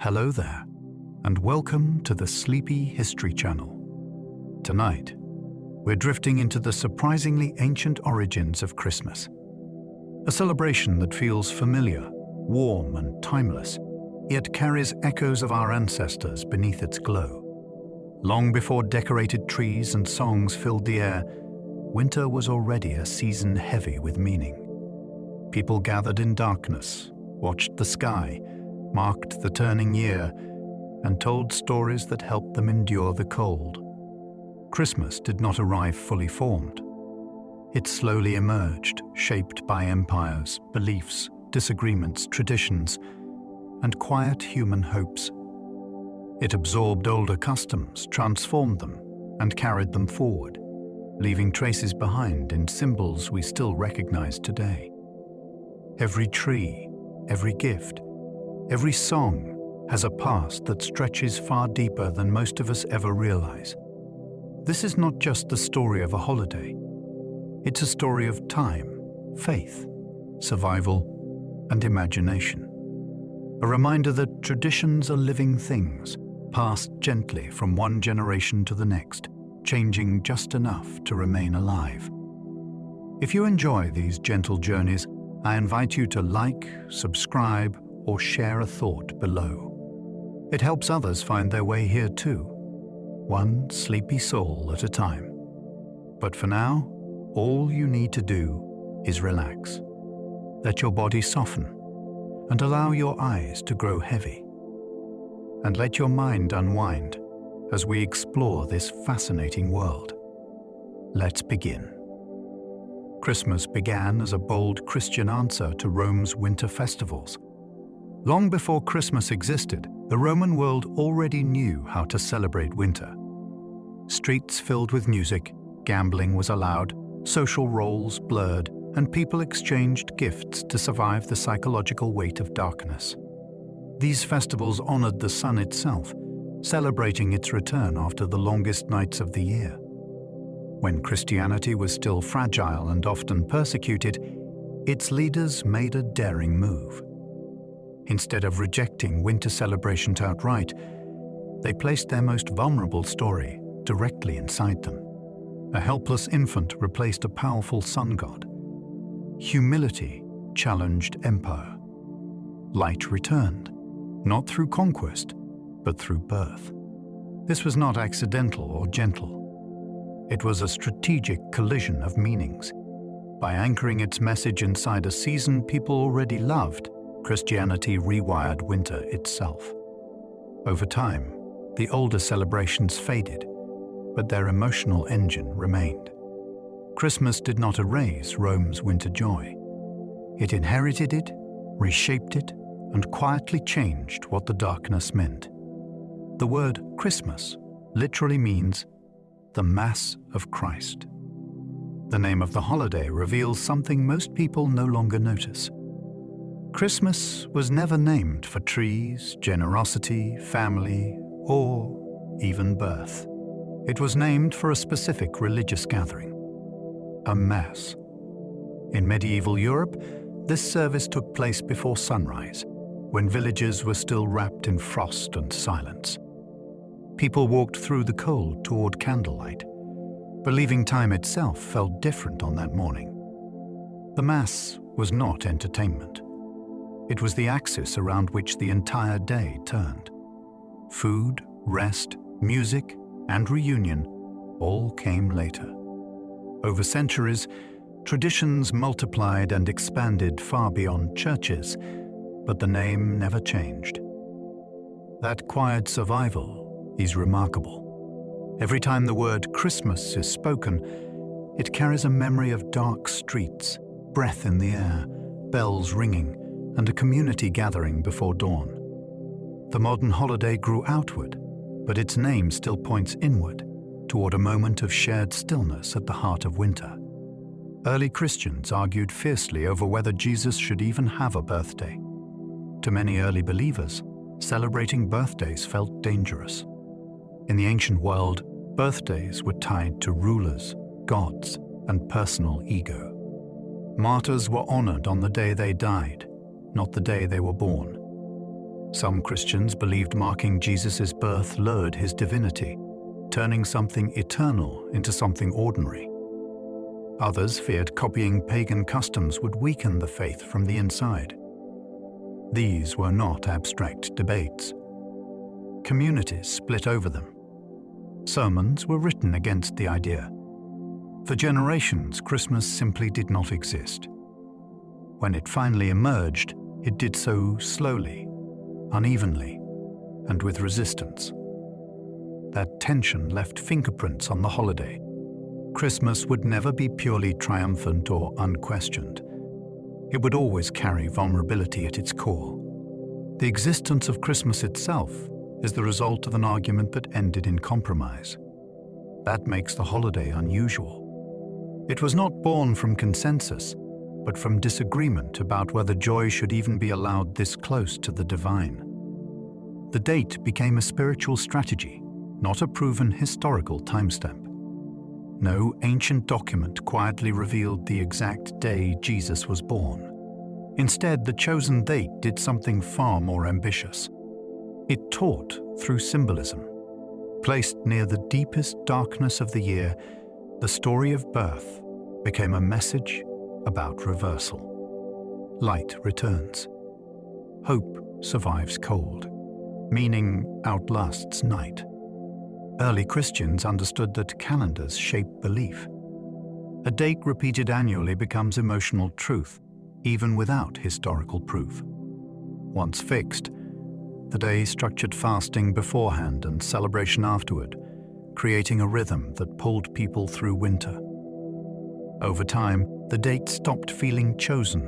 Hello there, and welcome to the Sleepy History Channel. Tonight, we're drifting into the surprisingly ancient origins of Christmas. A celebration that feels familiar, warm and timeless, yet carries echoes of our ancestors beneath its glow. Long before decorated trees and songs filled the air, winter was already a season heavy with meaning. People gathered in darkness, watched the sky, marked the turning year, and told stories that helped them endure the cold. Christmas did not arrive fully formed. It slowly emerged, shaped by empires, beliefs, disagreements, traditions, and quiet human hopes. It absorbed older customs, transformed them, and carried them forward, leaving traces behind in symbols we still recognize today. Every tree, every gift, every song has a past that stretches far deeper than most of us ever realize. This is not just the story of a holiday. It's a story of time, faith, survival, and imagination. A reminder that traditions are living things, passed gently from one generation to the next, changing just enough to remain alive. If you enjoy these gentle journeys, I invite you to like, subscribe, or share a thought below. It helps others find their way here too, one sleepy soul at a time. But for now, all you need to do is relax. Let your body soften and allow your eyes to grow heavy. And let your mind unwind as we explore this fascinating world. Let's begin. Christmas began as a bold Christian answer to Rome's winter festivals. Long before Christmas existed, the Roman world already knew how to celebrate winter. Streets filled with music, gambling was allowed, social roles blurred, and people exchanged gifts to survive the psychological weight of darkness. These festivals honored the sun itself, celebrating its return after the longest nights of the year. When Christianity was still fragile and often persecuted, its leaders made a daring move. Instead of rejecting winter celebrations outright, they placed their most vulnerable story directly inside them. A helpless infant replaced a powerful sun god. Humility challenged empire. Light returned, not through conquest, but through birth. This was not accidental or gentle. It was a strategic collision of meanings. By anchoring its message inside a season people already loved, Christianity rewired winter itself. Over time, the older celebrations faded, but their emotional engine remained. Christmas did not erase Rome's winter joy. It inherited it, reshaped it, and quietly changed what the darkness meant. The word Christmas literally means the Mass of Christ. The name of the holiday reveals something most people no longer notice. Christmas was never named for trees, generosity, family, or even birth. It was named for a specific religious gathering, a Mass. In medieval Europe, this service took place before sunrise, when villages were still wrapped in frost and silence. People walked through the cold toward candlelight, believing time itself felt different on that morning. The Mass was not entertainment. It was the axis around which the entire day turned. Food, rest, music, and reunion all came later. Over centuries, traditions multiplied and expanded far beyond churches, but the name never changed. That quiet survival is remarkable. Every time the word Christmas is spoken, it carries a memory of dark streets, breath in the air, bells ringing, and a community gathering before dawn. The modern holiday grew outward, but its name still points inward, toward a moment of shared stillness at the heart of winter. Early Christians argued fiercely over whether Jesus should even have a birthday. To many early believers, celebrating birthdays felt dangerous. In the ancient world, birthdays were tied to rulers, gods, and personal ego. Martyrs were honored on the day they died, not the day they were born. Some Christians believed marking Jesus' birth lowered his divinity, turning something eternal into something ordinary. Others feared copying pagan customs would weaken the faith from the inside. These were not abstract debates. Communities split over them. Sermons were written against the idea. For generations, Christmas simply did not exist. When it finally emerged, it did so slowly, unevenly, and with resistance. That tension left fingerprints on the holiday. Christmas would never be purely triumphant or unquestioned. It would always carry vulnerability at its core. The existence of Christmas itself is the result of an argument that ended in compromise. That makes the holiday unusual. It was not born from consensus, but from disagreement about whether joy should even be allowed this close to the divine. The date became a spiritual strategy, not a proven historical timestamp. No ancient document quietly revealed the exact day Jesus was born. Instead, the chosen date did something far more ambitious. It taught through symbolism. Placed near the deepest darkness of the year, the story of birth became a message about reversal. Light returns. Hope survives cold. Meaning outlasts night. Early Christians understood that calendars shape belief. A date repeated annually becomes emotional truth, even without historical proof. Once fixed, the day structured fasting beforehand and celebration afterward, creating a rhythm that pulled people through winter. Over time, the date stopped feeling chosen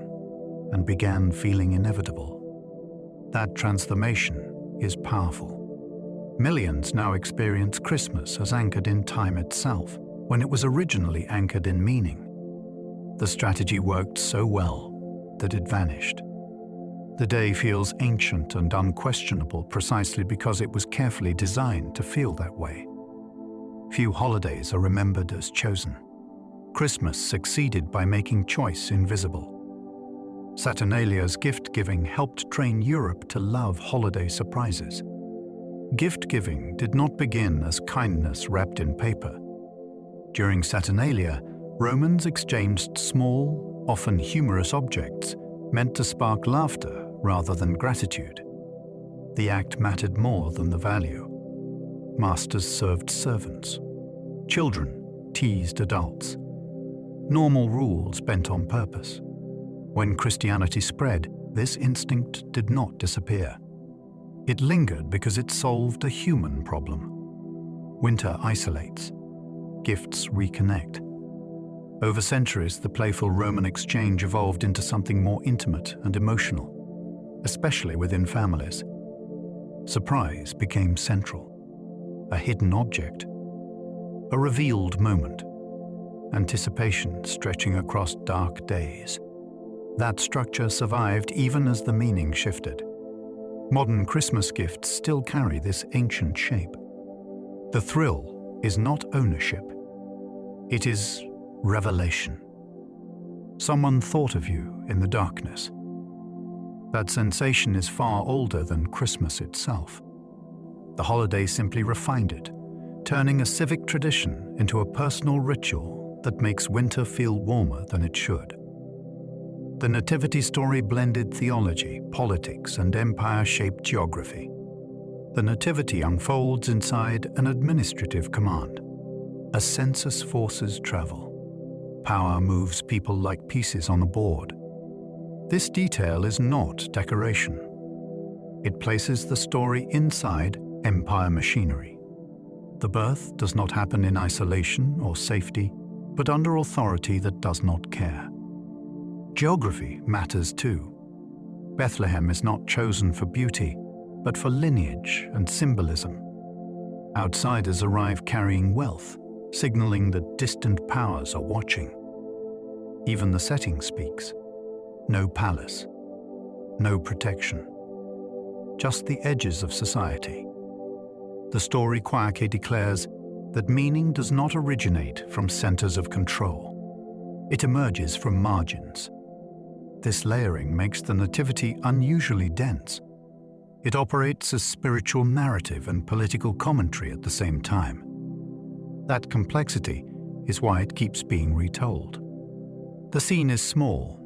and began feeling inevitable. That transformation is powerful. Millions now experience Christmas as anchored in time itself, when it was originally anchored in meaning. The strategy worked so well that it vanished. The day feels ancient and unquestionable precisely because it was carefully designed to feel that way. Few holidays are remembered as chosen. Christmas succeeded by making choice invisible. Saturnalia's gift-giving helped train Europe to love holiday surprises. Gift-giving did not begin as kindness wrapped in paper. During Saturnalia, Romans exchanged small, often humorous objects meant to spark laughter rather than gratitude. The act mattered more than the value. Masters served servants. Children teased adults. Normal rules bent on purpose. When Christianity spread, this instinct did not disappear. It lingered because it solved a human problem. Winter isolates. Gifts reconnect. Over centuries, the playful Roman exchange evolved into something more intimate and emotional, especially within families. Surprise became central. A hidden object. A revealed moment. Anticipation stretching across dark days. That structure survived even as the meaning shifted. Modern Christmas gifts still carry this ancient shape. The thrill is not ownership. It is revelation. Someone thought of you in the darkness. That sensation is far older than Christmas itself. The holiday simply refined it, turning a civic tradition into a personal ritual that makes winter feel warmer than it should. The nativity story blended theology, politics, and empire-shaped geography. The nativity unfolds inside an administrative command. A census forces travel. Power moves people like pieces on a board. This detail is not decoration. It places the story inside empire machinery. The birth does not happen in isolation or safety, but under authority that does not care. Geography matters too. Bethlehem is not chosen for beauty, but for lineage and symbolism. Outsiders arrive carrying wealth, signaling that distant powers are watching. Even the setting speaks. No palace, no protection. Just the edges of society. The story quietly declares that meaning does not originate from centers of control. It emerges from margins. This layering makes the nativity unusually dense. It operates as spiritual narrative and political commentary at the same time. That complexity is why it keeps being retold. The scene is small,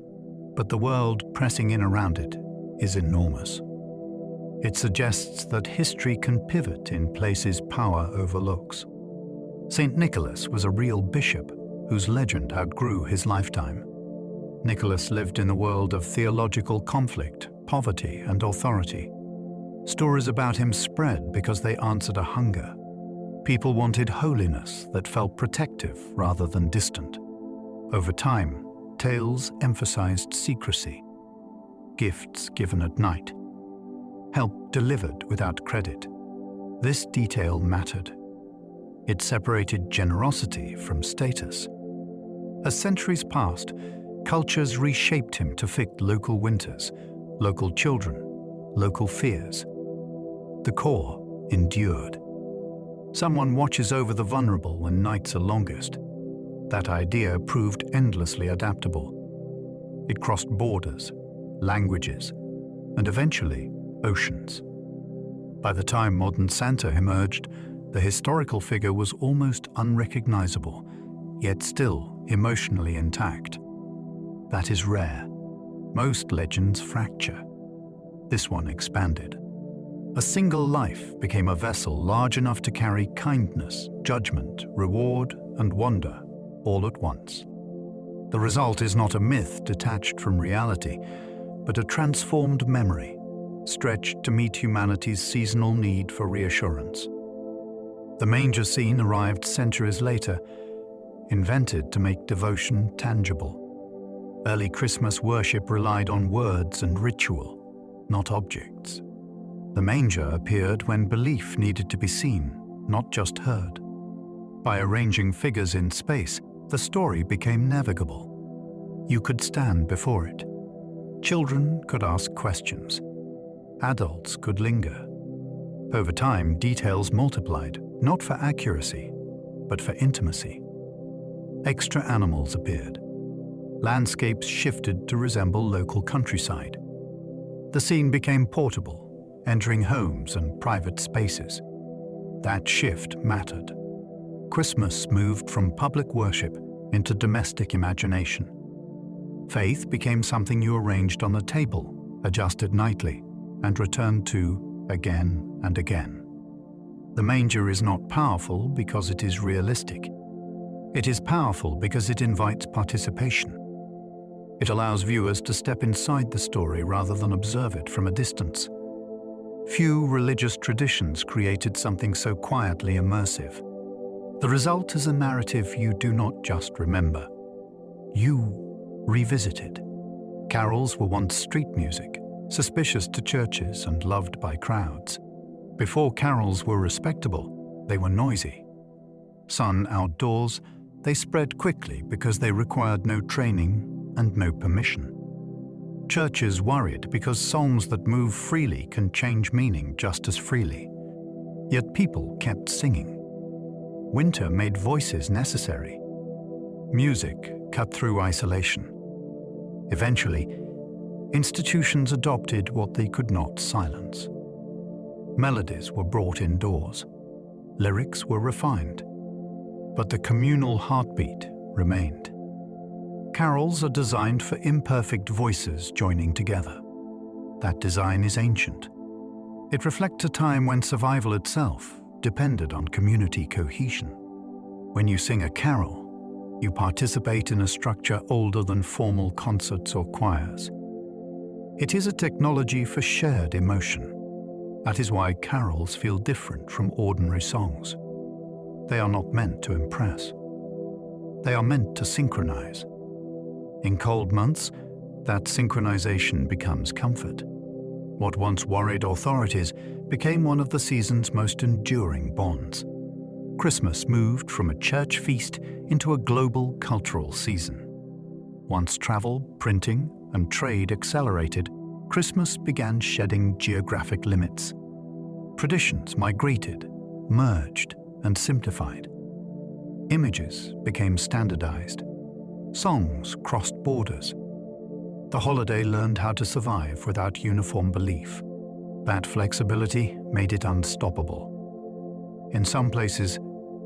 but the world pressing in around it is enormous. It suggests that history can pivot in places power overlooks. Saint Nicholas was a real bishop whose legend outgrew his lifetime. Nicholas lived in a world of theological conflict, poverty, and authority. Stories about him spread because they answered a hunger. People wanted holiness that felt protective rather than distant. Over time, tales emphasized secrecy, gifts given at night, help delivered without credit. This detail mattered. It separated generosity from status. As centuries passed, cultures reshaped him to fit local winters, local children, local fears. The core endured. Someone watches over the vulnerable when nights are longest. That idea proved endlessly adaptable. It crossed borders, languages, and eventually oceans. By the time modern Santa emerged, the historical figure was almost unrecognizable, yet still emotionally intact. That is rare. Most legends fracture. This one expanded. A single life became a vessel large enough to carry kindness, judgment, reward, and wonder all at once. The result is not a myth detached from reality, but a transformed memory, stretched to meet humanity's seasonal need for reassurance. The manger scene arrived centuries later, invented to make devotion tangible. Early Christmas worship relied on words and ritual, not objects. The manger appeared when belief needed to be seen, not just heard. By arranging figures in space, the story became navigable. You could stand before it. Children could ask questions. Adults could linger. Over time, details multiplied, not for accuracy, but for intimacy. Extra animals appeared. Landscapes shifted to resemble local countryside. The scene became portable, entering homes and private spaces. That shift mattered. Christmas moved from public worship into domestic imagination. Faith became something you arranged on a table, adjusted nightly, and returned to again and again. The manger is not powerful because it is realistic. It is powerful because it invites participation. It allows viewers to step inside the story rather than observe it from a distance. Few religious traditions created something so quietly immersive. The result is a narrative you do not just remember. You revisit it. Carols were once street music, suspicious to churches and loved by crowds. Before carols were respectable, they were noisy. Sung outdoors, they spread quickly because they required no training and no permission. Churches worried because songs that move freely can change meaning just as freely. Yet people kept singing. Winter made voices necessary. Music cut through isolation. Eventually, institutions adopted what they could not silence. Melodies were brought indoors. Lyrics were refined. But the communal heartbeat remained. Carols are designed for imperfect voices joining together. That design is ancient. It reflects a time when survival itself depended on community cohesion. When you sing a carol, you participate in a structure older than formal concerts or choirs. It is a technology for shared emotion. That is why carols feel different from ordinary songs. They are not meant to impress. They are meant to synchronize. In cold months, that synchronization becomes comfort. What once worried authorities became one of the season's most enduring bonds. Christmas moved from a church feast into a global cultural season. Once travel, printing, and trade accelerated, Christmas began shedding geographic limits. Traditions migrated, merged, and simplified. Images became standardized. Songs crossed borders. The holiday learned how to survive without uniform belief. That flexibility made it unstoppable. In some places,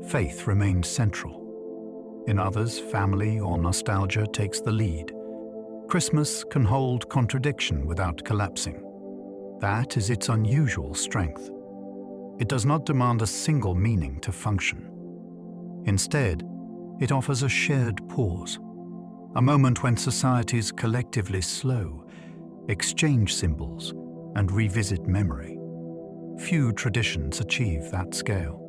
faith remained central. In others, family or nostalgia takes the lead. Christmas can hold contradiction without collapsing. That is its unusual strength. It does not demand a single meaning to function. Instead, it offers a shared pause, a moment when societies collectively slow, exchange symbols, and revisit memory. Few traditions achieve that scale.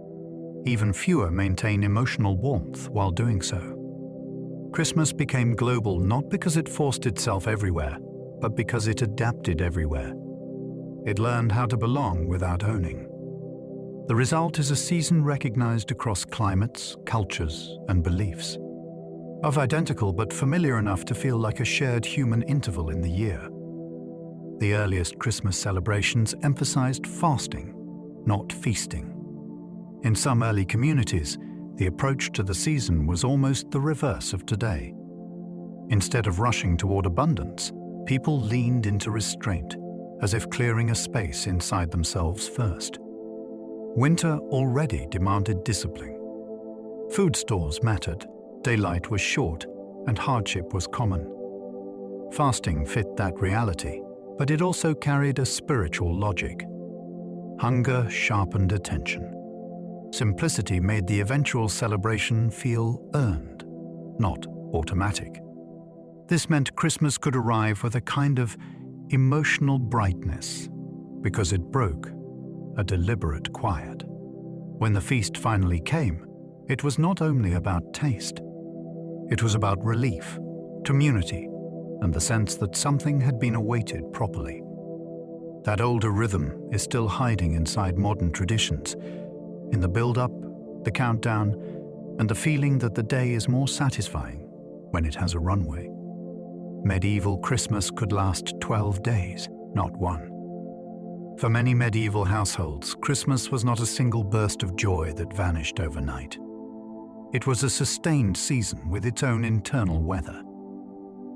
Even fewer maintain emotional warmth while doing so. Christmas became global not because it forced itself everywhere, but because it adapted everywhere. It learned how to belong without owning. The result is a season recognized across climates, cultures, and beliefs. Of identical but familiar enough to feel like a shared human interval in the year. The earliest Christmas celebrations emphasized fasting, not feasting. In some early communities, the approach to the season was almost the reverse of today. Instead of rushing toward abundance, people leaned into restraint, as if clearing a space inside themselves first. Winter already demanded discipline. Food stores mattered, daylight was short, and hardship was common. Fasting fit that reality, but it also carried a spiritual logic. Hunger sharpened attention. Simplicity made the eventual celebration feel earned, not automatic. This meant Christmas could arrive with a kind of emotional brightness, because it broke a deliberate quiet. When the feast finally came, it was not only about taste. It was about relief, community, and the sense that something had been awaited properly. That older rhythm is still hiding inside modern traditions, in the build-up, the countdown, and the feeling that the day is more satisfying when it has a runway. Medieval Christmas could last 12 days, not one. For many medieval households, Christmas was not a single burst of joy that vanished overnight. It was a sustained season with its own internal weather.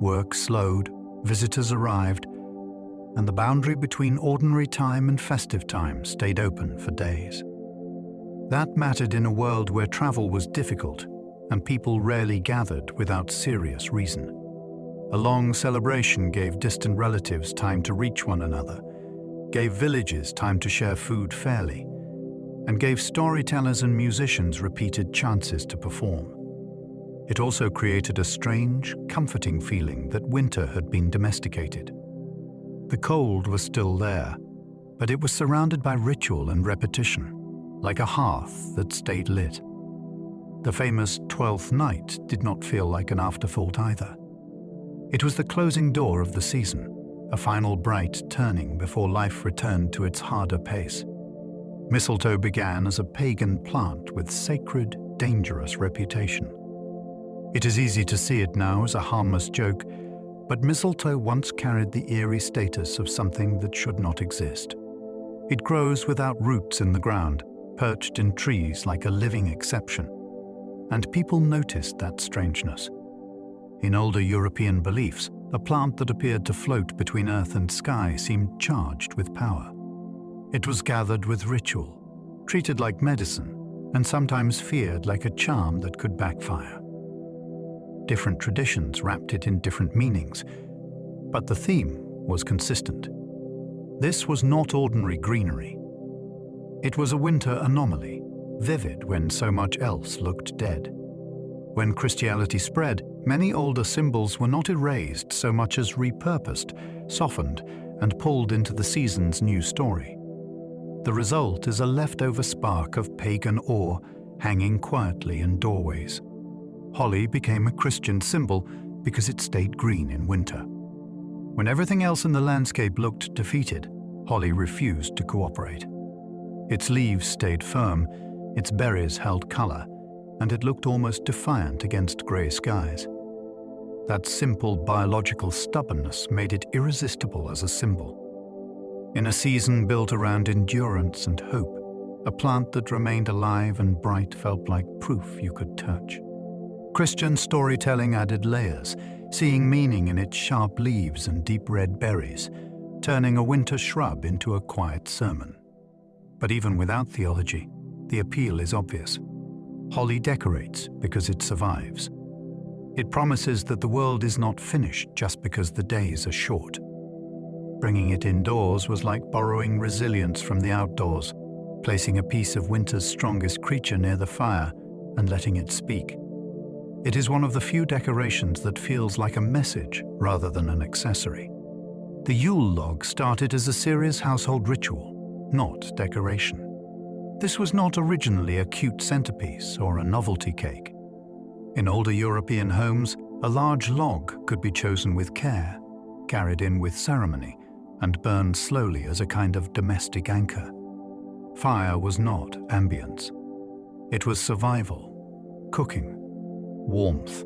Work slowed, visitors arrived, and the boundary between ordinary time and festive time stayed open for days. That mattered in a world where travel was difficult and people rarely gathered without serious reason. A long celebration gave distant relatives time to reach one another, gave villages time to share food fairly, and gave storytellers and musicians repeated chances to perform. It also created a strange, comforting feeling that winter had been domesticated. The cold was still there, but it was surrounded by ritual and repetition, like a hearth that stayed lit. The famous 12th night did not feel like an afterthought either. It was the closing door of the season, a final bright turning before life returned to its harder pace. Mistletoe began as a pagan plant with sacred, dangerous reputation. It is easy to see it now as a harmless joke, but mistletoe once carried the eerie status of something that should not exist. It grows without roots in the ground, perched in trees like a living exception, and people noticed that strangeness. In older European beliefs, a plant that appeared to float between earth and sky seemed charged with power. It was gathered with ritual, treated like medicine, and sometimes feared like a charm that could backfire. Different traditions wrapped it in different meanings, but the theme was consistent. This was not ordinary greenery. It was a winter anomaly, vivid when so much else looked dead. When Christianity spread, many older symbols were not erased so much as repurposed, softened, and pulled into the season's new story. The result is a leftover spark of pagan awe hanging quietly in doorways. Holly became a Christian symbol because it stayed green in winter. When everything else in the landscape looked defeated, holly refused to cooperate. Its leaves stayed firm, its berries held color, and it looked almost defiant against gray skies. That simple biological stubbornness made it irresistible as a symbol. In a season built around endurance and hope, a plant that remained alive and bright felt like proof you could touch. Christian storytelling added layers, seeing meaning in its sharp leaves and deep red berries, turning a winter shrub into a quiet sermon. But even without theology, the appeal is obvious. Holly decorates because it survives. It promises that the world is not finished just because the days are short. Bringing it indoors was like borrowing resilience from the outdoors, placing a piece of winter's strongest creature near the fire and letting it speak. It is one of the few decorations that feels like a message rather than an accessory. The Yule log started as a serious household ritual, not decoration. This was not originally a cute centerpiece or a novelty cake. In older European homes, a large log could be chosen with care, carried in with ceremony, and burned slowly as a kind of domestic anchor. Fire was not ambience. It was survival, cooking, warmth,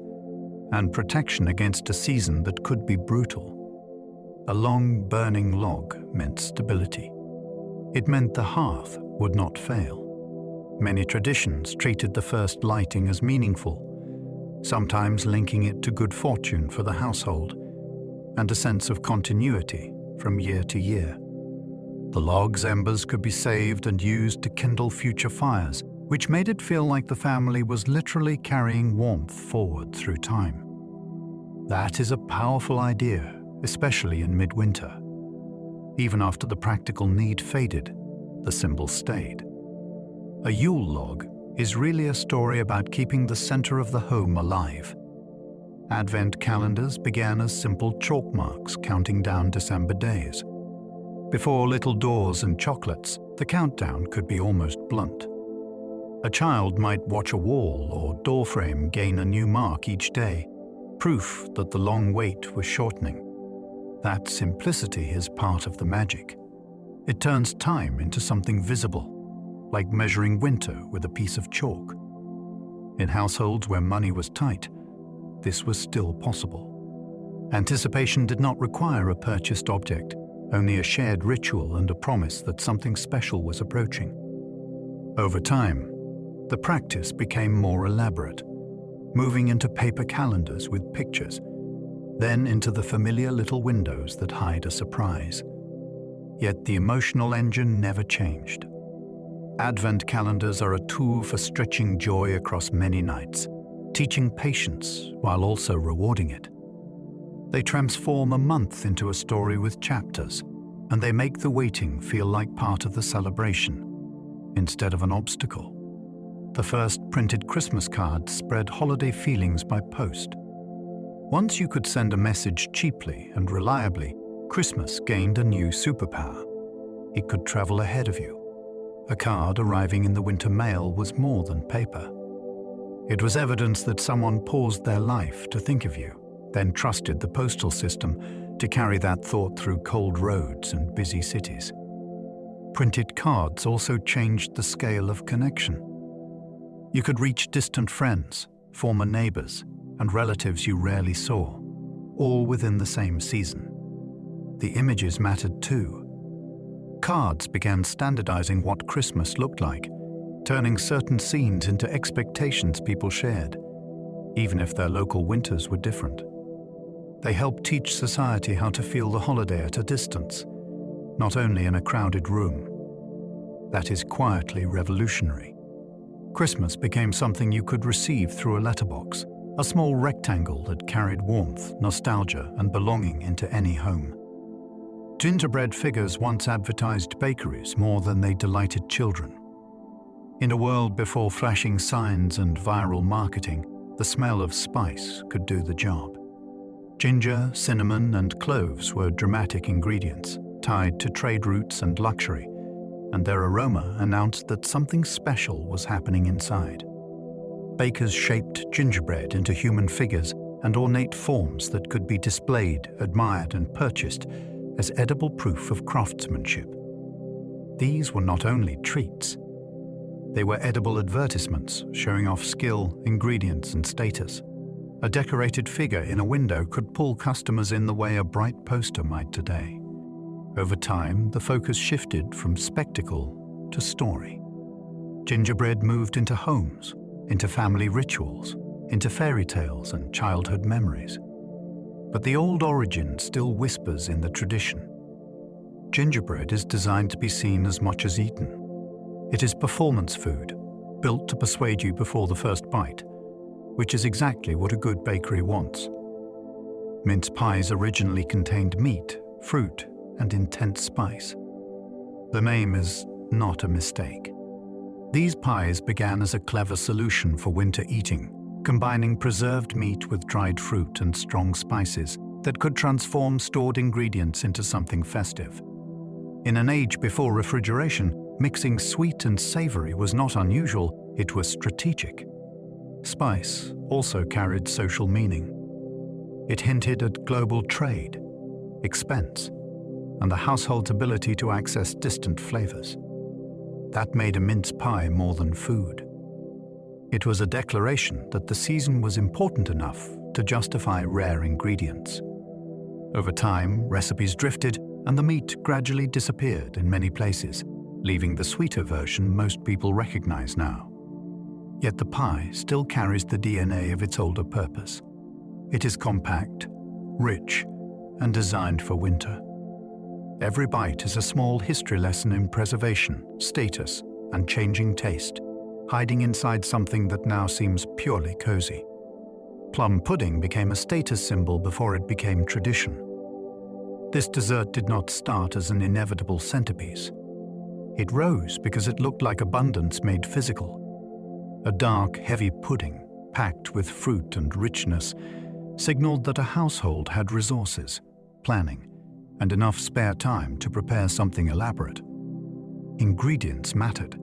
and protection against a season that could be brutal. A long, burning log meant stability. It meant the hearth would not fail. Many traditions treated the first lighting as meaningful, sometimes linking it to good fortune for the household and a sense of continuity from year to year. The log's embers could be saved and used to kindle future fires, which made it feel like the family was literally carrying warmth forward through time. That is a powerful idea, especially in midwinter. Even after the practical need faded, the symbol stayed. A Yule log is really a story about keeping the center of the home alive. Advent calendars began as simple chalk marks counting down December days. Before little doors and chocolates, the countdown could be almost blunt. A child might watch a wall or doorframe gain a new mark each day, proof that the long wait was shortening. That simplicity is part of the magic. It turns time into something visible, like measuring winter with a piece of chalk. In households where money was tight, this was still possible. Anticipation did not require a purchased object, only a shared ritual and a promise that something special was approaching. Over time, the practice became more elaborate, moving into paper calendars with pictures, then into the familiar little windows that hide a surprise. Yet the emotional engine never changed. Advent calendars are a tool for stretching joy across many nights, teaching patience while also rewarding it. They transform a month into a story with chapters, and they make the waiting feel like part of the celebration, instead of an obstacle. The first printed Christmas cards spread holiday feelings by post. Once you could send a message cheaply and reliably, Christmas gained a new superpower. It could travel ahead of you. A card arriving in the winter mail was more than paper. It was evidence that someone paused their life to think of you, then trusted the postal system to carry that thought through cold roads and busy cities. Printed cards also changed the scale of connection. You could reach distant friends, former neighbors, and relatives you rarely saw, all within the same season. The images mattered too. Cards began standardizing what Christmas looked like, turning certain scenes into expectations people shared, even if their local winters were different. They helped teach society how to feel the holiday at a distance, not only in a crowded room. That is quietly revolutionary. Christmas became something you could receive through a letterbox, a small rectangle that carried warmth, nostalgia, and belonging into any home. Gingerbread figures once advertised bakeries more than they delighted children. In a world before flashing signs and viral marketing, the smell of spice could do the job. Ginger, cinnamon, and cloves were dramatic ingredients, tied to trade routes and luxury, and their aroma announced that something special was happening inside. Bakers shaped gingerbread into human figures and ornate forms that could be displayed, admired, and purchased as edible proof of craftsmanship. These were not only treats. They were edible advertisements showing off skill, ingredients, and status. A decorated figure in a window could pull customers in the way a bright poster might today. Over time, the focus shifted from spectacle to story. Gingerbread moved into homes, into family rituals, into fairy tales and childhood memories. But the old origin still whispers in the tradition. gingerbread is designed to be seen as much as eaten. It is performance food, built to persuade you before the first bite, which is exactly what a good bakery wants. Mince pies originally contained meat, fruit, and intense spice. The name is not a mistake. These pies began as a clever solution for winter eating, combining preserved meat with dried fruit and strong spices that could transform stored ingredients into something festive. In an age before refrigeration, mixing sweet and savory was not unusual, it was strategic. Spice also carried social meaning. It hinted at global trade, expense, and the household's ability to access distant flavors. That made a mince pie more than food. It was a declaration that the season was important enough to justify rare ingredients. Over time, recipes drifted and the meat gradually disappeared in many places, leaving the sweeter version most people recognize now. Yet the pie still carries the DNA of its older purpose. It is compact, rich, and designed for winter. Every bite is a small history lesson in preservation, status, and changing taste, hiding inside something that now seems purely cozy. Plum pudding became a status symbol before it became tradition. This dessert did not start as an inevitable centerpiece. It rose because it looked like abundance made physical. A dark, heavy pudding, packed with fruit and richness, signaled that a household had resources, planning, and enough spare time to prepare something elaborate. Ingredients mattered.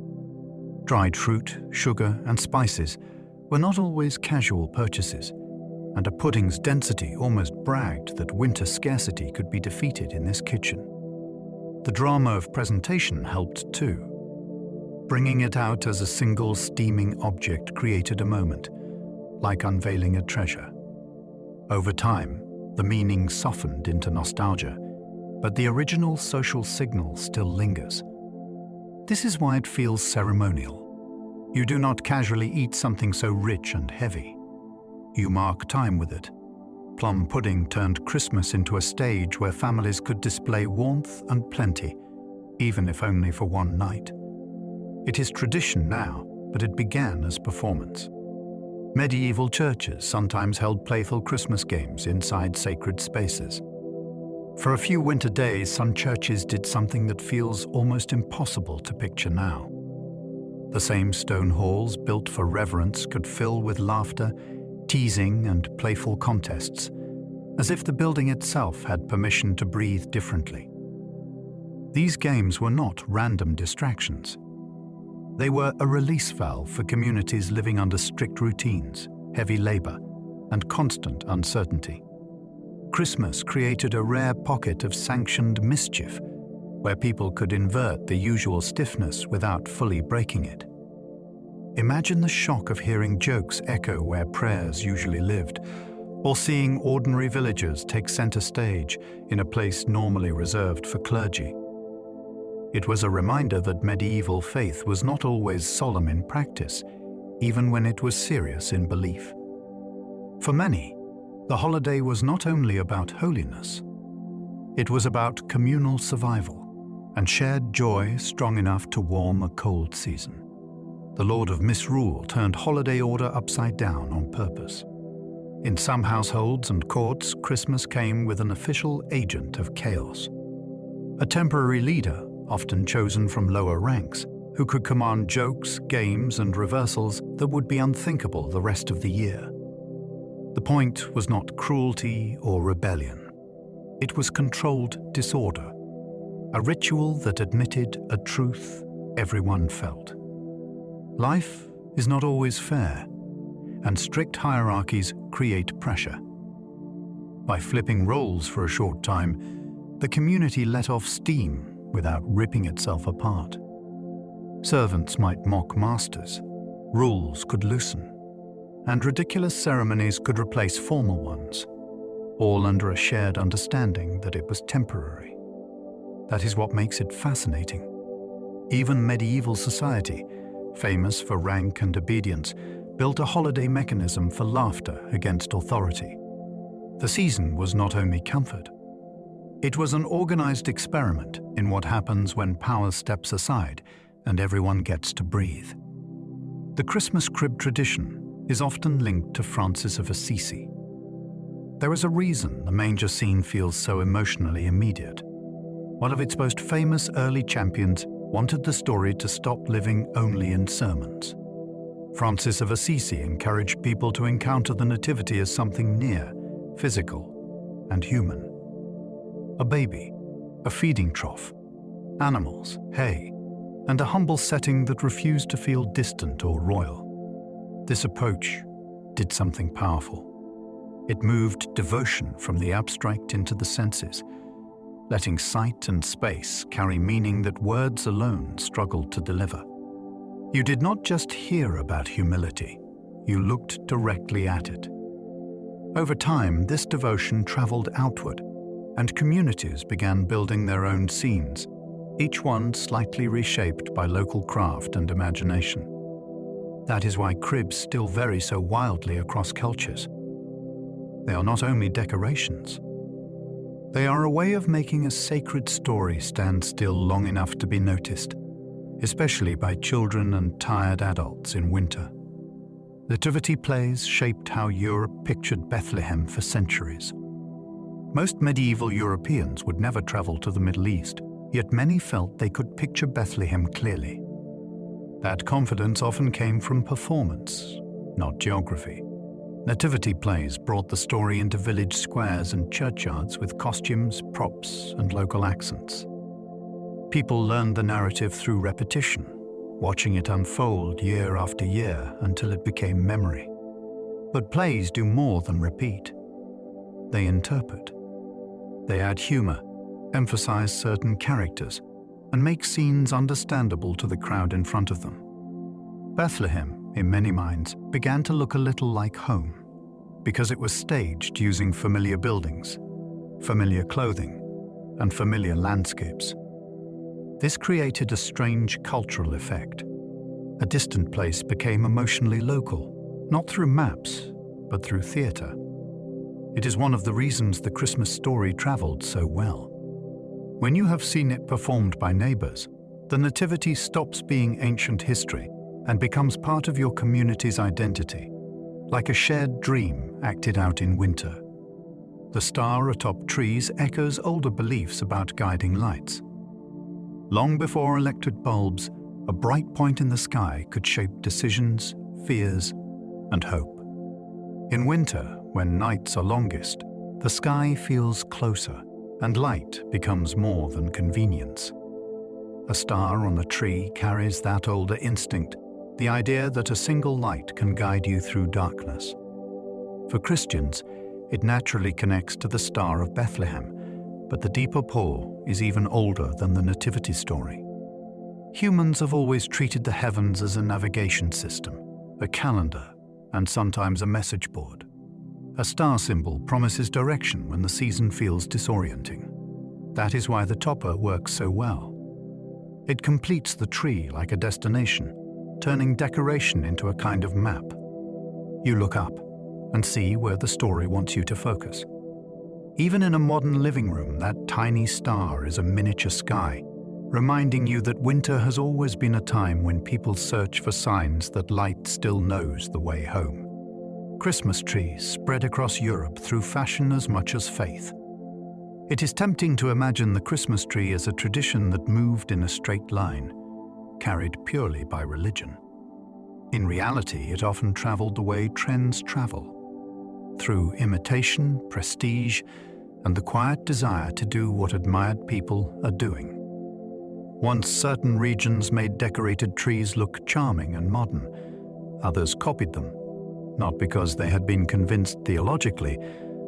Dried fruit, sugar, and spices were not always casual purchases, and a pudding's density almost bragged that winter scarcity could be defeated in this kitchen. The drama of presentation helped too. Bringing it out as a single steaming object created a moment, like unveiling a treasure. Over time, the meaning softened into nostalgia, but the original social signal still lingers. This is why it feels ceremonial. You do not casually eat something so rich and heavy. You mark time with it. Plum pudding turned Christmas into a stage where families could display warmth and plenty, even if only for one night. It is tradition now, but it began as performance. Medieval churches sometimes held playful Christmas games inside sacred spaces. For a few winter days, some churches did something that feels almost impossible to picture now. The same stone halls built for reverence could fill with laughter, teasing, and playful contests, as if the building itself had permission to breathe differently. These games were not random distractions. They were a release valve for communities living under strict routines, heavy labor, and constant uncertainty. Christmas created a rare pocket of sanctioned mischief, where people could invert the usual stiffness without fully breaking it. Imagine the shock of hearing jokes echo where prayers usually lived, or seeing ordinary villagers take center stage in a place normally reserved for clergy. It was a reminder that medieval faith was not always solemn in practice, even when it was serious in belief. For many, the holiday was not only about holiness. It was about communal survival and shared joy strong enough to warm a cold season. The Lord of Misrule turned holiday order upside down on purpose. In some households and courts, Christmas came with an official agent of chaos. A temporary leader, often chosen from lower ranks, who could command jokes, games, and reversals that would be unthinkable the rest of the year. The point was not cruelty or rebellion. It was controlled disorder, a ritual that admitted a truth everyone felt. Life is not always fair, and strict hierarchies create pressure. By flipping roles for a short time, the community let off steam without ripping itself apart. Servants might mock masters, rules could loosen, and ridiculous ceremonies could replace formal ones, all under a shared understanding that it was temporary. That is what makes it fascinating. Even medieval society, famous for rank and obedience, built a holiday mechanism for laughter against authority. The season was not only comfort, It was an organized experiment in what happens when power steps aside and everyone gets to breathe. The Christmas crib tradition is often linked to Francis of Assisi. There is a reason the manger scene feels so emotionally immediate. One of its most famous early champions wanted the story to stop living only in sermons. Francis of Assisi encouraged people to encounter the Nativity as something near, physical, and human. A baby, a feeding trough, animals, hay, and a humble setting that refused to feel distant or royal. This approach did something powerful. It moved devotion from the abstract into the senses, letting sight and space carry meaning that words alone struggled to deliver. You did not just hear about humility, you looked directly at it. Over time, this devotion traveled outward, and communities began building their own scenes, each one slightly reshaped by local craft and imagination. That is why cribs still vary so wildly across cultures. They are not only decorations. They are a way of making a sacred story stand still long enough to be noticed, especially by children and tired adults in winter. Nativity plays shaped how Europe pictured Bethlehem for centuries. Most medieval Europeans would never travel to the Middle East, yet many felt they could picture Bethlehem clearly. That confidence often came from performance, not geography. Nativity plays brought the story into village squares and churchyards with costumes, props, and local accents. People learned the narrative through repetition, watching it unfold year after year until it became memory. But plays do more than repeat. They interpret. They add humor, emphasize certain characters, and make scenes understandable to the crowd in front of them. Bethlehem, in many minds, began to look a little like home, because it was staged using familiar buildings, familiar clothing, and familiar landscapes. This created a strange cultural effect. A distant place became emotionally local, not through maps, but through theater. It is one of the reasons the Christmas story traveled so well. When you have seen it performed by neighbors, the Nativity stops being ancient history and becomes part of your community's identity, like a shared dream acted out in winter. The star atop trees echoes older beliefs about guiding lights. Long before electric bulbs, a bright point in the sky could shape decisions, fears, and hope. In winter, when nights are longest, the sky feels closer, and light becomes more than convenience. A star on a tree carries that older instinct, the idea that a single light can guide you through darkness. For Christians, it naturally connects to the Star of Bethlehem, but the deeper pull is even older than the Nativity story. Humans have always treated the heavens as a navigation system, a calendar, and sometimes a message board. A star symbol promises direction when the season feels disorienting. That is why the topper works so well. It completes the tree like a destination, turning decoration into a kind of map. You look up and see where the story wants you to focus. Even in a modern living room, that tiny star is a miniature sky, reminding you that winter has always been a time when people search for signs that light still knows the way home. Christmas trees spread across Europe through fashion as much as faith. It is tempting to imagine the Christmas tree as a tradition that moved in a straight line, carried purely by religion. In reality, it often traveled the way trends travel, through imitation, prestige, and the quiet desire to do what admired people are doing. Once certain regions made decorated trees look charming and modern, others copied them, not because they had been convinced theologically,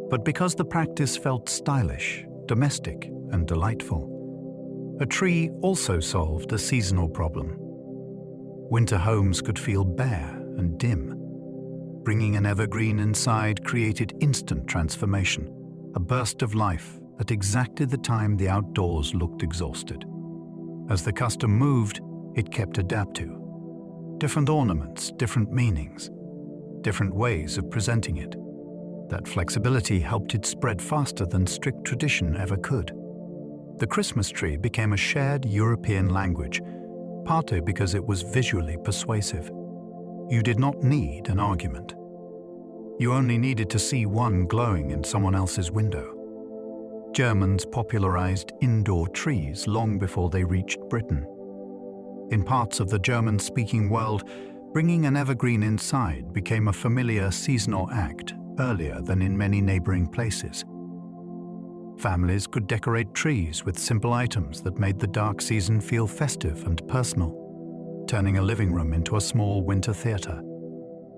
but because the practice felt stylish, domestic, and delightful. A tree also solved a seasonal problem. Winter homes could feel bare and dim. Bringing an evergreen inside created instant transformation, a burst of life at exactly the time the outdoors looked exhausted. As the custom moved, it kept adapting. Different ornaments, different meanings, different ways of presenting it. That flexibility helped it spread faster than strict tradition ever could. The Christmas tree became a shared European language, partly because it was visually persuasive. You did not need an argument. You only needed to see one glowing in someone else's window. Germans popularized indoor trees long before they reached Britain. In parts of the German-speaking world, bringing an evergreen inside became a familiar seasonal act earlier than in many neighboring places. Families could decorate trees with simple items that made the dark season feel festive and personal, turning a living room into a small winter theater.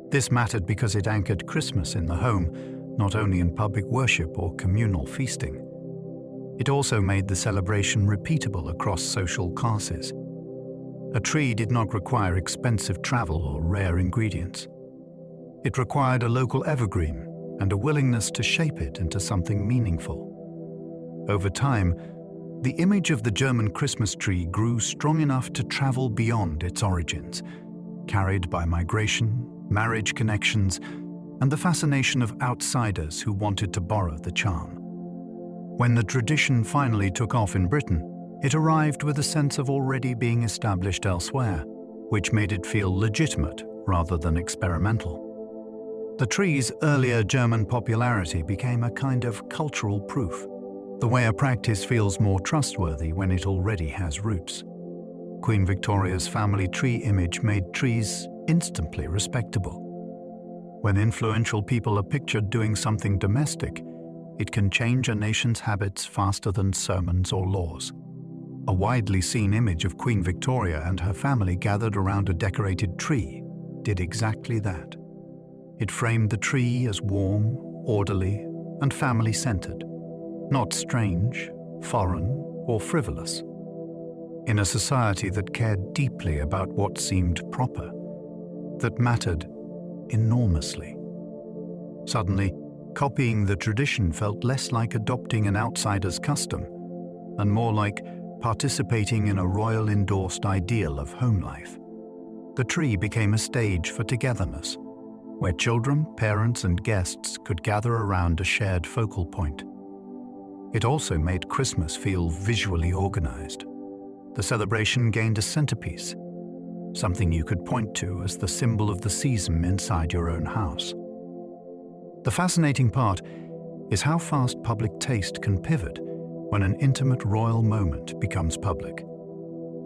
This mattered because it anchored Christmas in the home, not only in public worship or communal feasting. It also made the celebration repeatable across social classes. A tree did not require expensive travel or rare ingredients. It required a local evergreen and a willingness to shape it into something meaningful. Over time, the image of the German Christmas tree grew strong enough to travel beyond its origins, carried by migration, marriage connections, and the fascination of outsiders who wanted to borrow the charm. When the tradition finally took off in Britain, it arrived with a sense of already being established elsewhere, which made it feel legitimate rather than experimental. The tree's earlier German popularity became a kind of cultural proof, the way a practice feels more trustworthy when it already has roots. Queen Victoria's family tree image made trees instantly respectable. When influential people are pictured doing something domestic, it can change a nation's habits faster than sermons or laws. A widely seen image of Queen Victoria and her family gathered around a decorated tree did exactly that. It framed the tree as warm, orderly, and family-centered, not strange, foreign, or frivolous. In a society that cared deeply about what seemed proper, that mattered enormously. Suddenly, copying the tradition felt less like adopting an outsider's custom and more like participating in a royal-endorsed ideal of home life. The tree became a stage for togetherness, where children, parents, and guests could gather around a shared focal point. It also made Christmas feel visually organized. The celebration gained a centerpiece, something you could point to as the symbol of the season inside your own house. The fascinating part is how fast public taste can pivot when an intimate royal moment becomes public.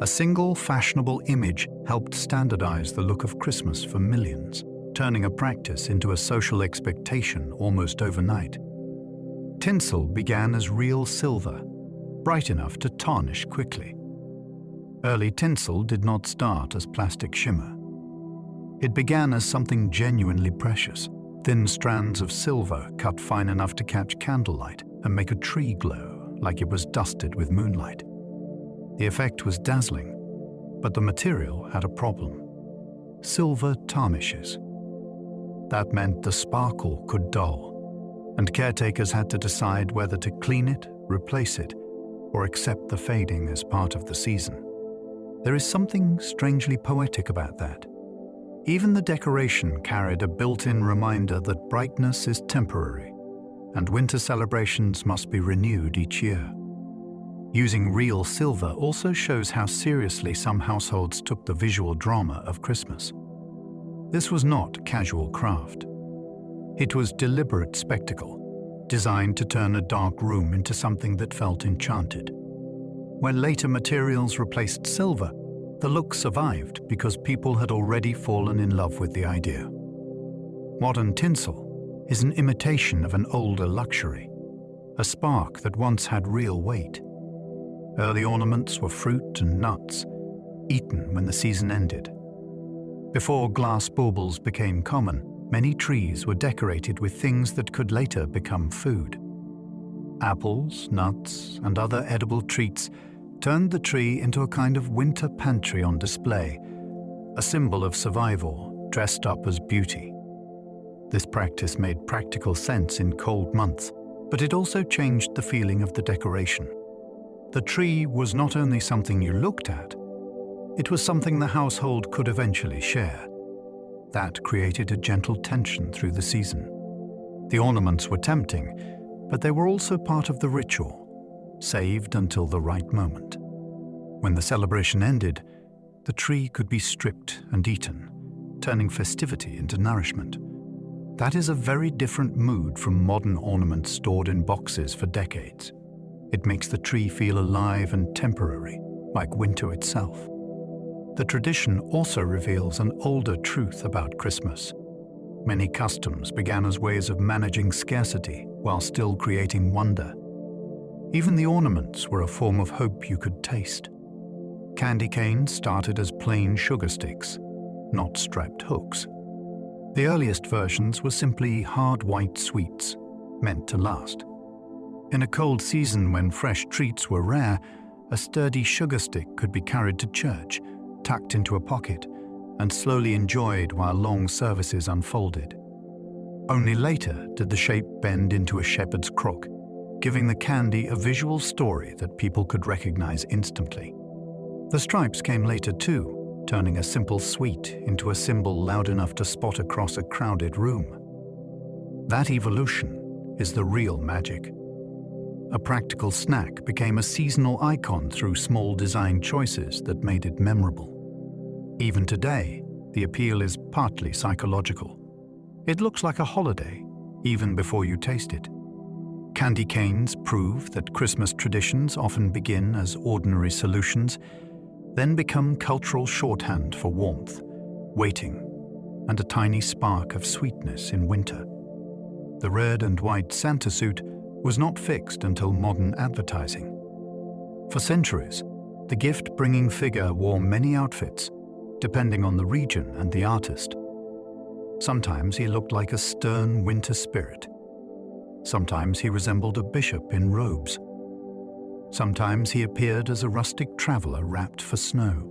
A single fashionable image helped standardize the look of Christmas for millions, turning a practice into a social expectation almost overnight. Tinsel began as real silver, bright enough to tarnish quickly. Early tinsel did not start as plastic shimmer. It began as something genuinely precious, thin strands of silver cut fine enough to catch candlelight and make a tree glow like it was dusted with moonlight. The effect was dazzling, but the material had a problem. Silver tarnishes. That meant the sparkle could dull, and caretakers had to decide whether to clean it, replace it, or accept the fading as part of the season. There is something strangely poetic about that. Even the decoration carried a built-in reminder that brightness is temporary, and winter celebrations must be renewed each year. Using real silver also shows how seriously some households took the visual drama of Christmas. This was not casual craft. It was deliberate spectacle, designed to turn a dark room into something that felt enchanted. When later materials replaced silver, the look survived because people had already fallen in love with the idea. Modern tinsel is an imitation of an older luxury, a spark that once had real weight. Early ornaments were fruit and nuts, eaten when the season ended. Before glass baubles became common, many trees were decorated with things that could later become food. Apples, nuts, and other edible treats turned the tree into a kind of winter pantry on display, a symbol of survival dressed up as beauty. This practice made practical sense in cold months, but it also changed the feeling of the decoration. The tree was not only something you looked at, it was something the household could eventually share. That created a gentle tension through the season. The ornaments were tempting, but they were also part of the ritual. saved until the right moment. When the celebration ended, the tree could be stripped and eaten, turning festivity into nourishment. That is a very different mood from modern ornaments stored in boxes for decades. It makes the tree feel alive and temporary, like winter itself. The tradition also reveals an older truth about Christmas. Many customs began as ways of managing scarcity while still creating wonder. Even the ornaments were a form of hope you could taste. Candy canes started as plain sugar sticks, not strapped hooks. The earliest versions were simply hard white sweets, meant to last. In a cold season when fresh treats were rare, a sturdy sugar stick could be carried to church, tucked into a pocket, and slowly enjoyed while long services unfolded. Only later did the shape bend into a shepherd's crook, giving the candy a visual story that people could recognize instantly. The stripes came later too, turning a simple sweet into a symbol loud enough to spot across a crowded room. That evolution is the real magic. A practical snack became a seasonal icon through small design choices that made it memorable. Even today, the appeal is partly psychological. It looks like a holiday, even before you taste it. Candy canes prove that Christmas traditions often begin as ordinary solutions, then become cultural shorthand for warmth, waiting, and a tiny spark of sweetness in winter. The red and white Santa suit was not fixed until modern advertising. For centuries, the gift-bringing figure wore many outfits, depending on the region and the artist. Sometimes he looked like a stern winter spirit. Sometimes he resembled a bishop in robes. Sometimes he appeared as a rustic traveler wrapped for snow.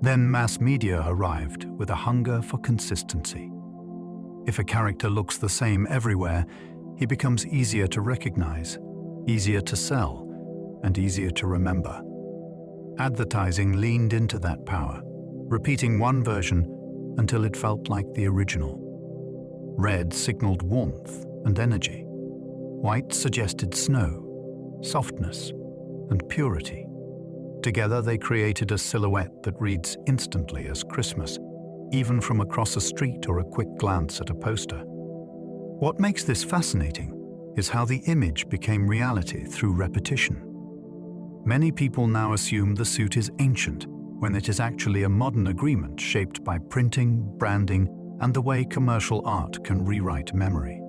Then mass media arrived with a hunger for consistency. If a character looks the same everywhere, he becomes easier to recognize, easier to sell, and easier to remember. Advertising leaned into that power, repeating one version until it felt like the original. Red signaled warmth and energy. White suggested snow, softness, and purity. Together they created a silhouette that reads instantly as Christmas, even from across a street or a quick glance at a poster. What makes this fascinating is how the image became reality through repetition. Many people now assume the suit is ancient, when it is actually a modern agreement shaped by printing, branding, and the way commercial art can rewrite memory.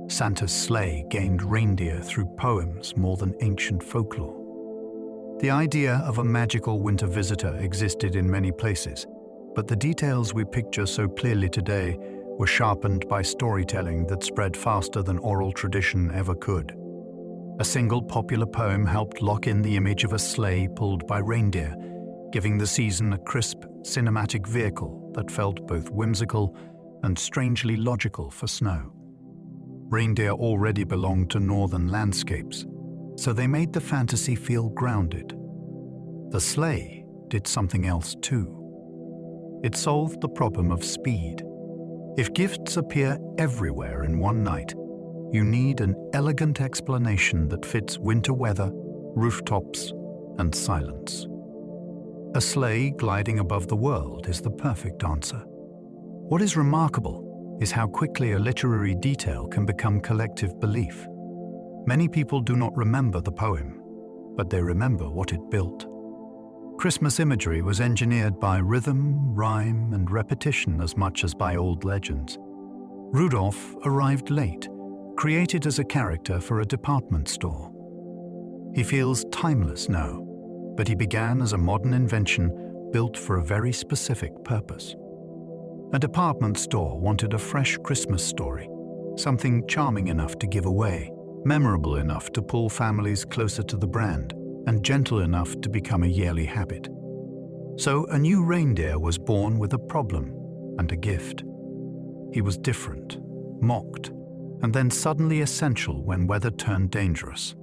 Santa's sleigh gained reindeer through poems more than ancient folklore. The idea of a magical winter visitor existed in many places, but the details we picture so clearly today were sharpened by storytelling that spread faster than oral tradition ever could. A single popular poem helped lock in the image of a sleigh pulled by reindeer, giving the season a crisp, cinematic vehicle that felt both whimsical and strangely logical for snow. Reindeer already belonged to northern landscapes, so they made the fantasy feel grounded. The sleigh did something else too. It solved the problem of speed. If gifts appear everywhere in one night, you need an elegant explanation that fits winter weather, rooftops, and silence. A sleigh gliding above the world is the perfect answer. What is remarkable is how quickly a literary detail can become collective belief. Many people do not remember the poem, but they remember what it built. Christmas imagery was engineered by rhythm, rhyme, and repetition as much as by old legends. Rudolph arrived late, created as a character for a department store. He feels timeless now, but he began as a modern invention built for a very specific purpose. A department store wanted a fresh Christmas story, something charming enough to give away, memorable enough to pull families closer to the brand, and gentle enough to become a yearly habit. So a new reindeer was born with a problem and a gift. He was different, mocked, and then suddenly essential when weather turned dangerous.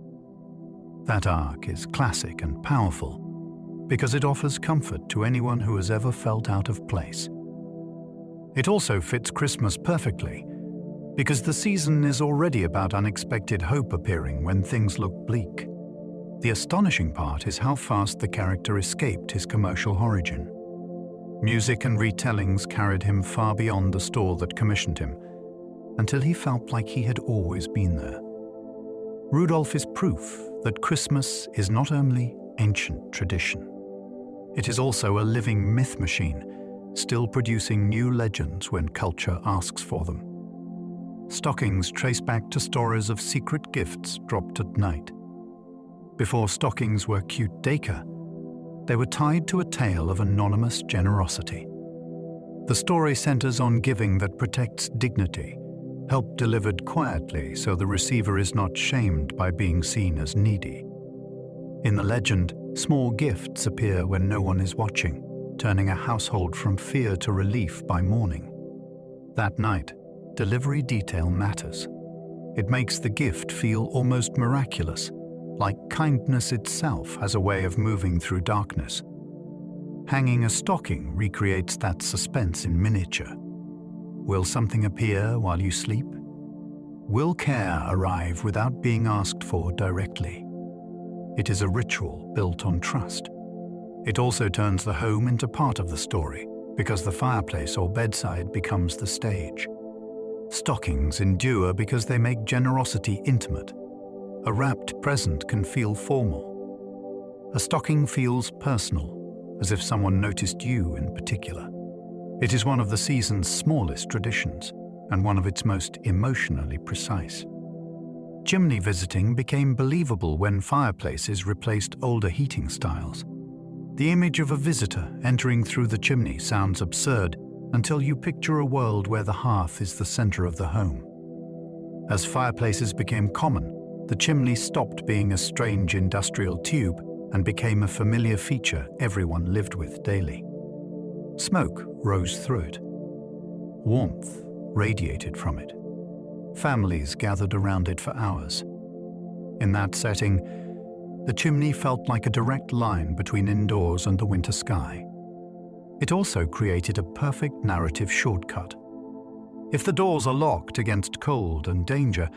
That arc is classic and powerful because it offers comfort to anyone who has ever felt out of place. It also fits Christmas perfectly because the season is already about unexpected hope appearing when things look bleak. The astonishing part is how fast the character escaped his commercial origin. Music and retellings carried him far beyond the store that commissioned him, until he felt like he had always been there. Rudolph is proof that Christmas is not only ancient tradition. It is also a living myth machine, still producing new legends when culture asks for them. Stockings trace back to stories of secret gifts dropped at night. Before stockings were cute decor, they were tied to a tale of anonymous generosity. The story centers on giving that protects dignity, help delivered quietly so the receiver is not shamed by being seen as needy. In the legend, small gifts appear when no one is watching, turning a household from fear to relief by morning. That night, delivery detail matters. It makes the gift feel almost miraculous, like kindness itself has a way of moving through darkness. Hanging a stocking recreates that suspense in miniature. Will something appear while you sleep? Will care arrive without being asked for directly? It is a ritual built on trust. It also turns the home into part of the story, because the fireplace or bedside becomes the stage. Stockings endure because they make generosity intimate. A wrapped present can feel formal. A stocking feels personal, as if someone noticed you in particular. It is one of the season's smallest traditions, and one of its most emotionally precise. Chimney visiting became believable when fireplaces replaced older heating styles. The image of a visitor entering through the chimney sounds absurd until you picture a world where the hearth is the center of the home. As fireplaces became common, the chimney stopped being a strange industrial tube and became a familiar feature everyone lived with daily. Smoke rose through it. Warmth radiated from it. Families gathered around it for hours. In that setting, the chimney felt like a direct line between indoors and the winter sky. It also created a perfect narrative shortcut. If the doors are locked against cold and danger,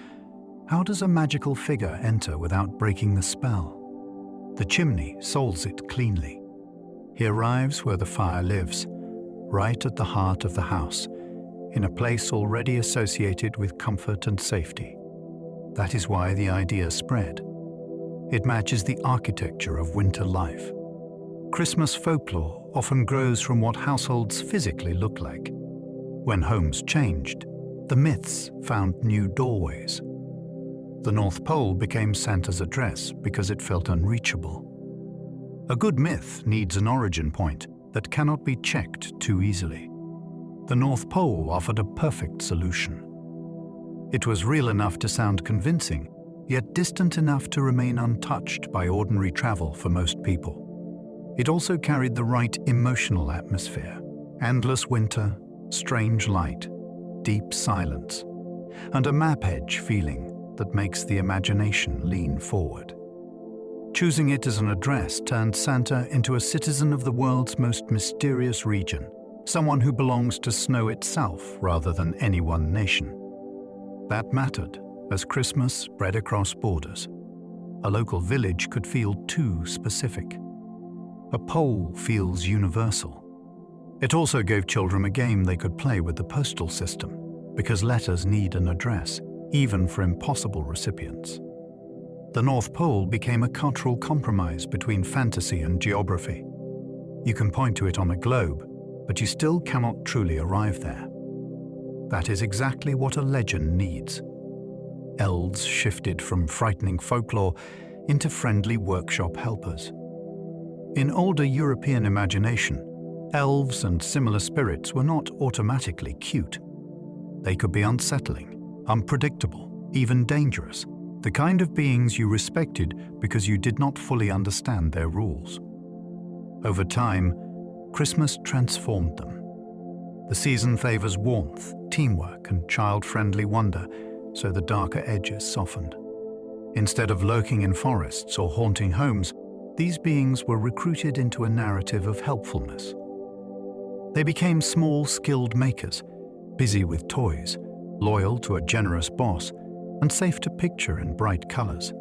how does a magical figure enter without breaking the spell? The chimney solves it cleanly. He arrives where the fire lives, right at the heart of the house, in a place already associated with comfort and safety. That is why the idea spread. It matches the architecture of winter life. Christmas folklore often grows from what households physically look like. When homes changed, the myths found new doorways. The North Pole became Santa's address because it felt unreachable. A good myth needs an origin point that cannot be checked too easily. The North Pole offered a perfect solution. It was real enough to sound convincing, yet distant enough to remain untouched by ordinary travel for most people. It also carried the right emotional atmosphere: endless winter, strange light, deep silence, and a map-edge feeling that makes the imagination lean forward. Choosing it as an address turned Santa into a citizen of the world's most mysterious region, someone who belongs to snow itself rather than any one nation. That mattered, as Christmas spread across borders. A local village could feel too specific. A pole feels universal. It also gave children a game they could play with the postal system, because letters need an address, even for impossible recipients. The North Pole became a cultural compromise between fantasy and geography. You can point to it on a globe, but you still cannot truly arrive there. That is exactly what a legend needs. Elves shifted from frightening folklore into friendly workshop helpers. In older European imagination, elves and similar spirits were not automatically cute. They could be unsettling, unpredictable, even dangerous, the kind of beings you respected because you did not fully understand their rules. Over time, Christmas transformed them. The season favors warmth, teamwork, and child-friendly wonder, so the darker edges softened. Instead of lurking in forests or haunting homes, these beings were recruited into a narrative of helpfulness. They became small, skilled makers, busy with toys, loyal to a generous boss, and safe to picture in bright colors.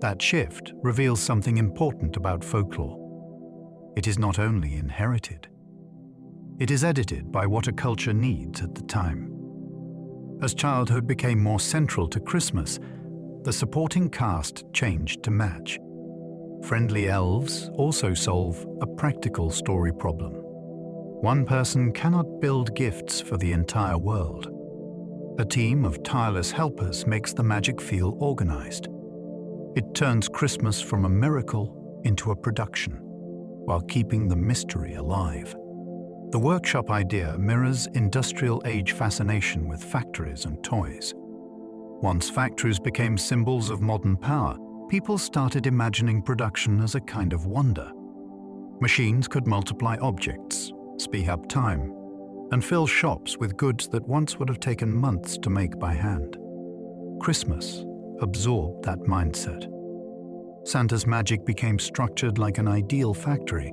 That shift reveals something important about folklore. It is not only inherited, it is edited by what a culture needs at the time. As childhood became more central to Christmas, the supporting cast changed to match. Friendly elves also solve a practical story problem. One person cannot build gifts for the entire world. A team of tireless helpers makes the magic feel organized. It turns Christmas from a miracle into a production, while keeping the mystery alive. The workshop idea mirrors industrial age fascination with factories and toys. Once factories became symbols of modern power, people started imagining production as a kind of wonder. Machines could multiply objects, speed up time, and fill shops with goods that once would have taken months to make by hand. Christmas absorbed that mindset. Santa's magic became structured like an ideal factory,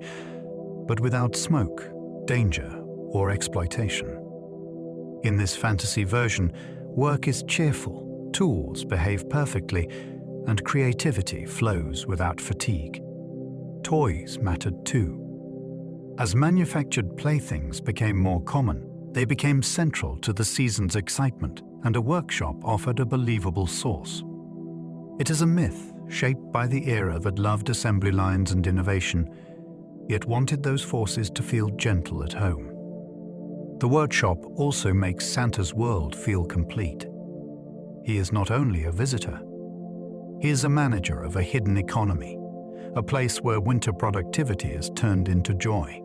but without smoke, danger, or exploitation. In this fantasy version, work is cheerful, tools behave perfectly, and creativity flows without fatigue. Toys mattered too. As manufactured playthings became more common, they became central to the season's excitement, and a workshop offered a believable source. It is a myth shaped by the era that loved assembly lines and innovation, yet wanted those forces to feel gentle at home. The workshop also makes Santa's world feel complete. He is not only a visitor, he is a manager of a hidden economy, a place where winter productivity is turned into joy.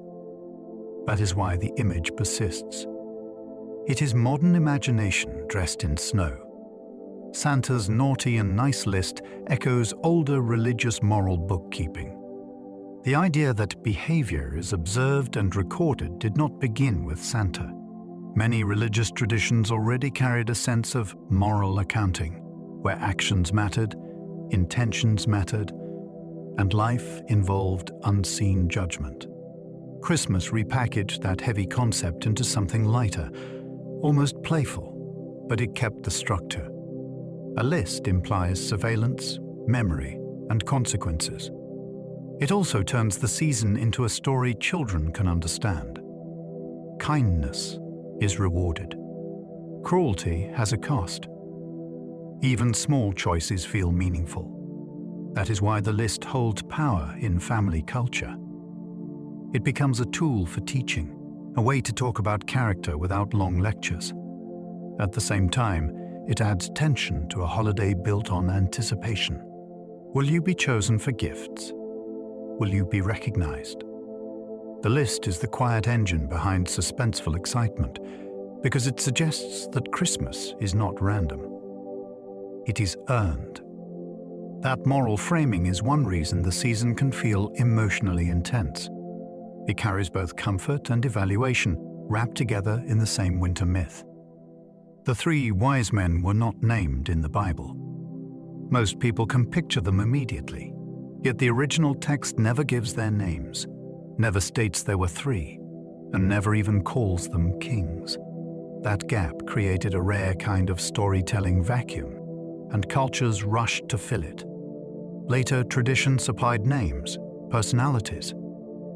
That is why the image persists. It is modern imagination dressed in snow. Santa's naughty and nice list echoes older religious moral bookkeeping. The idea that behavior is observed and recorded did not begin with Santa. Many religious traditions already carried a sense of moral accounting, where actions mattered, intentions mattered, and life involved unseen judgment. Christmas repackaged that heavy concept into something lighter, almost playful, but it kept the structure. A list implies surveillance, memory, and consequences. It also turns the season into a story children can understand. Kindness is rewarded. Cruelty has a cost. Even small choices feel meaningful. That is why the list holds power in family culture. It becomes a tool for teaching, a way to talk about character without long lectures. At the same time, it adds tension to a holiday built on anticipation. Will you be chosen for gifts? Will you be recognized? The list is the quiet engine behind suspenseful excitement, because it suggests that Christmas is not random. It is earned. That moral framing is one reason the season can feel emotionally intense. It carries both comfort and evaluation, wrapped together in the same winter myth. The three wise men were not named in the Bible. Most people can picture them immediately, yet the original text never gives their names, never states there were three, and never even calls them kings. That gap created a rare kind of storytelling vacuum, and cultures rushed to fill it. Later, tradition supplied names, personalities,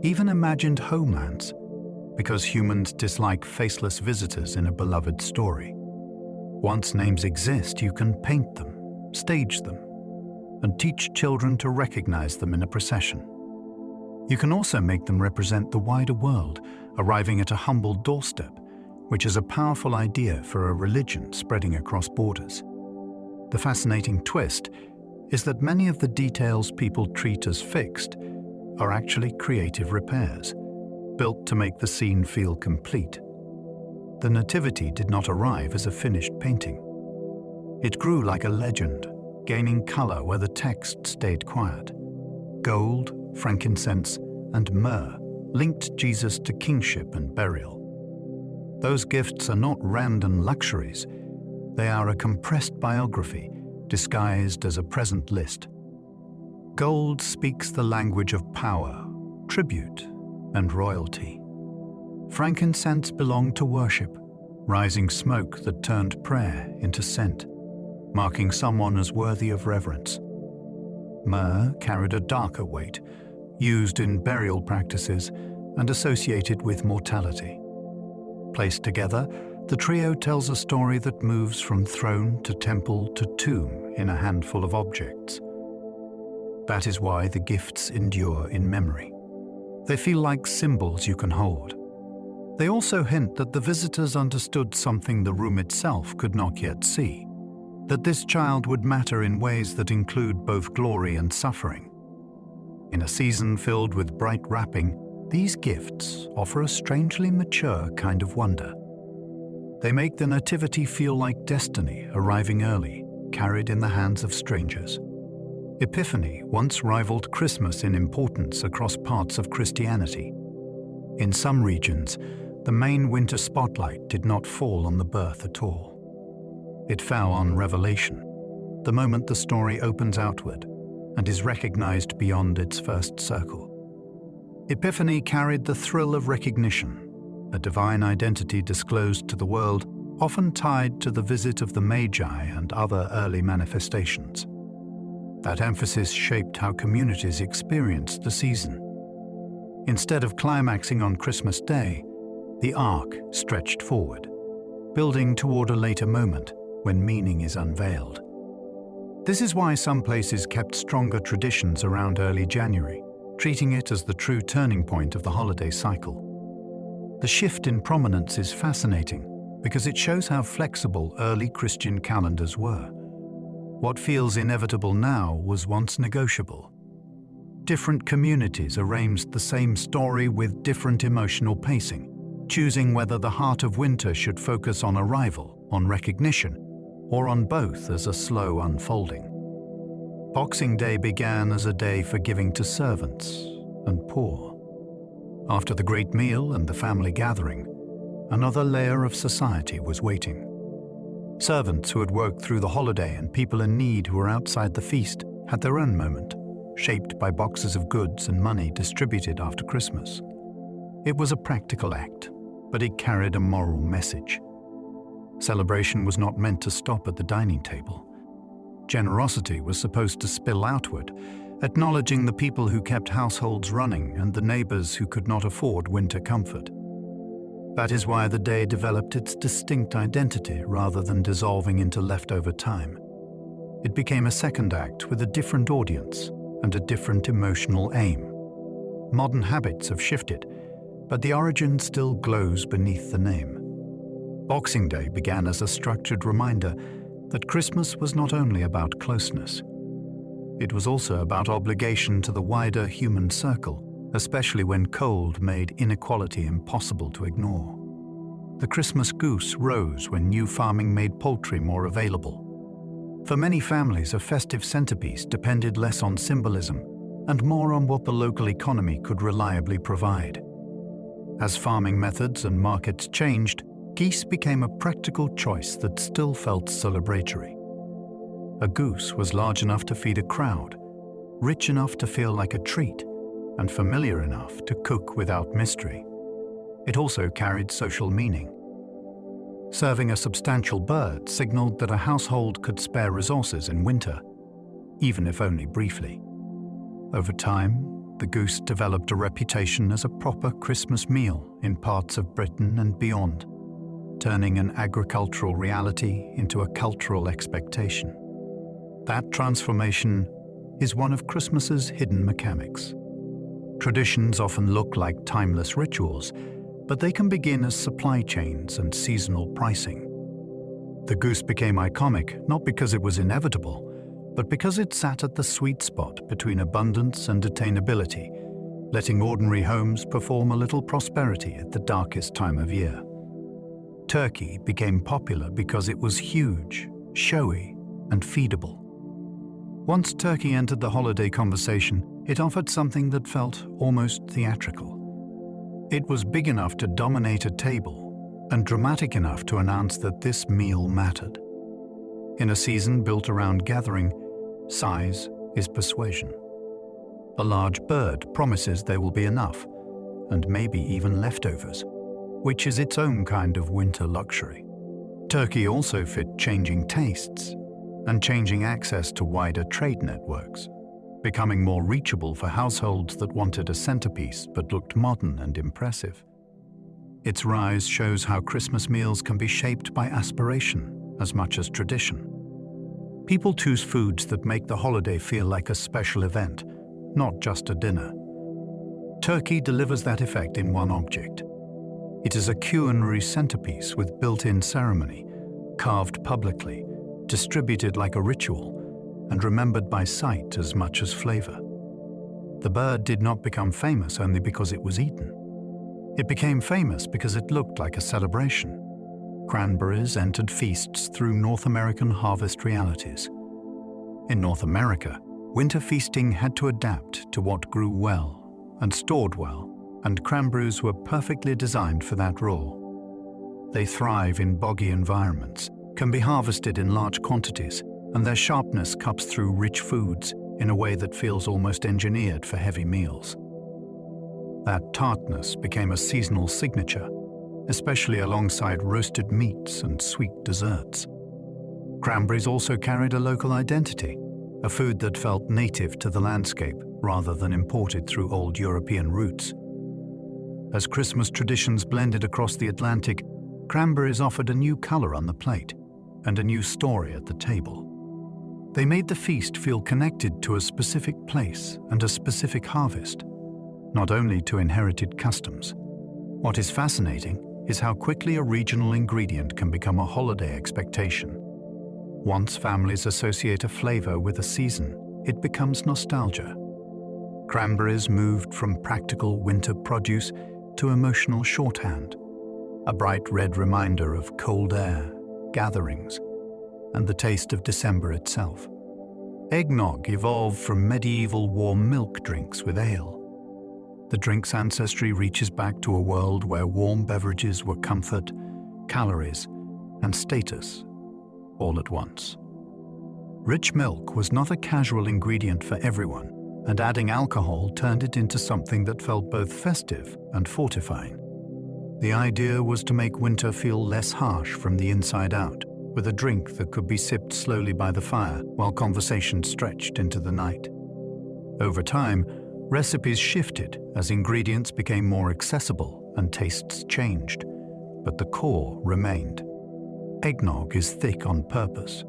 even imagined homelands, because humans dislike faceless visitors in a beloved story. Once names exist, you can paint them, stage them, and teach children to recognize them in a procession. You can also make them represent the wider world, arriving at a humble doorstep, which is a powerful idea for a religion spreading across borders. The fascinating twist is that many of the details people treat as fixed are actually creative repairs, built to make the scene feel complete. The Nativity did not arrive as a finished painting. It grew like a legend, gaining color where the text stayed quiet. Gold, frankincense, and myrrh linked Jesus to kingship and burial. Those gifts are not random luxuries. They are a compressed biography disguised as a present list. Gold speaks the language of power, tribute, and royalty. Frankincense belonged to worship, rising smoke that turned prayer into scent, marking someone as worthy of reverence. Myrrh carried a darker weight, used in burial practices and associated with mortality. Placed together, the trio tells a story that moves from throne to temple to tomb in a handful of objects. That is why the gifts endure in memory. They feel like symbols you can hold. They also hint that the visitors understood something the room itself could not yet see, that this child would matter in ways that include both glory and suffering. In a season filled with bright wrapping, these gifts offer a strangely mature kind of wonder. They make the Nativity feel like destiny arriving early, carried in the hands of strangers. Epiphany once rivaled Christmas in importance across parts of Christianity. In some regions, the main winter spotlight did not fall on the birth at all. It fell on Revelation, the moment the story opens outward and is recognized beyond its first circle. Epiphany carried the thrill of recognition, a divine identity disclosed to the world, often tied to the visit of the Magi and other early manifestations. That emphasis shaped how communities experienced the season. Instead of climaxing on Christmas Day, the arc stretched forward, building toward a later moment when meaning is unveiled. This is why some places kept stronger traditions around early January, treating it as the true turning point of the holiday cycle. The shift in prominence is fascinating because it shows how flexible early Christian calendars were. What feels inevitable now was once negotiable. Different communities arranged the same story with different emotional pacing, choosing whether the heart of winter should focus on arrival, on recognition, or on both as a slow unfolding. Boxing Day began as a day for giving to servants and poor. After the great meal and the family gathering, another layer of society was waiting. Servants who had worked through the holiday and people in need who were outside the feast had their own moment, shaped by boxes of goods and money distributed after Christmas. It was a practical act, but it carried a moral message. Celebration was not meant to stop at the dining table. Generosity was supposed to spill outward, acknowledging the people who kept households running and the neighbors who could not afford winter comfort. That is why the day developed its distinct identity rather than dissolving into leftover time. It became a second act with a different audience and a different emotional aim. Modern habits have shifted, but the origin still glows beneath the name. Boxing Day began as a structured reminder that Christmas was not only about closeness. It was also about obligation to the wider human circle, especially when cold made inequality impossible to ignore. The Christmas goose rose when new farming made poultry more available. For many families, a festive centerpiece depended less on symbolism and more on what the local economy could reliably provide. As farming methods and markets changed, geese became a practical choice that still felt celebratory. A goose was large enough to feed a crowd, rich enough to feel like a treat, and familiar enough to cook without mystery. It also carried social meaning. Serving a substantial bird signaled that a household could spare resources in winter, even if only briefly. Over time, the goose developed a reputation as a proper Christmas meal in parts of Britain and beyond, turning an agricultural reality into a cultural expectation. That transformation is one of Christmas's hidden mechanics. Traditions often look like timeless rituals, but they can begin as supply chains and seasonal pricing. The goose became iconic not because it was inevitable, but because it sat at the sweet spot between abundance and attainability, letting ordinary homes perform a little prosperity at the darkest time of year. Turkey became popular because it was huge, showy, and feedable. Once turkey entered the holiday conversation, it offered something that felt almost theatrical. It was big enough to dominate a table and dramatic enough to announce that this meal mattered. In a season built around gathering, size is persuasion. A large bird promises there will be enough, and maybe even leftovers, which is its own kind of winter luxury. Turkey also fit changing tastes and changing access to wider trade networks. becoming more reachable for households that wanted a centerpiece but looked modern and impressive. Its rise shows how Christmas meals can be shaped by aspiration as much as tradition. People choose foods that make the holiday feel like a special event, not just a dinner. Turkey delivers that effect in one object. It is a culinary centerpiece with built-in ceremony, carved publicly, distributed like a ritual, and remembered by sight as much as flavor. The bird did not become famous only because it was eaten. It became famous because it looked like a celebration. Cranberries entered feasts through North American harvest realities. In North America, winter feasting had to adapt to what grew well and stored well, and cranberries were perfectly designed for that role. They thrive in boggy environments, can be harvested in large quantities, and their sharpness cuts through rich foods in a way that feels almost engineered for heavy meals. That tartness became a seasonal signature, especially alongside roasted meats and sweet desserts. Cranberries also carried a local identity, a food that felt native to the landscape rather than imported through old European roots. As Christmas traditions blended across the Atlantic, cranberries offered a new color on the plate and a new story at the table. They made the feast feel connected to a specific place and a specific harvest, not only to inherited customs. What is fascinating is how quickly a regional ingredient can become a holiday expectation. Once families associate a flavor with a season, it becomes nostalgia. Cranberries moved from practical winter produce to emotional shorthand, a bright red reminder of cold air, gatherings, and the taste of December itself. Eggnog evolved from medieval warm milk drinks with ale. The drink's ancestry reaches back to a world where warm beverages were comfort, calories, and status, all at once. Rich milk was not a casual ingredient for everyone, and adding alcohol turned it into something that felt both festive and fortifying. The idea was to make winter feel less harsh from the inside out, with a drink that could be sipped slowly by the fire while conversation stretched into the night. Over time, recipes shifted as ingredients became more accessible and tastes changed, but the core remained. Eggnog is thick on purpose.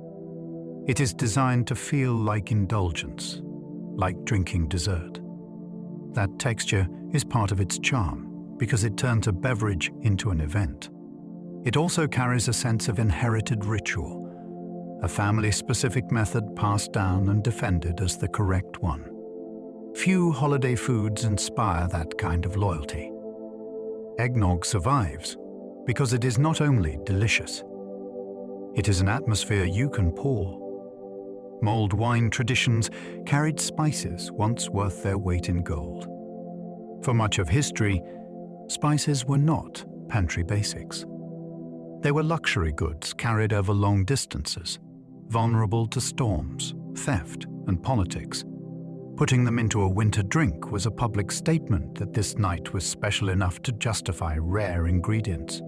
It is designed to feel like indulgence, like drinking dessert. That texture is part of its charm because it turns a beverage into an event. It also carries a sense of inherited ritual, a family-specific method passed down and defended as the correct one. Few holiday foods inspire that kind of loyalty. Eggnog survives because it is not only delicious, it is an atmosphere you can pour. Mulled wine traditions carried spices once worth their weight in gold. For much of history, spices were not pantry basics. They were luxury goods carried over long distances, vulnerable to storms, theft, and politics. Putting them into a winter drink was a public statement that this night was special enough to justify rare ingredients.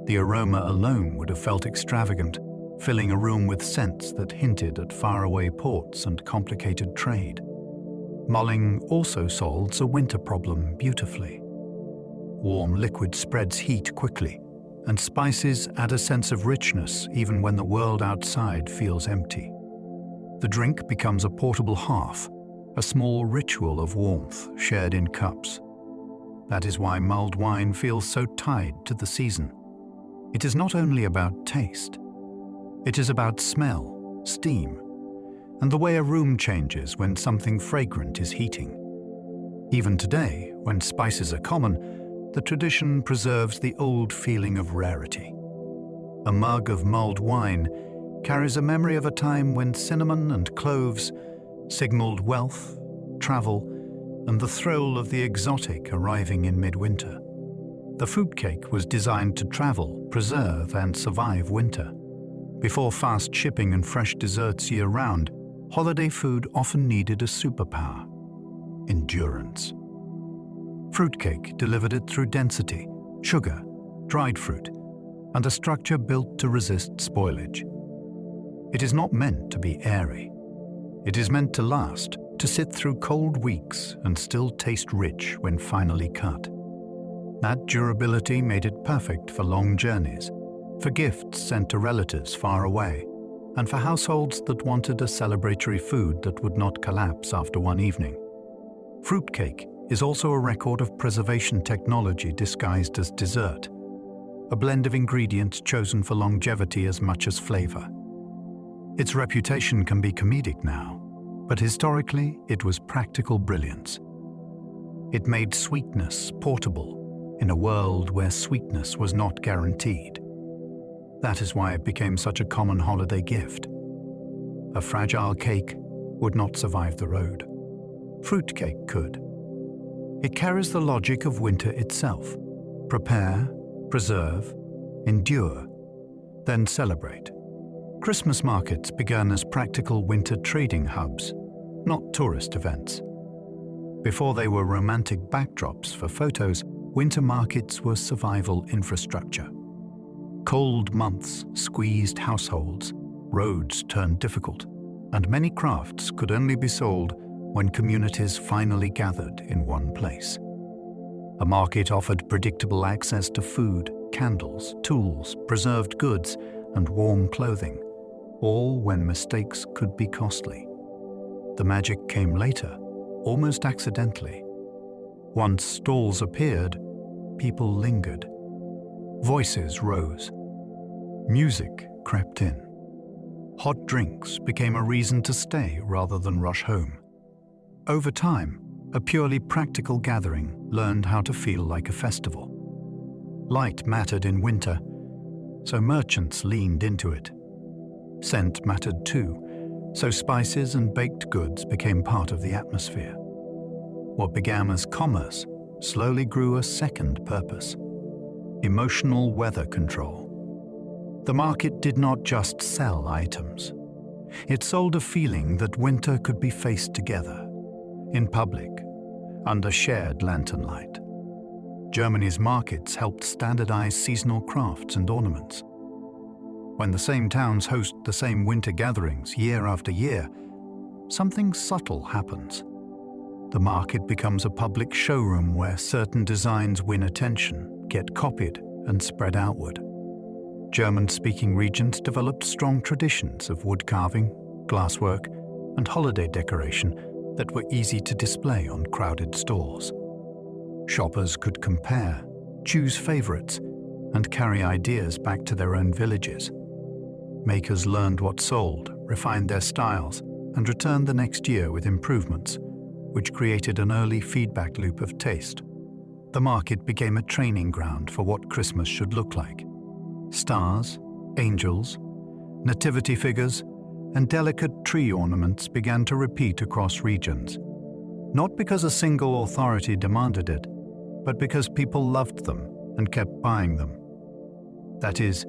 The aroma alone would have felt extravagant, filling a room with scents that hinted at faraway ports and complicated trade. Mulling also solves a winter problem beautifully. Warm liquid spreads heat quickly, and spices add a sense of richness even when the world outside feels empty. The drink becomes a portable hearth, a small ritual of warmth shared in cups. That is why mulled wine feels so tied to the season. It is not only about taste. It is about smell, steam, and the way a room changes when something fragrant is heating. Even today, when spices are common, the tradition preserves the old feeling of rarity. A mug of mulled wine carries a memory of a time when cinnamon and cloves signaled wealth, travel, and the thrill of the exotic arriving in midwinter. The fruitcake was designed to travel, preserve, and survive winter. Before fast shipping and fresh desserts year-round, holiday food often needed a superpower: endurance. Fruitcake delivered it through density, sugar, dried fruit, and a structure built to resist spoilage. It is not meant to be airy. It is meant to last, to sit through cold weeks and still taste rich when finally cut. That durability made it perfect for long journeys, for gifts sent to relatives far away, and for households that wanted a celebratory food that would not collapse after one evening. Fruitcake is also a record of preservation technology disguised as dessert, a blend of ingredients chosen for longevity as much as flavor. Its reputation can be comedic now, but historically it was practical brilliance. It made sweetness portable in a world where sweetness was not guaranteed. That is why it became such a common holiday gift. A fragile cake would not survive the road. Fruitcake could. It carries the logic of winter itself. Prepare, preserve, endure, then celebrate. Christmas markets began as practical winter trading hubs, not tourist events. Before they were romantic backdrops for photos, winter markets were survival infrastructure. Cold months squeezed households, roads turned difficult, and many crafts could only be sold when communities finally gathered in one place. A market offered predictable access to food, candles, tools, preserved goods, and warm clothing, all when mistakes could be costly. The magic came later, almost accidentally. Once stalls appeared, people lingered. Voices rose. Music crept in. Hot drinks became a reason to stay rather than rush home. Over time, a purely practical gathering learned how to feel like a festival. Light mattered in winter, so merchants leaned into it. Scent mattered too, so spices and baked goods became part of the atmosphere. What began as commerce slowly grew a second purpose: emotional weather control. The market did not just sell items. It sold a feeling that winter could be faced together, in public, under shared lantern light. Germany's markets helped standardize seasonal crafts and ornaments. When the same towns host the same winter gatherings year after year, something subtle happens. The market becomes a public showroom where certain designs win attention, get copied, and spread outward. German-speaking regions developed strong traditions of wood carving, glasswork, and holiday decoration that were easy to display on crowded stores. Shoppers could compare, choose favorites, and carry ideas back to their own villages. Makers learned what sold, refined their styles, and returned the next year with improvements, which created an early feedback loop of taste. The market became a training ground for what Christmas should look like. Stars, angels, nativity figures, and delicate tree ornaments began to repeat across regions, not because a single authority demanded it, but because people loved them and kept buying them. That is,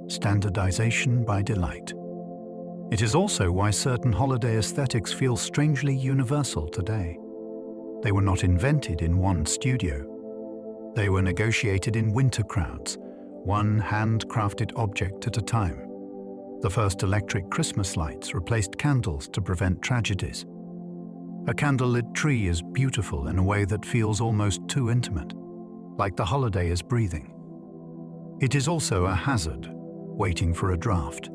standardization by delight. It is also why certain holiday aesthetics feel strangely universal today. They were not invented in one studio. They were negotiated in winter crowds, one handcrafted object at a time. The first electric Christmas lights replaced candles to prevent tragedies. A candlelit tree is beautiful in a way that feels almost too intimate, like the holiday is breathing. It is also a hazard, waiting for a draft.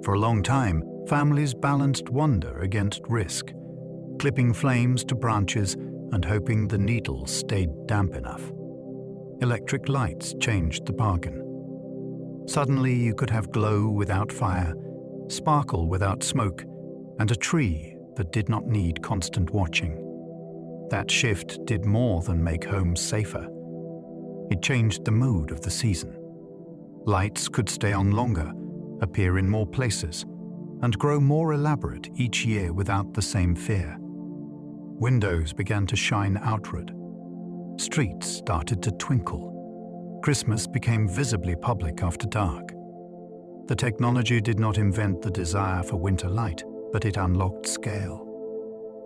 For a long time, families balanced wonder against risk, clipping flames to branches and hoping the needles stayed damp enough. Electric lights changed the bargain. Suddenly you could have glow without fire, sparkle without smoke, and a tree that did not need constant watching. That shift did more than make homes safer. It changed the mood of the season. Lights could stay on longer, appear in more places, and grow more elaborate each year without the same fear. Windows began to shine outward. Streets started to twinkle. Christmas became visibly public after dark. The technology did not invent the desire for winter light, but it unlocked scale.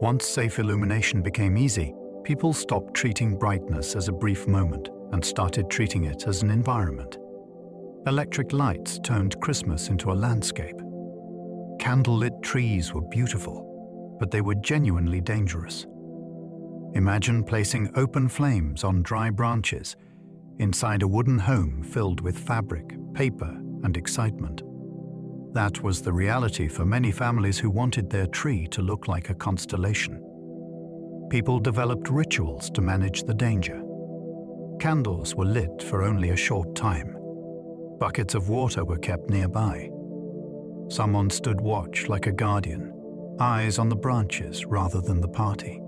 Once safe illumination became easy, people stopped treating brightness as a brief moment and started treating it as an environment. Electric lights turned Christmas into a landscape. Candlelit trees were beautiful, but they were genuinely dangerous. Imagine placing open flames on dry branches inside a wooden home filled with fabric, paper, and excitement. That was the reality for many families who wanted their tree to look like a constellation. People developed rituals to manage the danger. Candles were lit for only a short time. Buckets of water were kept nearby. Someone stood watch like a guardian, eyes on the branches rather than the party.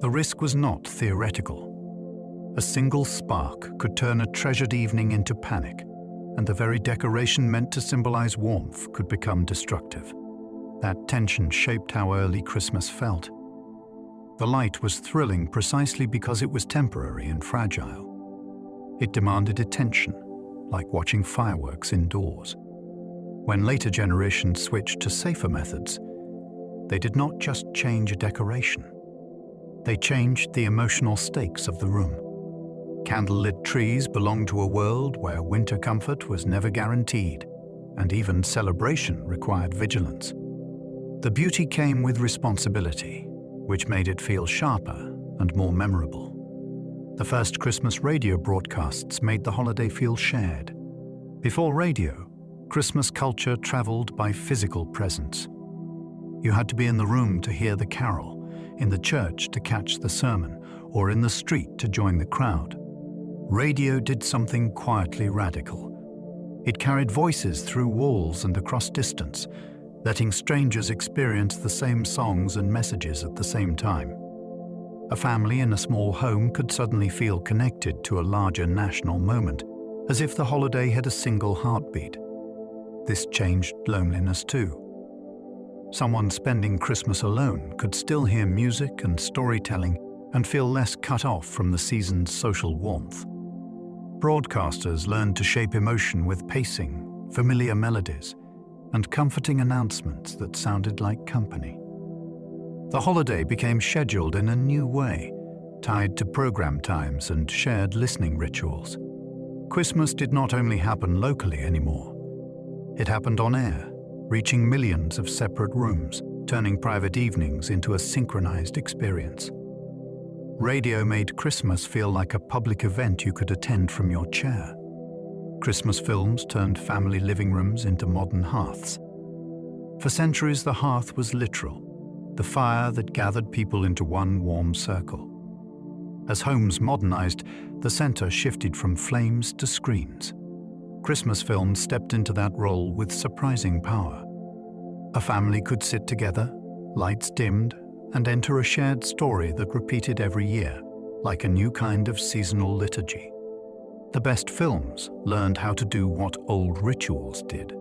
The risk was not theoretical. A single spark could turn a treasured evening into panic, and the very decoration meant to symbolize warmth could become destructive. That tension shaped how early Christmas felt. The light was thrilling precisely because it was temporary and fragile. It demanded attention, like watching fireworks indoors. When later generations switched to safer methods, they did not just change a decoration. They changed the emotional stakes of the room. Candlelit trees belonged to a world where winter comfort was never guaranteed, and even celebration required vigilance. The beauty came with responsibility, which made it feel sharper and more memorable. The first Christmas radio broadcasts made the holiday feel shared. Before radio, Christmas culture traveled by physical presence. You had to be in the room to hear the carol, in the church to catch the sermon, or in the street to join the crowd. Radio did something quietly radical. It carried voices through walls and across distance, letting strangers experience the same songs and messages at the same time. A family in a small home could suddenly feel connected to a larger national moment, as if the holiday had a single heartbeat. This changed loneliness too. Someone spending Christmas alone could still hear music and storytelling and feel less cut off from the season's social warmth. Broadcasters learned to shape emotion with pacing, familiar melodies, and comforting announcements that sounded like company. The holiday became scheduled in a new way, tied to program times and shared listening rituals. Christmas did not only happen locally anymore. It happened on air, reaching millions of separate rooms, turning private evenings into a synchronized experience. Radio made Christmas feel like a public event you could attend from your chair. Christmas films turned family living rooms into modern hearths. For centuries, the hearth was literal, the fire that gathered people into one warm circle. As homes modernized, the center shifted from flames to screens. Christmas films stepped into that role with surprising power. A family could sit together, lights dimmed, and enter a shared story that repeated every year, like a new kind of seasonal liturgy. The best films learned how to do what old rituals did.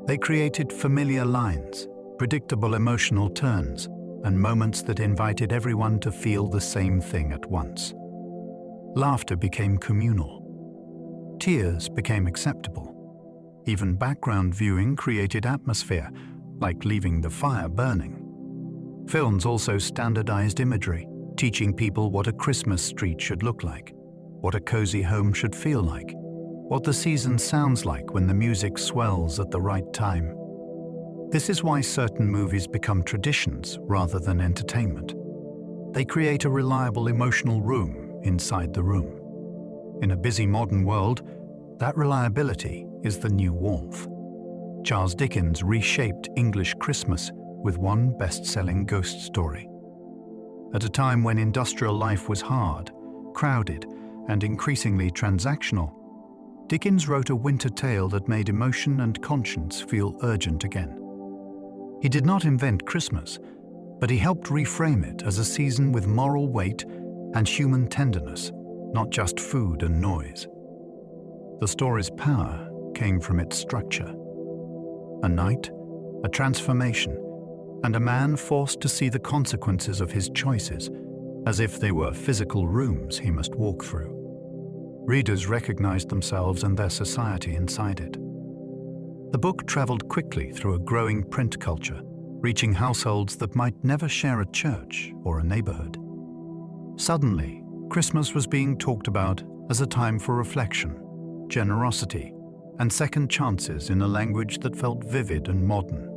They created familiar lines, predictable emotional turns, and moments that invited everyone to feel the same thing at once. Laughter became communal. Tears became acceptable. Even background viewing created atmosphere, like leaving the fire burning. Films also standardized imagery, teaching people what a Christmas street should look like, what a cozy home should feel like, what the season sounds like when the music swells at the right time. This is why certain movies become traditions rather than entertainment. They create a reliable emotional room inside the room. In a busy modern world, that reliability is the new warmth. Charles Dickens reshaped English Christmas with one best-selling ghost story. At a time when industrial life was hard, crowded, and increasingly transactional, Dickens wrote a winter tale that made emotion and conscience feel urgent again. He did not invent Christmas, but he helped reframe it as a season with moral weight and human tenderness, not just food and noise. The story's power came from its structure. A night, a transformation, and a man forced to see the consequences of his choices, as if they were physical rooms he must walk through. Readers recognized themselves and their society inside it. The book traveled quickly through a growing print culture, reaching households that might never share a church or a neighborhood. Suddenly, Christmas was being talked about as a time for reflection, generosity, and second chances in a language that felt vivid and modern.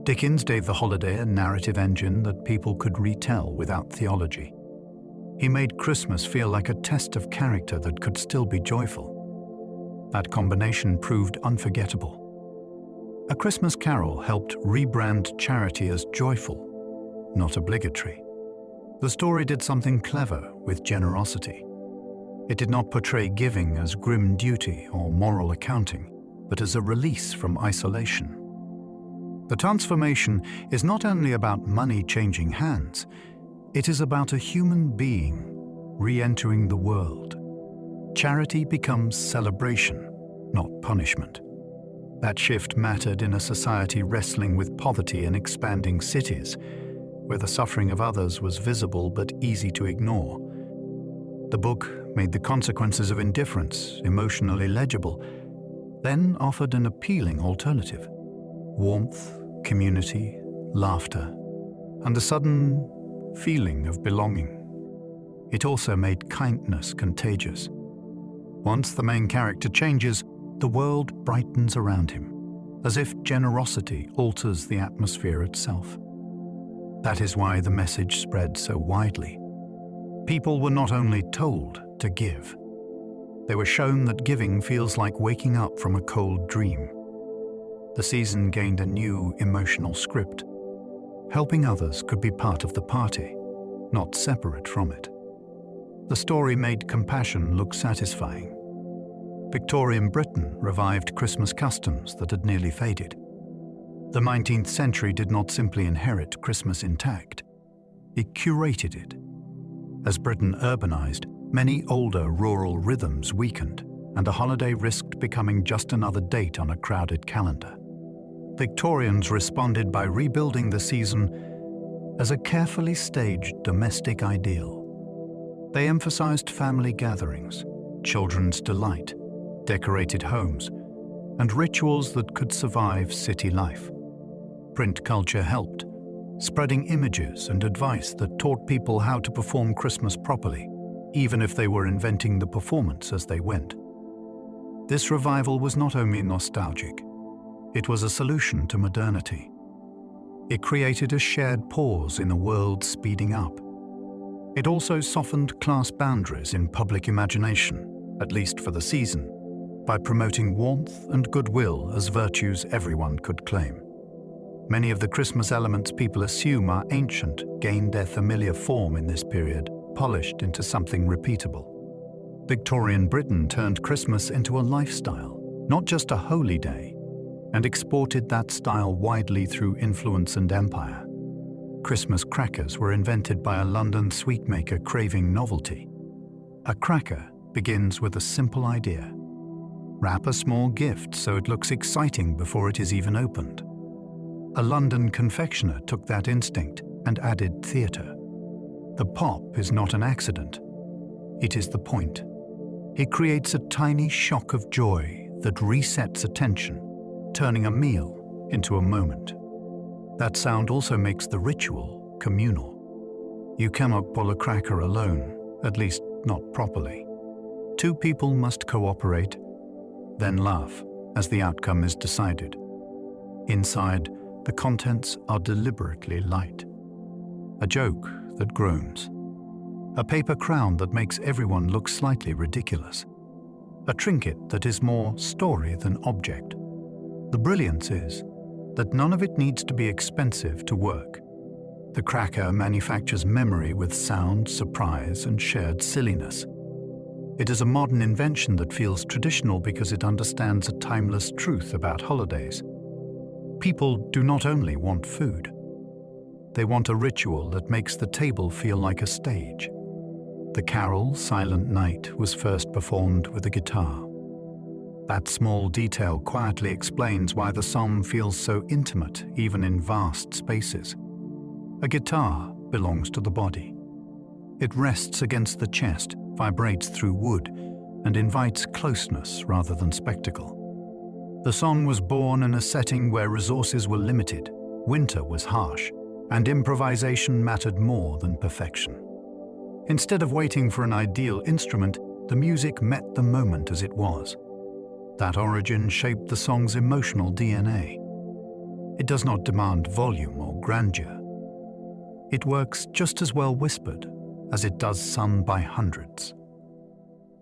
Dickens gave the holiday a narrative engine that people could retell without theology. He made Christmas feel like a test of character that could still be joyful. That combination proved unforgettable. A Christmas Carol helped rebrand charity as joyful, not obligatory. The story did something clever with generosity. It did not portray giving as grim duty or moral accounting, but as a release from isolation. The transformation is not only about money changing hands, it is about a human being re-entering the world. Charity becomes celebration, not punishment. That shift mattered in a society wrestling with poverty in expanding cities, where the suffering of others was visible but easy to ignore. The book made the consequences of indifference emotionally legible, then offered an appealing alternative: warmth, community, laughter, and a sudden feeling of belonging. It also made kindness contagious. Once the main character changes, the world brightens around him, as if generosity alters the atmosphere itself. That is why the message spread so widely. People were not only told to give, they were shown that giving feels like waking up from a cold dream. The season gained a new emotional script. Helping others could be part of the party, not separate from it. The story made compassion look satisfying. Victorian Britain revived Christmas customs that had nearly faded. The 19th century did not simply inherit Christmas intact, it curated it. As Britain urbanized, many older rural rhythms weakened, and a holiday risked becoming just another date on a crowded calendar. Victorians responded by rebuilding the season as a carefully staged domestic ideal. They emphasized family gatherings, children's delight, decorated homes, and rituals that could survive city life. Print culture helped, spreading images and advice that taught people how to perform Christmas properly, even if they were inventing the performance as they went. This revival was not only nostalgic, it was a solution to modernity. It created a shared pause in a world speeding up. It also softened class boundaries in public imagination, at least for the season, by promoting warmth and goodwill as virtues everyone could claim. Many of the Christmas elements people assume are ancient gained their familiar form in this period, polished into something repeatable. Victorian Britain turned Christmas into a lifestyle, not just a holy day, and exported that style widely through influence and empire. Christmas crackers were invented by a London sweetmaker craving novelty. A cracker begins with a simple idea. Wrap a small gift so it looks exciting before it is even opened. A London confectioner took that instinct and added theatre. The pop is not an accident. It is the point. It creates a tiny shock of joy that resets attention, turning a meal into a moment. That sound also makes the ritual communal. You cannot pull a cracker alone, at least not properly. Two people must cooperate, then laugh as the outcome is decided. Inside, the contents are deliberately light. A joke that groans. A paper crown that makes everyone look slightly ridiculous. A trinket that is more story than object. The brilliance is that none of it needs to be expensive to work. The cracker manufactures memory with sound, surprise, and shared silliness. It is a modern invention that feels traditional because it understands a timeless truth about holidays. People do not only want food. They want a ritual that makes the table feel like a stage. The carol, Silent Night, was first performed with a guitar. That small detail quietly explains why the psalm feels so intimate, even in vast spaces. A guitar belongs to the body. It rests against the chest, vibrates through wood, and invites closeness rather than spectacle. The song was born in a setting where resources were limited, winter was harsh, and improvisation mattered more than perfection. Instead of waiting for an ideal instrument, the music met the moment as it was. That origin shaped the song's emotional DNA. It does not demand volume or grandeur. It works just as well whispered as it does sung by hundreds.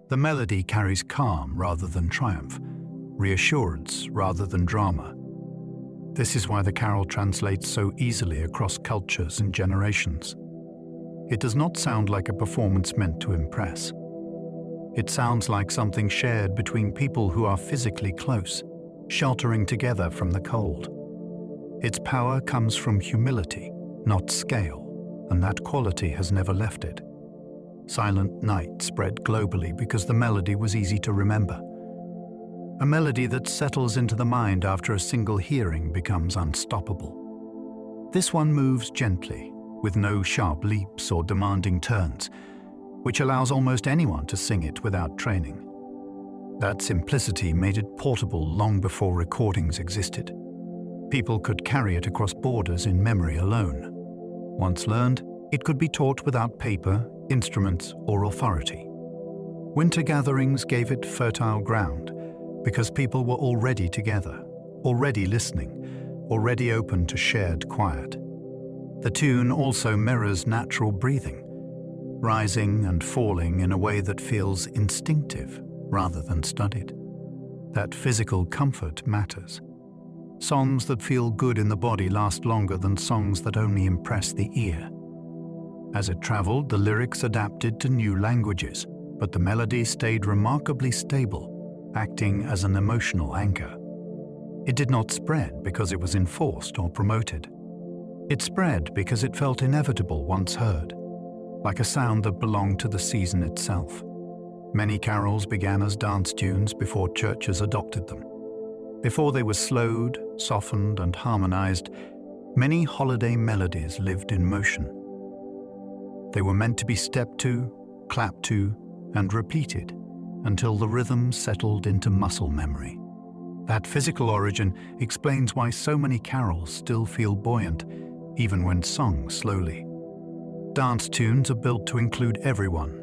The melody carries calm rather than triumph, reassurance rather than drama. This is why the carol translates so easily across cultures and generations. It does not sound like a performance meant to impress. It sounds like something shared between people who are physically close, sheltering together from the cold. Its power comes from humility, not scale, and that quality has never left it. Silent Night spread globally because the melody was easy to remember. A melody that settles into the mind after a single hearing becomes unstoppable. This one moves gently, with no sharp leaps or demanding turns, which allows almost anyone to sing it without training. That simplicity made it portable long before recordings existed. People could carry it across borders in memory alone. Once learned, it could be taught without paper, instruments, or authority. Winter gatherings gave it fertile ground because people were already together, already listening, already open to shared quiet. The tune also mirrors natural breathing, rising and falling in a way that feels instinctive rather than studied. That physical comfort matters. Songs that feel good in the body last longer than songs that only impress the ear. As it traveled, the lyrics adapted to new languages, but the melody stayed remarkably stable, acting as an emotional anchor. It did not spread because it was enforced or promoted. It spread because it felt inevitable once heard, like a sound that belonged to the season itself. Many carols began as dance tunes before churches adopted them. Before they were slowed, softened, and harmonized, many holiday melodies lived in motion. They were meant to be stepped to, clapped to, and repeated until the rhythm settled into muscle memory. That physical origin explains why so many carols still feel buoyant, even when sung slowly. Dance tunes are built to include everyone,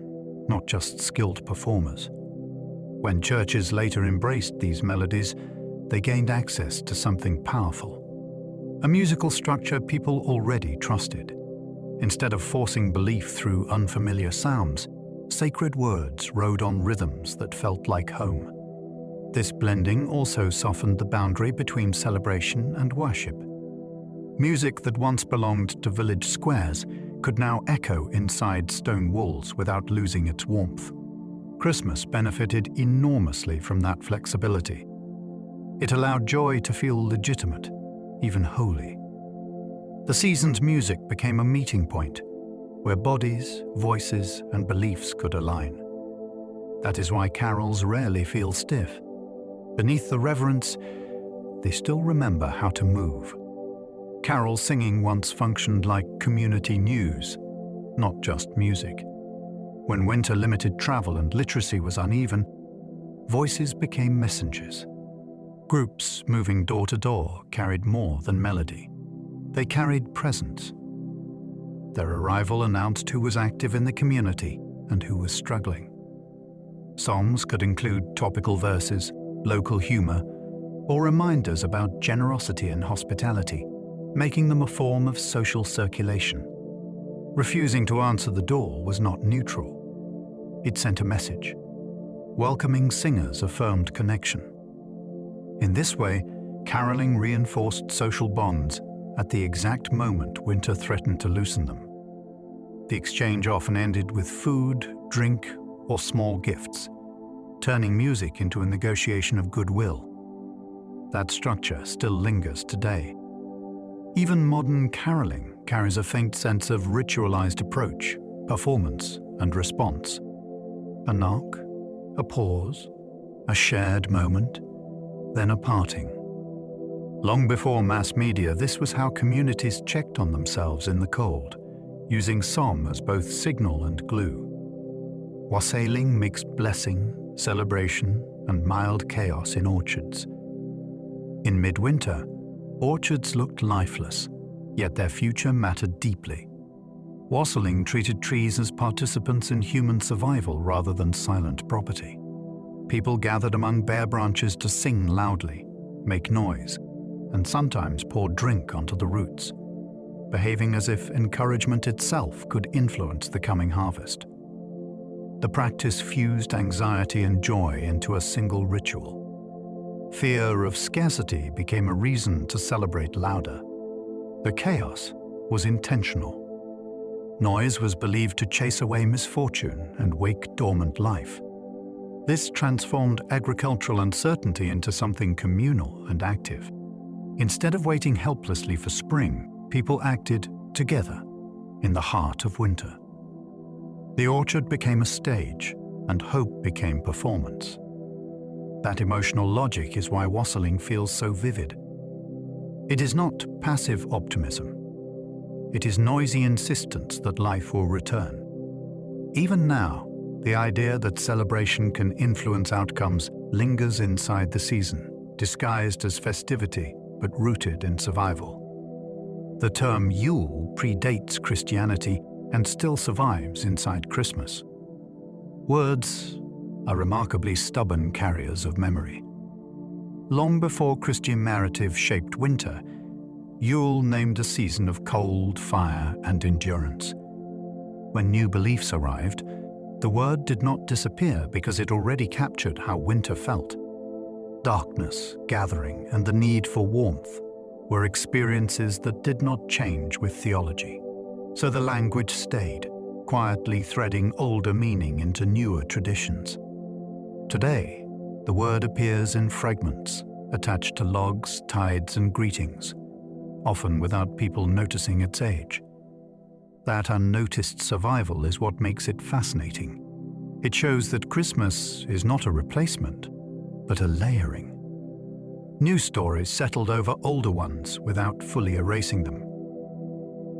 not just skilled performers. When churches later embraced these melodies, they gained access to something powerful, a musical structure people already trusted. Instead of forcing belief through unfamiliar sounds, sacred words rode on rhythms that felt like home. This blending also softened the boundary between celebration and worship. Music that once belonged to village squares could now echo inside stone walls without losing its warmth. Christmas benefited enormously from that flexibility. It allowed joy to feel legitimate, even holy. The season's music became a meeting point where bodies, voices, and beliefs could align. That is why carols rarely feel stiff. Beneath the reverence, they still remember how to move. Carol singing once functioned like community news, not just music. When winter limited travel and literacy was uneven, voices became messengers. Groups moving door to door carried more than melody. They carried presence. Their arrival announced who was active in the community and who was struggling. Songs could include topical verses, local humor, or reminders about generosity and hospitality, making them a form of social circulation. Refusing to answer the door was not neutral. It sent a message. Welcoming singers affirmed connection. In this way, caroling reinforced social bonds at the exact moment winter threatened to loosen them. The exchange often ended with food, drink, or small gifts, turning music into a negotiation of goodwill. That structure still lingers today. Even modern caroling carries a faint sense of ritualized approach, performance, and response. A knock, a pause, a shared moment, then a parting. Long before mass media, this was how communities checked on themselves in the cold, using song as both signal and glue. Wassailing mixed blessing, celebration, and mild chaos in orchards. In midwinter, orchards looked lifeless, yet their future mattered deeply. Wassailing treated trees as participants in human survival rather than silent property. People gathered among bare branches to sing loudly, make noise, and sometimes poured drink onto the roots, behaving as if encouragement itself could influence the coming harvest. The practice fused anxiety and joy into a single ritual. Fear of scarcity became a reason to celebrate louder. The chaos was intentional. Noise was believed to chase away misfortune and wake dormant life. This transformed agricultural uncertainty into something communal and active. Instead of waiting helplessly for spring, people acted together in the heart of winter. The orchard became a stage, and hope became performance. That emotional logic is why wassailing feels so vivid. It is not passive optimism. It is noisy insistence that life will return. Even now, the idea that celebration can influence outcomes lingers inside the season, disguised as festivity but rooted in survival. The term Yule predates Christianity and still survives inside Christmas. Words are remarkably stubborn carriers of memory. Long before Christian narrative shaped winter, Yule named a season of cold, fire, and endurance. When new beliefs arrived, the word did not disappear because it already captured how winter felt. Darkness, gathering, and the need for warmth were experiences that did not change with theology. So the language stayed, quietly threading older meaning into newer traditions. Today, the word appears in fragments, attached to logs, tides, and greetings, often without people noticing its age. That unnoticed survival is what makes it fascinating. It shows that Christmas is not a replacement, but a layering. New stories settled over older ones without fully erasing them.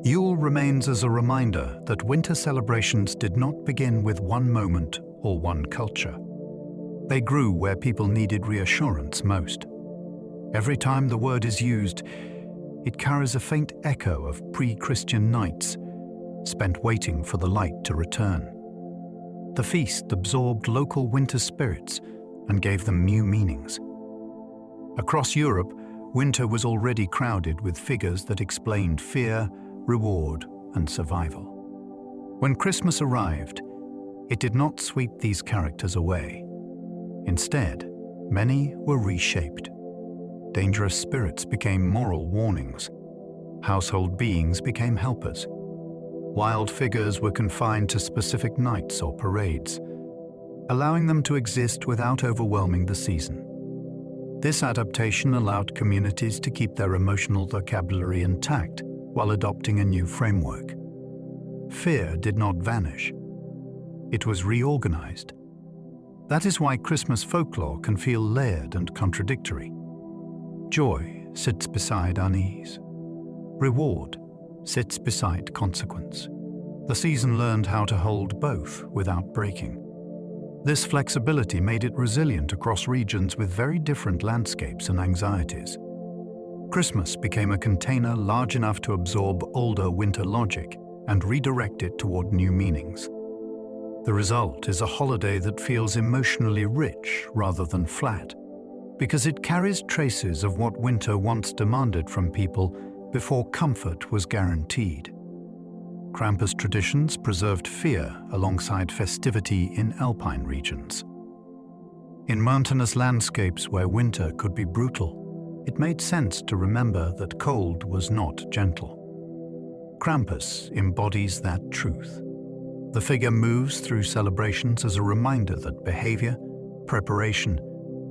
Yule remains as a reminder that winter celebrations did not begin with one moment or one culture. They grew where people needed reassurance most. Every time the word is used, it carries a faint echo of pre-Christian nights spent waiting for the light to return. The feast absorbed local winter spirits and gave them new meanings. Across Europe, winter was already crowded with figures that explained fear, reward, and survival. When Christmas arrived, it did not sweep these characters away. Instead, many were reshaped. Dangerous spirits became moral warnings. Household beings became helpers. Wild figures were confined to specific nights or parades, allowing them to exist without overwhelming the season. This adaptation allowed communities to keep their emotional vocabulary intact while adopting a new framework. Fear did not vanish. It was reorganized. That is why Christmas folklore can feel layered and contradictory. Joy sits beside unease. Reward sits beside consequence. The season learned how to hold both without breaking. This flexibility made it resilient across regions with very different landscapes and anxieties. Christmas became a container large enough to absorb older winter logic and redirect it toward new meanings. The result is a holiday that feels emotionally rich rather than flat, because it carries traces of what winter once demanded from people before comfort was guaranteed. Krampus traditions preserved fear alongside festivity in alpine regions. In mountainous landscapes where winter could be brutal, it made sense to remember that cold was not gentle. Krampus embodies that truth. The figure moves through celebrations as a reminder that behavior, preparation,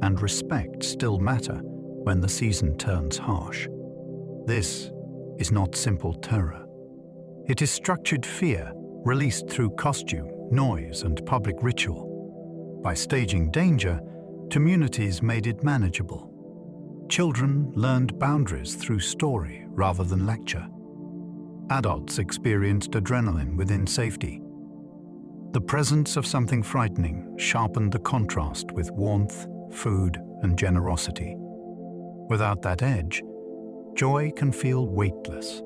and respect still matter when the season turns harsh. This is not simple terror. It is structured fear released through costume, noise, and public ritual. By staging danger, communities made it manageable. Children learned boundaries through story rather than lecture. Adults experienced adrenaline within safety. The presence of something frightening sharpened the contrast with warmth, food, and generosity. Without that edge, joy can feel weightless.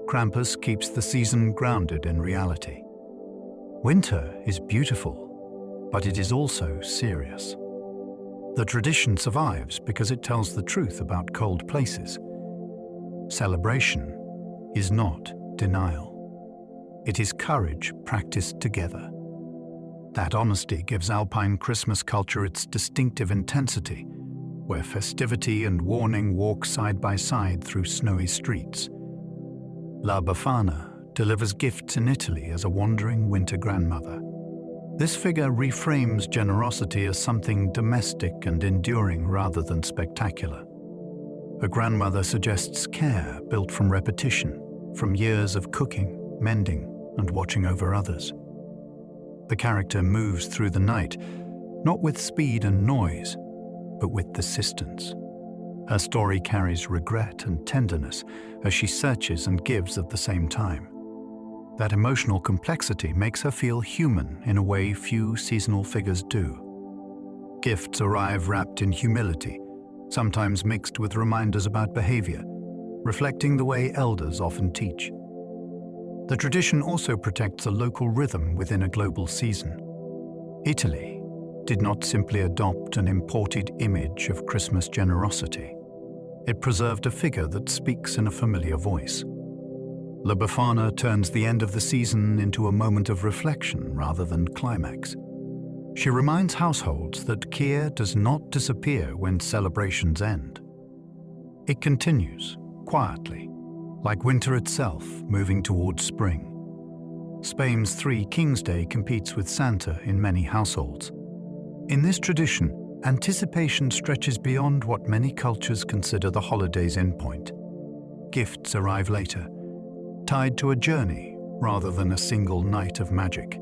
Krampus keeps the season grounded in reality. Winter is beautiful, but it is also serious. The tradition survives because it tells the truth about cold places. Celebration is not denial. It is courage practiced together. That honesty gives Alpine Christmas culture its distinctive intensity, where festivity and warning walk side by side through snowy streets. La Befana delivers gifts in Italy as a wandering winter grandmother. This figure reframes generosity as something domestic and enduring rather than spectacular. A grandmother suggests care built from repetition, from years of cooking, mending, and watching over others. The character moves through the night, not with speed and noise, but with persistence. Her story carries regret and tenderness as she searches and gives at the same time. That emotional complexity makes her feel human in a way few seasonal figures do. Gifts arrive wrapped in humility, sometimes mixed with reminders about behavior, reflecting the way elders often teach. The tradition also protects a local rhythm within a global season. Italy did not simply adopt an imported image of Christmas generosity. It preserved a figure that speaks in a familiar voice. La Befana turns the end of the season into a moment of reflection rather than climax. She reminds households that care does not disappear when celebrations end. It continues, quietly, like winter itself moving towards spring. Spain's Three Kings Day competes with Santa in many households. In this tradition, anticipation stretches beyond what many cultures consider the holiday's endpoint. Gifts arrive later, tied to a journey rather than a single night of magic.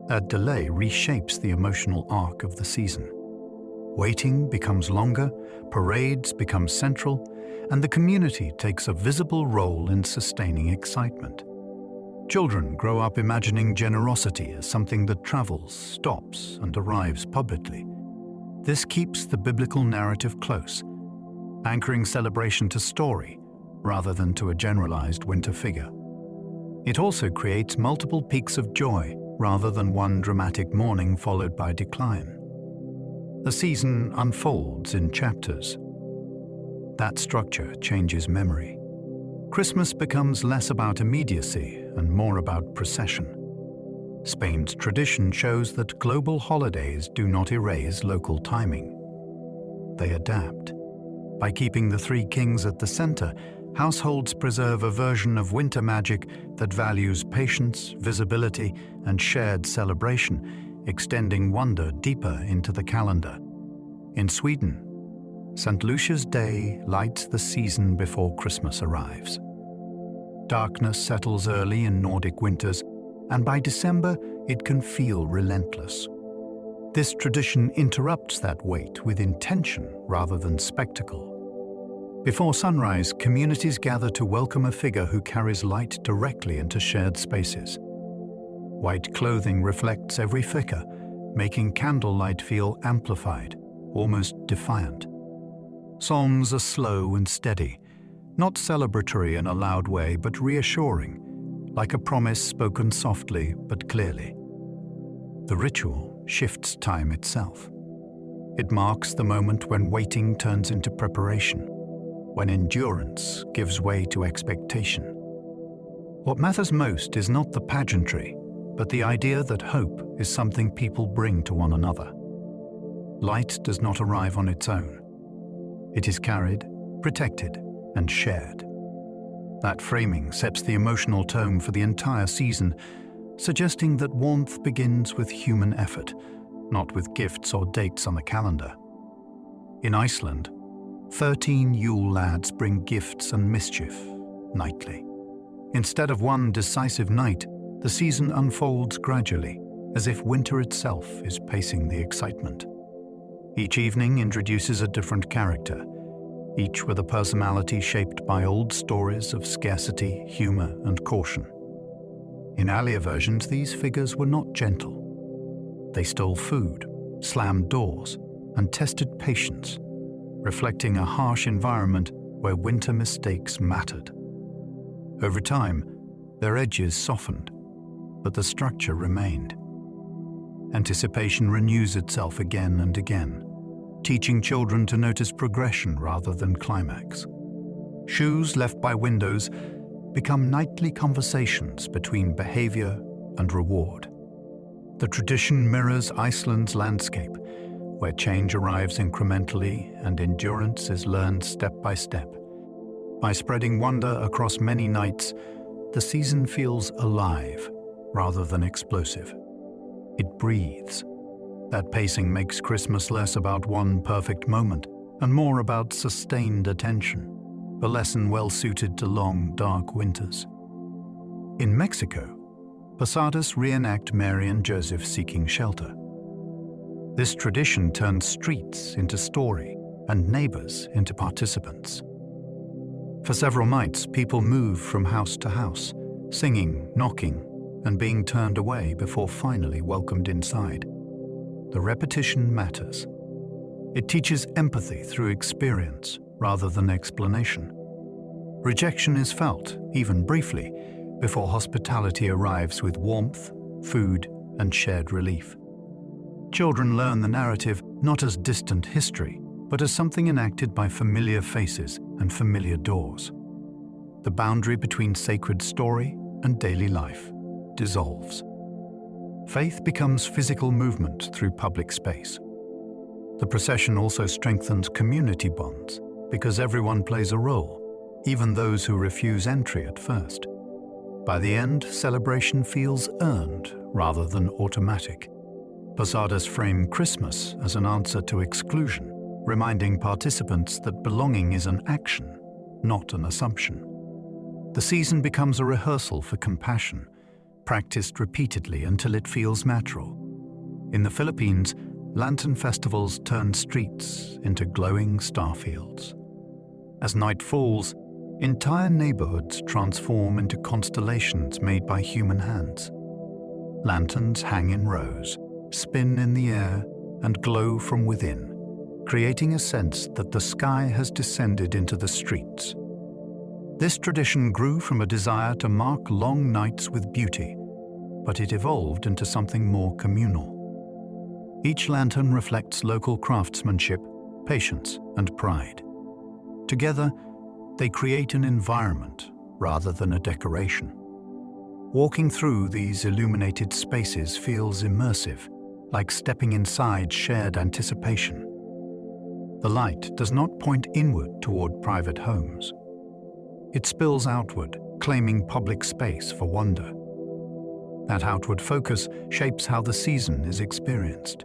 That delay reshapes the emotional arc of the season. Waiting becomes longer, parades become central, and the community takes a visible role in sustaining excitement. Children grow up imagining generosity as something that travels, stops, and arrives publicly. This keeps the biblical narrative close, anchoring celebration to story rather than to a generalized winter figure. It also creates multiple peaks of joy rather than one dramatic morning followed by decline. The season unfolds in chapters. That structure changes memory. Christmas becomes less about immediacy and more about procession. Spain's tradition shows that global holidays do not erase local timing. They adapt. By keeping the Three Kings at the center, households preserve a version of winter magic that values patience, visibility, and shared celebration, extending wonder deeper into the calendar. In Sweden, St. Lucia's Day lights the season before Christmas arrives. Darkness settles early in Nordic winters, and by December it can feel relentless. This tradition interrupts that wait with intention rather than spectacle. Before sunrise, communities gather to welcome a figure who carries light directly into shared spaces. White clothing reflects every flicker, making candlelight feel amplified, almost defiant. Songs are slow and steady, not celebratory in a loud way, but reassuring, like a promise spoken softly but clearly. The ritual shifts time itself. It marks the moment when waiting turns into preparation, when endurance gives way to expectation. What matters most is not the pageantry, but the idea that hope is something people bring to one another. Light does not arrive on its own. It is carried, protected, and shared. That framing sets the emotional tone for the entire season, suggesting that warmth begins with human effort, not with gifts or dates on the calendar. In Iceland, 13 Yule lads bring gifts and mischief nightly. Instead of one decisive night, the season unfolds gradually, as if winter itself is pacing the excitement. Each evening introduces a different character, each with a personality shaped by old stories of scarcity, humor, and caution. In earlier versions, these figures were not gentle. They stole food, slammed doors, and tested patience, reflecting a harsh environment where winter mistakes mattered. Over time, their edges softened, but the structure remained. Anticipation renews itself again and again. teaching children to notice progression rather than climax. Shoes left by windows become nightly conversations between behavior and reward. The tradition mirrors Iceland's landscape, where change arrives incrementally and endurance is learned step by step. By spreading wonder across many nights, the season feels alive rather than explosive. It breathes. That pacing makes Christmas less about one perfect moment and more about sustained attention, a lesson well suited to long, dark winters. In Mexico, posadas reenact Mary and Joseph seeking shelter. This tradition turns streets into story and neighbors into participants. For several nights, people move from house to house, singing, knocking, and being turned away before finally welcomed inside. The repetition matters. It teaches empathy through experience rather than explanation. Rejection is felt, even briefly, before hospitality arrives with warmth, food, and shared relief. Children learn the narrative not as distant history, but as something enacted by familiar faces and familiar doors. The boundary between sacred story and daily life dissolves. Faith becomes physical movement through public space. The procession also strengthens community bonds because everyone plays a role, even those who refuse entry at first. By the end, celebration feels earned rather than automatic. Posadas frame Christmas as an answer to exclusion, reminding participants that belonging is an action, not an assumption. The season becomes a rehearsal for compassion, practiced repeatedly until it feels natural. In the Philippines, lantern festivals turn streets into glowing starfields. As night falls, entire neighborhoods transform into constellations made by human hands. Lanterns hang in rows, spin in the air, and glow from within, creating a sense that the sky has descended into the streets. This tradition grew from a desire to mark long nights with beauty, but it evolved into something more communal. Each lantern reflects local craftsmanship, patience, and pride. Together, they create an environment rather than a decoration. Walking through these illuminated spaces feels immersive, like stepping inside shared anticipation. The light does not point inward toward private homes. It spills outward, claiming public space for wonder. That outward focus shapes how the season is experienced.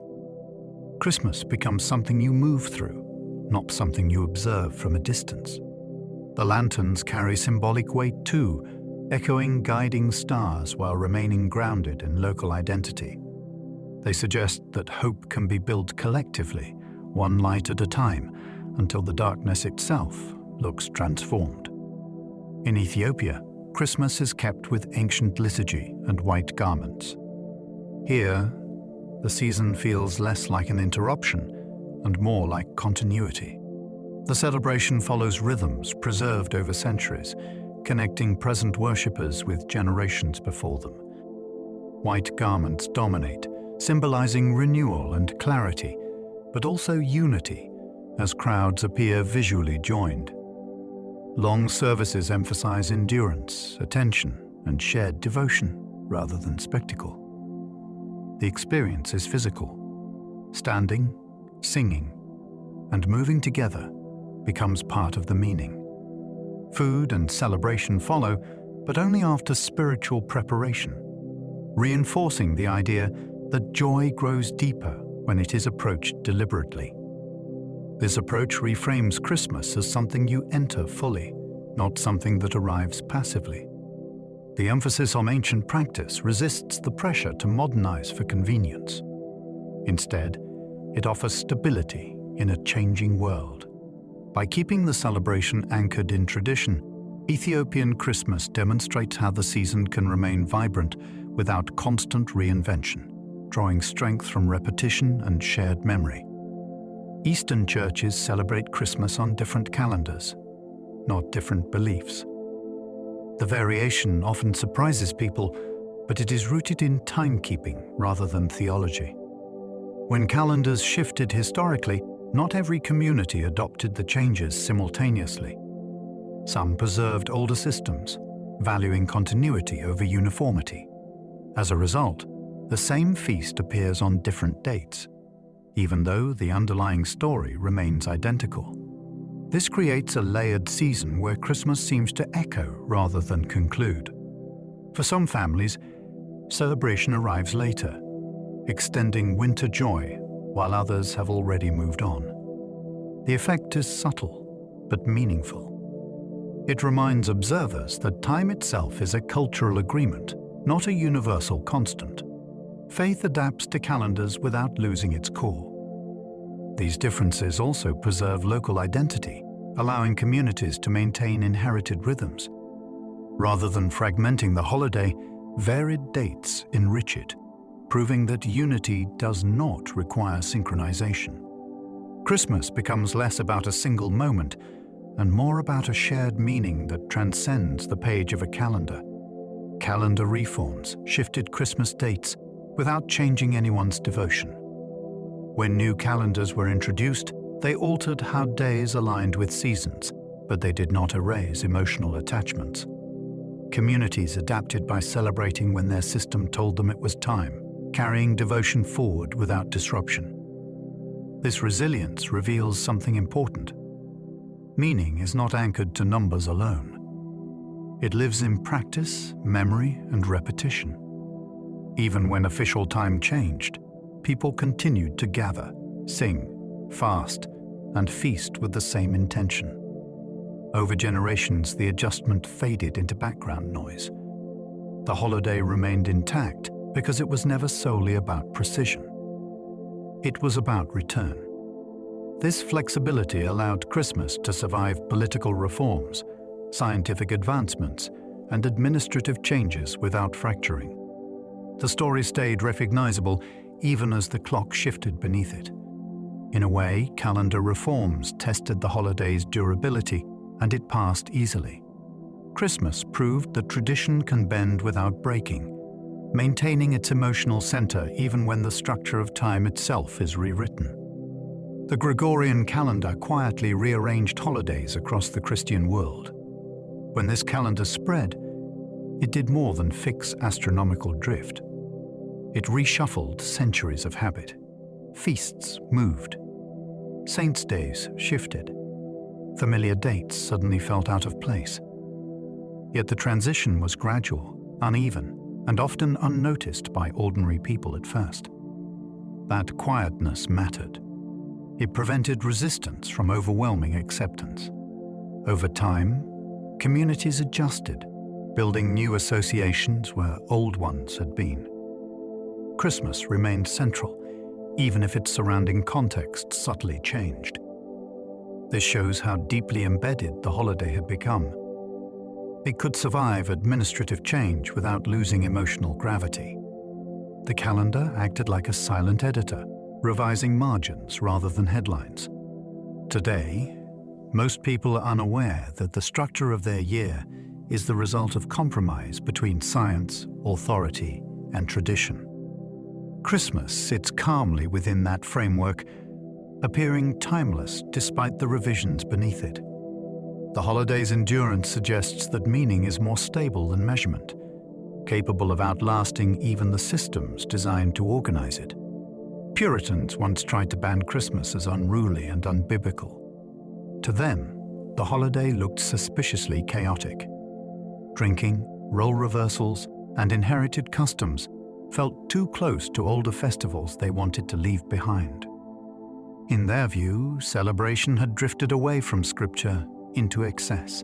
Christmas becomes something you move through, not something you observe from a distance. The lanterns carry symbolic weight too, echoing guiding stars while remaining grounded in local identity. They suggest that hope can be built collectively, one light at a time, until the darkness itself looks transformed. In Ethiopia, Christmas is kept with ancient liturgy and white garments. Here, the season feels less like an interruption and more like continuity. The celebration follows rhythms preserved over centuries, connecting present worshippers with generations before them. White garments dominate, symbolizing renewal and clarity, but also unity, as crowds appear visually joined. Long services emphasize endurance, attention, and shared devotion rather than spectacle. The experience is physical. Standing, singing, and moving together becomes part of the meaning. Food and celebration follow, but only after spiritual preparation, reinforcing the idea that joy grows deeper when it is approached deliberately. This approach reframes Christmas as something you enter fully, not something that arrives passively. The emphasis on ancient practice resists the pressure to modernize for convenience. Instead, it offers stability in a changing world. By keeping the celebration anchored in tradition, Ethiopian Christmas demonstrates how the season can remain vibrant without constant reinvention, drawing strength from repetition and shared memory. Eastern churches celebrate Christmas on different calendars, not different beliefs. The variation often surprises people, but it is rooted in timekeeping rather than theology. When calendars shifted historically, not every community adopted the changes simultaneously. Some preserved older systems, valuing continuity over uniformity. As a result, the same feast appears on different dates, even though the underlying story remains identical. This creates a layered season where Christmas seems to echo rather than conclude. For some families, celebration arrives later, extending winter joy while others have already moved on. The effect is subtle but meaningful. It reminds observers that time itself is a cultural agreement, not a universal constant. Faith adapts to calendars without losing its core. These differences also preserve local identity, allowing communities to maintain inherited rhythms. Rather than fragmenting the holiday, varied dates enrich it, proving that unity does not require synchronization. Christmas becomes less about a single moment and more about a shared meaning that transcends the page of a calendar. Calendar reforms shifted Christmas dates without changing anyone's devotion. When new calendars were introduced, they altered how days aligned with seasons, but they did not erase emotional attachments. Communities adapted by celebrating when their system told them it was time, carrying devotion forward without disruption. This resilience reveals something important. Meaning is not anchored to numbers alone. It lives in practice, memory, and repetition. Even when official time changed, people continued to gather, sing, fast, and feast with the same intention. Over generations, the adjustment faded into background noise. The holiday remained intact because it was never solely about precision. It was about return. This flexibility allowed Christmas to survive political reforms, scientific advancements, and administrative changes without fracturing. The story stayed recognizable even as the clock shifted beneath it. In a way, calendar reforms tested the holiday's durability, and it passed easily. Christmas proved that tradition can bend without breaking, maintaining its emotional center even when the structure of time itself is rewritten. The Gregorian calendar quietly rearranged holidays across the Christian world. When this calendar spread, it did more than fix astronomical drift. It reshuffled centuries of habit. Feasts moved. Saints' days shifted. Familiar dates suddenly felt out of place. Yet the transition was gradual, uneven, and often unnoticed by ordinary people at first. That quietness mattered. It prevented resistance from overwhelming acceptance. Over time, communities adjusted, building new associations where old ones had been. Christmas remained central, even if its surrounding context subtly changed. This shows how deeply embedded the holiday had become. It could survive administrative change without losing emotional gravity. The calendar acted like a silent editor, revising margins rather than headlines. Today, most people are unaware that the structure of their year is the result of compromise between science, authority, and tradition. Christmas sits calmly within that framework, appearing timeless despite the revisions beneath it. The holiday's endurance suggests that meaning is more stable than measurement, capable of outlasting even the systems designed to organize it. Puritans once tried to ban Christmas as unruly and unbiblical. To them, the holiday looked suspiciously chaotic. Drinking, role reversals, and inherited customs felt too close to older festivals they wanted to leave behind. In their view, celebration had drifted away from Scripture into excess.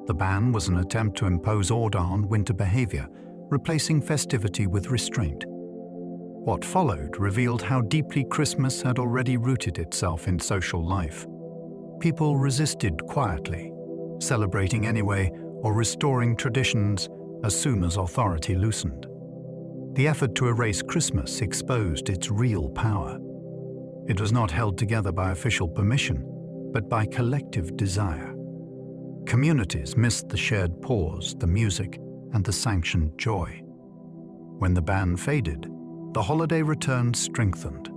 The ban was an attempt to impose order on winter behavior, replacing festivity with restraint. What followed revealed how deeply Christmas had already rooted itself in social life. People resisted quietly, celebrating anyway or restoring traditions as soon as authority loosened. The effort to erase Christmas exposed its real power. It was not held together by official permission, but by collective desire. Communities missed the shared pause, the music, and the sanctioned joy. When the ban faded, the holiday returned strengthened,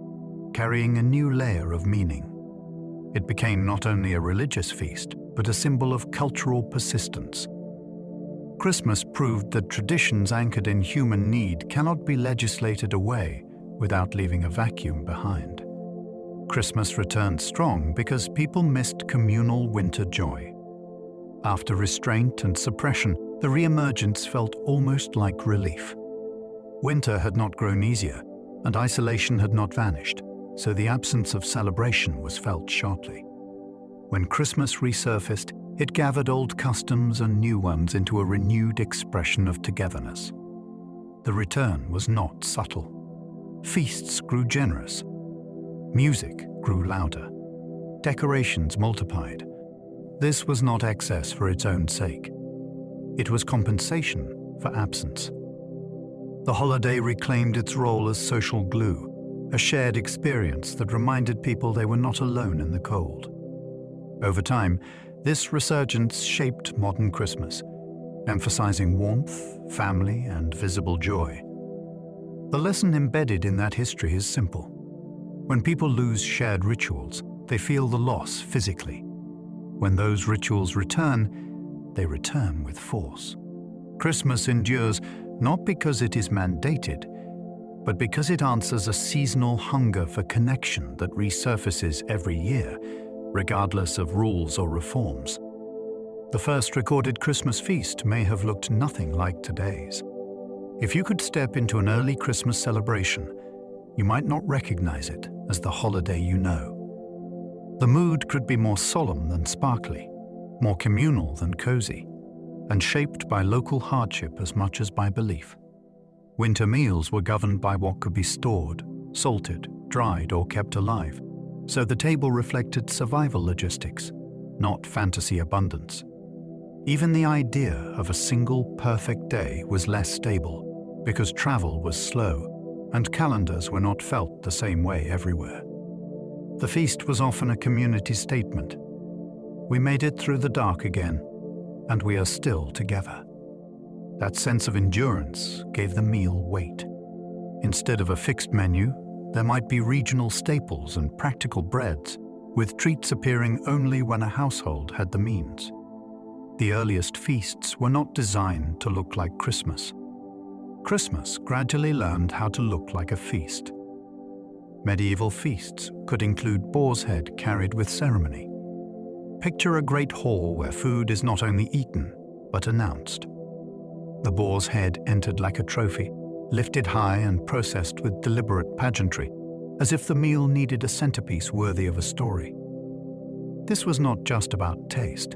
carrying a new layer of meaning. It became not only a religious feast, but a symbol of cultural persistence. Christmas proved that traditions anchored in human need cannot be legislated away without leaving a vacuum behind. Christmas returned strong because people missed communal winter joy. After restraint and suppression, the re-emergence felt almost like relief. Winter had not grown easier, and isolation had not vanished, so the absence of celebration was felt sharply. When Christmas resurfaced, it gathered old customs and new ones into a renewed expression of togetherness. The return was not subtle. Feasts grew generous. Music grew louder. Decorations multiplied. This was not excess for its own sake. It was compensation for absence. The holiday reclaimed its role as social glue, a shared experience that reminded people they were not alone in the cold. Over time, this resurgence shaped modern Christmas, emphasizing warmth, family, and visible joy. The lesson embedded in that history is simple. When people lose shared rituals, they feel the loss physically. When those rituals return, they return with force. Christmas endures not because it is mandated, but because it answers a seasonal hunger for connection that resurfaces every year, regardless of rules or reforms. The first recorded Christmas feast may have looked nothing like today's. If you could step into an early Christmas celebration, you might not recognize it as the holiday you know. The mood could be more solemn than sparkly, more communal than cozy, and shaped by local hardship as much as by belief. Winter meals were governed by what could be stored, salted, dried, or kept alive, so the table reflected survival logistics, not fantasy abundance. Even the idea of a single perfect day was less stable because travel was slow and calendars were not felt the same way everywhere. The feast was often a community statement. We made it through the dark again, and we are still together. That sense of endurance gave the meal weight. Instead of a fixed menu, there might be regional staples and practical breads, with treats appearing only when a household had the means. The earliest feasts were not designed to look like Christmas. Christmas gradually learned how to look like a feast. Medieval feasts could include boar's head carried with ceremony. Picture a great hall where food is not only eaten, but announced. The boar's head entered like a trophy, lifted high and processed with deliberate pageantry, as if the meal needed a centerpiece worthy of a story. This was not just about taste.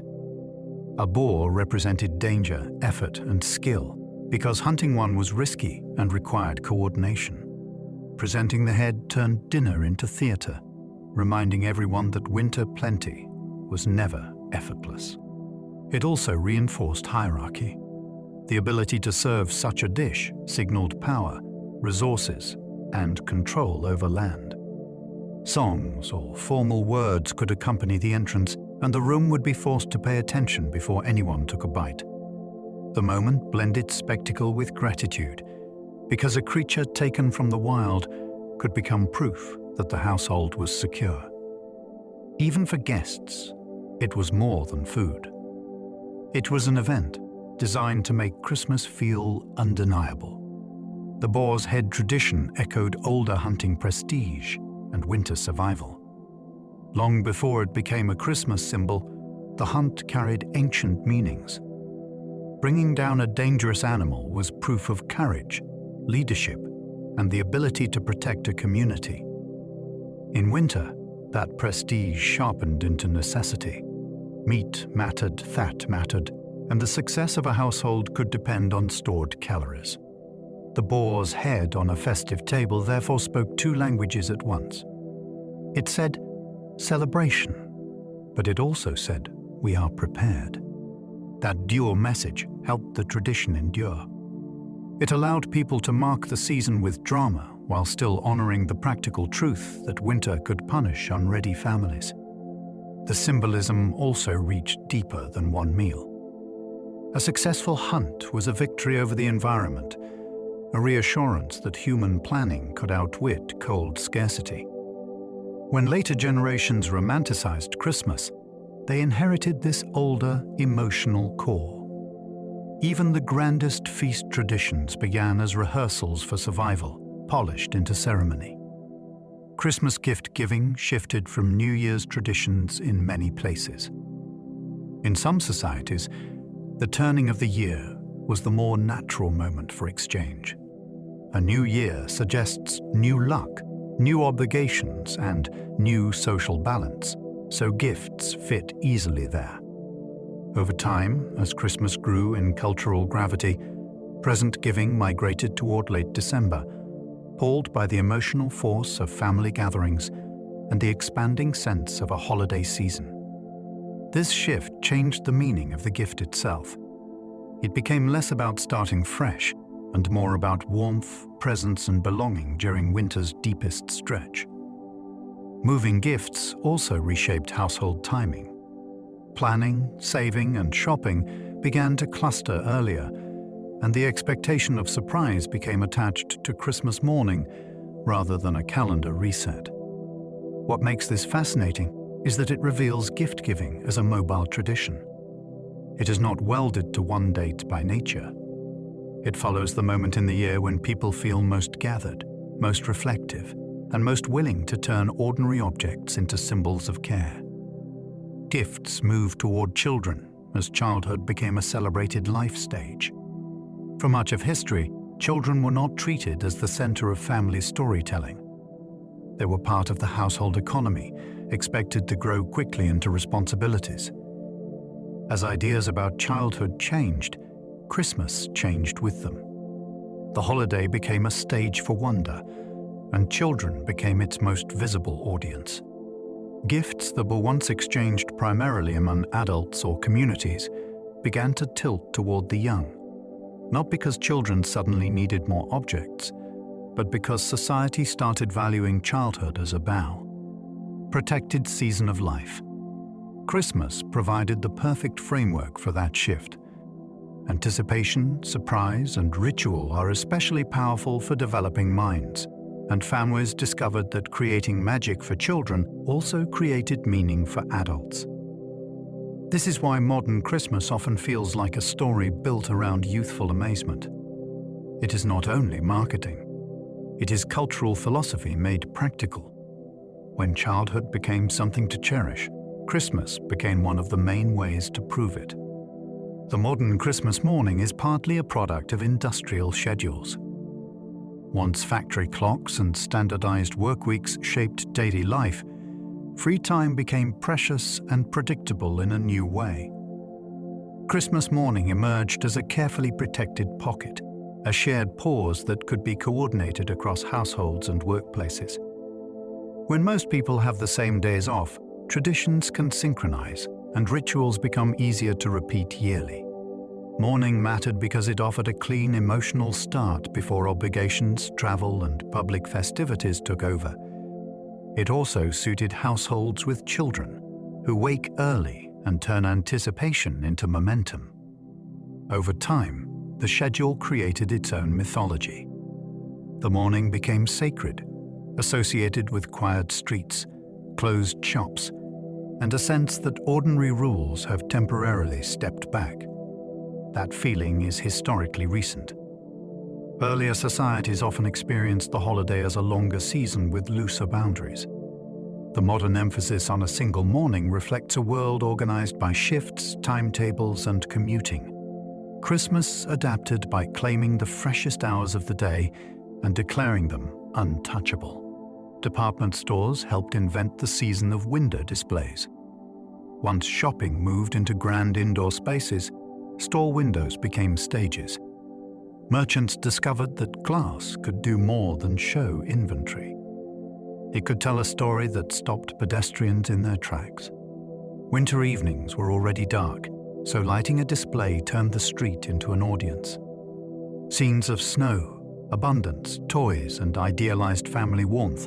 A boar represented danger, effort, and skill, because hunting one was risky and required coordination. Presenting the head turned dinner into theater, reminding everyone that winter plenty was never effortless. It also reinforced hierarchy. The ability to serve such a dish signaled power, resources, and control over land. Songs or formal words could accompany the entrance, and the room would be forced to pay attention before anyone took a bite. The moment blended spectacle with gratitude, because a creature taken from the wild could become proof that the household was secure. Even for guests, it was more than food. It was an event designed to make Christmas feel undeniable. The boar's head tradition echoed older hunting prestige and winter survival. Long before it became a Christmas symbol, the hunt carried ancient meanings. Bringing down a dangerous animal was proof of courage, leadership, and the ability to protect a community. In winter, that prestige sharpened into necessity. Meat mattered, fat mattered, and the success of a household could depend on stored calories. The boar's head on a festive table therefore spoke two languages at once. It said, celebration, but it also said, we are prepared. That dual message helped the tradition endure. It allowed people to mark the season with drama while still honoring the practical truth that winter could punish unready families. The symbolism also reached deeper than one meal. A successful hunt was a victory over the environment, a reassurance that human planning could outwit cold scarcity. When later generations romanticized Christmas, they inherited this older, emotional core. Even the grandest feast traditions began as rehearsals for survival, polished into ceremony. Christmas gift-giving shifted from New Year's traditions in many places. In some societies, the turning of the year was the more natural moment for exchange. A new year suggests new luck, new obligations, and new social balance, so gifts fit easily there. Over time, as Christmas grew in cultural gravity, present giving migrated toward late December, pulled by the emotional force of family gatherings and the expanding sense of a holiday season. This shift changed the meaning of the gift itself. It became less about starting fresh and more about warmth, presence, and belonging during winter's deepest stretch. Moving gifts also reshaped household timing. Planning, saving, and shopping began to cluster earlier, and the expectation of surprise became attached to Christmas morning rather than a calendar reset. What makes this fascinating is that it reveals gift-giving as a mobile tradition. It is not welded to one date by nature. It follows the moment in the year when people feel most gathered, most reflective, and most willing to turn ordinary objects into symbols of care. Gifts moved toward children as childhood became a celebrated life stage. For much of history, children were not treated as the center of family storytelling. They were part of the household economy, expected to grow quickly into responsibilities. As ideas about childhood changed, Christmas changed with them. The holiday became a stage for wonder, and children became its most visible audience. Gifts that were once exchanged primarily among adults or communities began to tilt toward the young, not because children suddenly needed more objects, but because society started valuing childhood as a bow, protected season of life. Christmas provided the perfect framework for that shift. Anticipation, surprise, and ritual are especially powerful for developing minds, and families discovered that creating magic for children also created meaning for adults. This is why modern Christmas often feels like a story built around youthful amazement. It is not only marketing. It is cultural philosophy made practical. When childhood became something to cherish, Christmas became one of the main ways to prove it. The modern Christmas morning is partly a product of industrial schedules. Once factory clocks and standardized work weeks shaped daily life, free time became precious and predictable in a new way. Christmas morning emerged as a carefully protected pocket, a shared pause that could be coordinated across households and workplaces. When most people have the same days off, traditions can synchronize, and rituals become easier to repeat yearly. Morning mattered because it offered a clean emotional start before obligations, travel, and public festivities took over. It also suited households with children, who wake early and turn anticipation into momentum. Over time, the schedule created its own mythology. The morning became sacred, associated with quiet streets, closed shops, and a sense that ordinary rules have temporarily stepped back. That feeling is historically recent. Earlier societies often experienced the holiday as a longer season with looser boundaries. The modern emphasis on a single morning reflects a world organized by shifts, timetables, and commuting. Christmas adapted by claiming the freshest hours of the day and declaring them untouchable. Department stores helped invent the season of window displays. Once shopping moved into grand indoor spaces, store windows became stages. Merchants discovered that glass could do more than show inventory. It could tell a story that stopped pedestrians in their tracks. Winter evenings were already dark, so lighting a display turned the street into an audience. Scenes of snow, abundance, toys, and idealized family warmth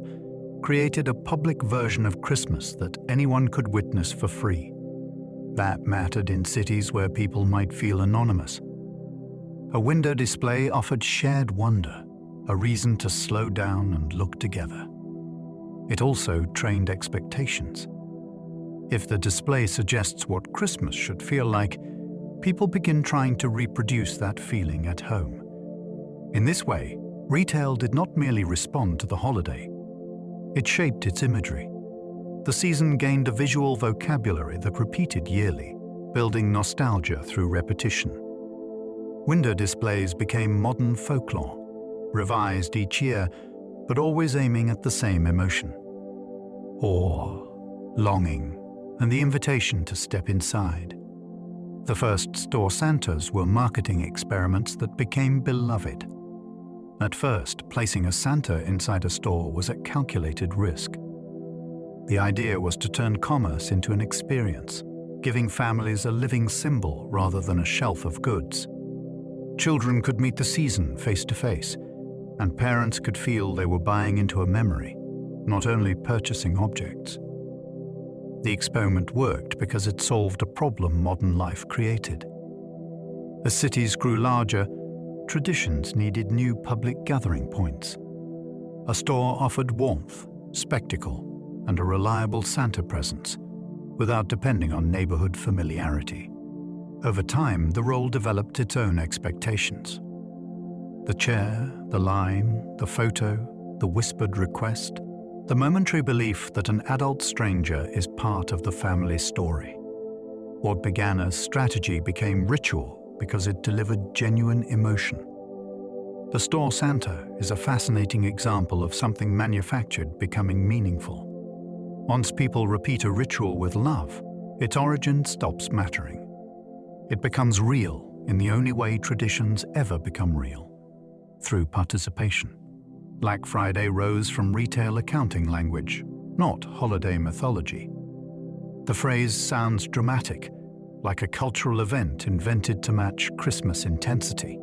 created a public version of Christmas that anyone could witness for free. That mattered in cities where people might feel anonymous. A window display offered shared wonder, a reason to slow down and look together. It also trained expectations. If the display suggests what Christmas should feel like, people begin trying to reproduce that feeling at home. In this way, retail did not merely respond to the holiday, it shaped its imagery. The season gained a visual vocabulary that repeated yearly, building nostalgia through repetition. Window displays became modern folklore, revised each year, but always aiming at the same emotion: awe, longing, and the invitation to step inside. The first store Santas were marketing experiments that became beloved. At first, placing a Santa inside a store was a calculated risk. The idea was to turn commerce into an experience, giving families a living symbol rather than a shelf of goods. Children could meet the season face to face, and parents could feel they were buying into a memory, not only purchasing objects. The experiment worked because it solved a problem modern life created. As cities grew larger, traditions needed new public gathering points. A store offered warmth, spectacle, and a reliable Santa presence, without depending on neighborhood familiarity. Over time, the role developed its own expectations. The chair, the line, the photo, the whispered request, the momentary belief that an adult stranger is part of the family story. What began as strategy became ritual because it delivered genuine emotion. The store Santa is a fascinating example of something manufactured becoming meaningful. Once people repeat a ritual with love, its origin stops mattering. It becomes real in the only way traditions ever become real: through participation. Black Friday rose from retail accounting language, not holiday mythology. The phrase sounds dramatic, like a cultural event invented to match Christmas intensity.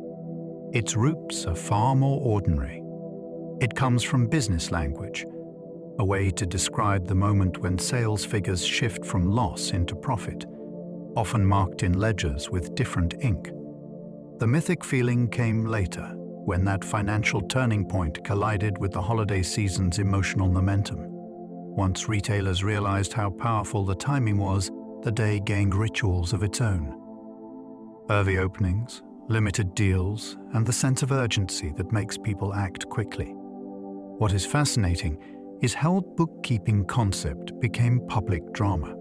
Its roots are far more ordinary. It comes from business language, a way to describe the moment when sales figures shift from loss into profit, often marked in ledgers with different ink. The mythic feeling came later, when that financial turning point collided with the holiday season's emotional momentum. Once retailers realized how powerful the timing was, the day gained rituals of its own. Early openings, limited deals, and the sense of urgency that makes people act quickly. What is fascinating is how a bookkeeping concept became public drama.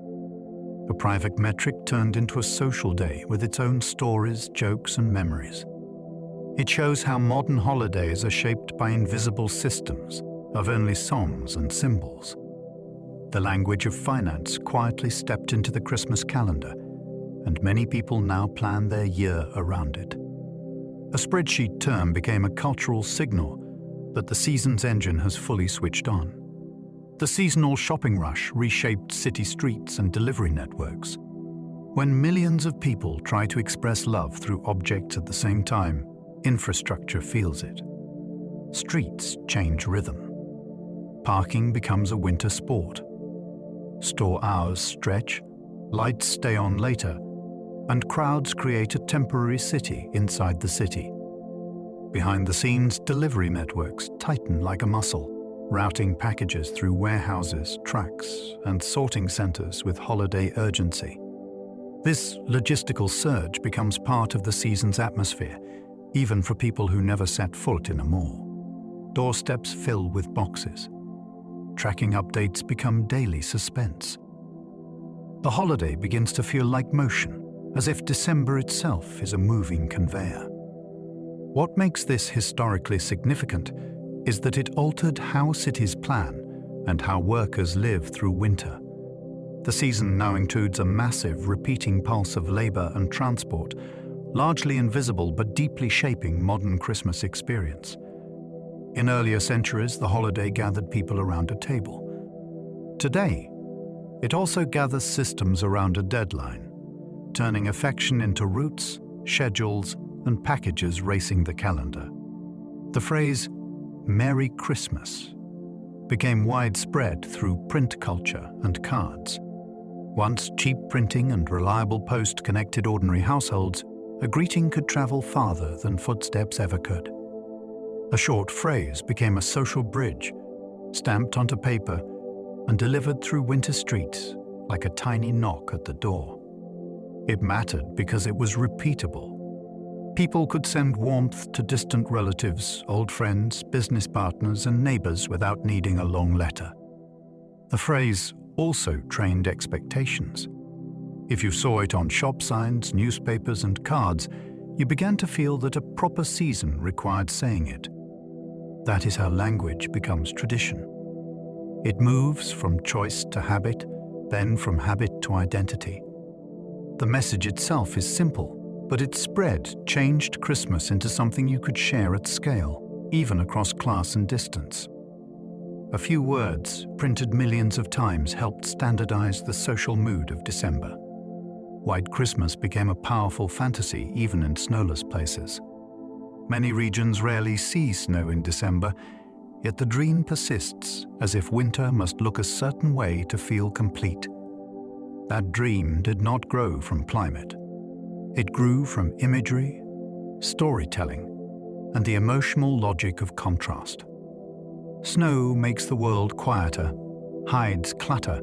A private metric turned into a social day with its own stories, jokes, and memories. It shows how modern holidays are shaped by invisible systems of only songs and symbols. The language of finance quietly stepped into the Christmas calendar, and many people now plan their year around it. A spreadsheet term became a cultural signal that the season's engine has fully switched on. The seasonal shopping rush reshaped city streets and delivery networks. When millions of people try to express love through objects at the same time, infrastructure feels it. Streets change rhythm. Parking becomes a winter sport. Store hours stretch, lights stay on later, and crowds create a temporary city inside the city. Behind the scenes, delivery networks tighten like a muscle, routing packages through warehouses, trucks, and sorting centers with holiday urgency. This logistical surge becomes part of the season's atmosphere, even for people who never set foot in a mall. Doorsteps fill with boxes. Tracking updates become daily suspense. The holiday begins to feel like motion, as if December itself is a moving conveyor. What makes this historically significant is that it altered how cities plan and how workers live through winter. The season now includes a massive repeating pulse of labor and transport, largely invisible but deeply shaping modern Christmas experience. In earlier centuries, the holiday gathered people around a table. Today, it also gathers systems around a deadline, turning affection into routes, schedules, and packages racing the calendar. The phrase, "Merry Christmas," became widespread through print culture and cards. Once cheap printing and reliable post connected ordinary households, a greeting could travel farther than footsteps ever could. A short phrase became a social bridge. Stamped onto paper, and delivered through winter streets like a tiny knock at the door. It mattered because it was repeatable. People could send warmth to distant relatives, old friends, business partners, and neighbors without needing a long letter. The phrase also trained expectations. If you saw it on shop signs, newspapers, and cards, you began to feel that a proper season required saying it. That is how language becomes tradition. It moves from choice to habit, then from habit to identity. The message itself is simple, but its spread changed Christmas into something you could share at scale, even across class and distance. A few words, printed millions of times, helped standardize the social mood of December. White Christmas became a powerful fantasy even in snowless places. Many regions rarely see snow in December, yet the dream persists, as if winter must look a certain way to feel complete. That dream did not grow from climate. It grew from imagery, storytelling, and the emotional logic of contrast. Snow makes the world quieter, hides clutter,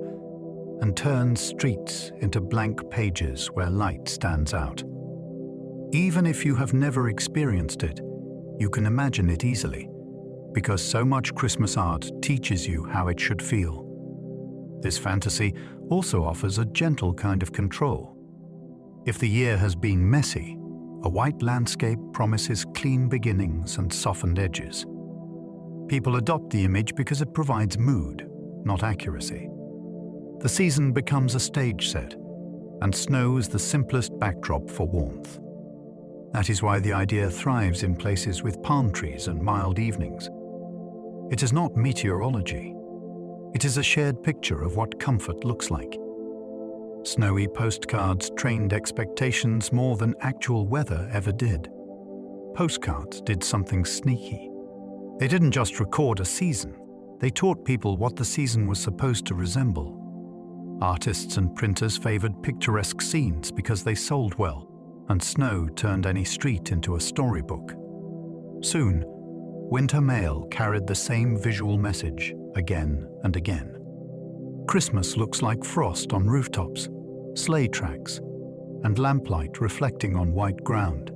and turns streets into blank pages where light stands out. Even if you have never experienced it, you can imagine it easily, because so much Christmas art teaches you how it should feel. This fantasy also offers a gentle kind of control. If the year has been messy, a white landscape promises clean beginnings and softened edges. People adopt the image because it provides mood, not accuracy. The season becomes a stage set, and snow is the simplest backdrop for warmth. That is why the idea thrives in places with palm trees and mild evenings. It is not meteorology. It is a shared picture of what comfort looks like. Snowy postcards trained expectations more than actual weather ever did. Postcards did something sneaky. They didn't just record a season. They taught people what the season was supposed to resemble. Artists and printers favored picturesque scenes because they sold well, and snow turned any street into a storybook. Soon, winter mail carried the same visual message again and again. Christmas looks like frost on rooftops, sleigh tracks, and lamplight reflecting on white ground.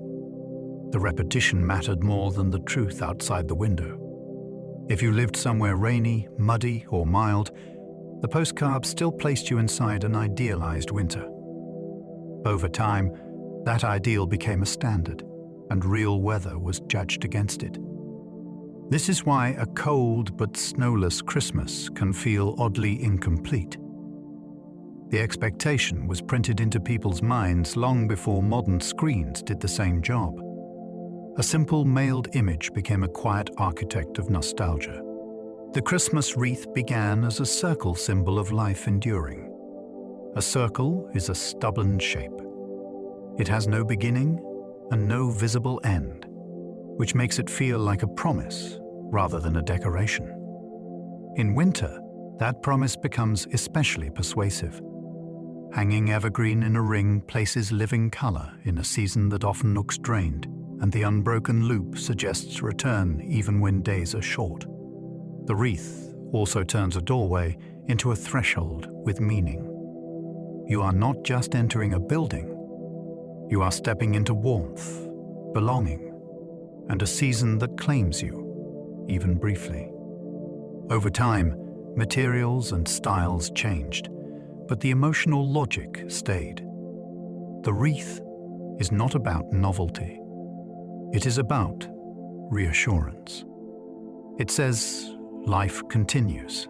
The repetition mattered more than the truth outside the window. If you lived somewhere rainy, muddy, or mild, the postcard still placed you inside an idealized winter. Over time, that ideal became a standard, and real weather was judged against it. This is why a cold but snowless Christmas can feel oddly incomplete. The expectation was printed into people's minds long before modern screens did the same job. A simple mailed image became a quiet architect of nostalgia. The Christmas wreath began as a circle symbol of life enduring. A circle is a stubborn shape. It has no beginning and no visible end, which makes it feel like a promise rather than a decoration. In winter, that promise becomes especially persuasive. Hanging evergreen in a ring places living color in a season that often looks drained, and the unbroken loop suggests return even when days are short. The wreath also turns a doorway into a threshold with meaning. You are not just entering a building, you are stepping into warmth, belonging, and a season that claims you, even briefly. Over time, materials and styles changed, but the emotional logic stayed. The wreath is not about novelty. It is about reassurance. It says life continues,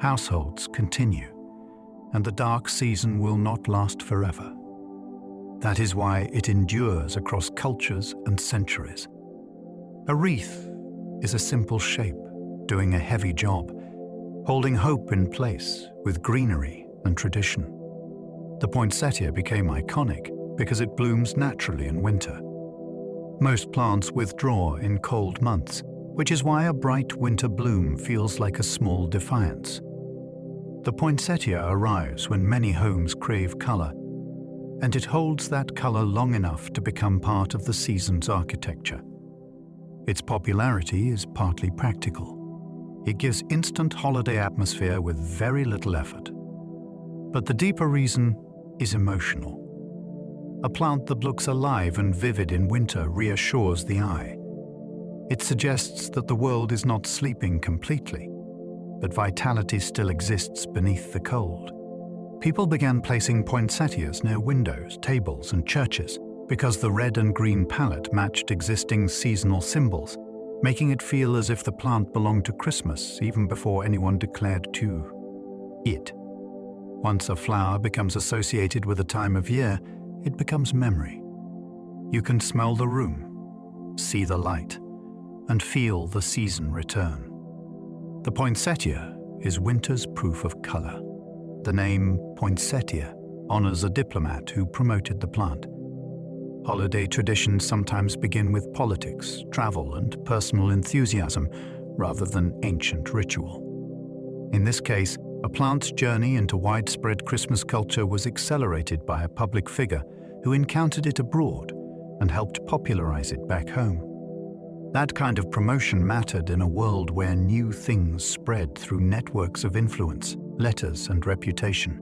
households continue, and the dark season will not last forever. That is why it endures across cultures and centuries. A wreath is a simple shape, doing a heavy job, holding hope in place with greenery and tradition. The poinsettia became iconic because it blooms naturally in winter. Most plants withdraw in cold months, which is why a bright winter bloom feels like a small defiance. The poinsettia arrives when many homes crave color, and it holds that color long enough to become part of the season's architecture. Its popularity is partly practical. It gives instant holiday atmosphere with very little effort. But the deeper reason is emotional. A plant that looks alive and vivid in winter reassures the eye. It suggests that the world is not sleeping completely, but vitality still exists beneath the cold. People began placing poinsettias near windows, tables, and churches because the red and green palette matched existing seasonal symbols, making it feel as if the plant belonged to Christmas even before anyone declared to it. Once a flower becomes associated with a time of year, it becomes memory. You can smell the room, see the light, and feel the season return. The poinsettia is winter's proof of color. The name poinsettia honors a diplomat who promoted the plant. Holiday traditions sometimes begin with politics, travel, and personal enthusiasm rather than ancient ritual. In this case, a plant's journey into widespread Christmas culture was accelerated by a public figure who encountered it abroad and helped popularize it back home. That kind of promotion mattered in a world where new things spread through networks of influence, letters, and reputation.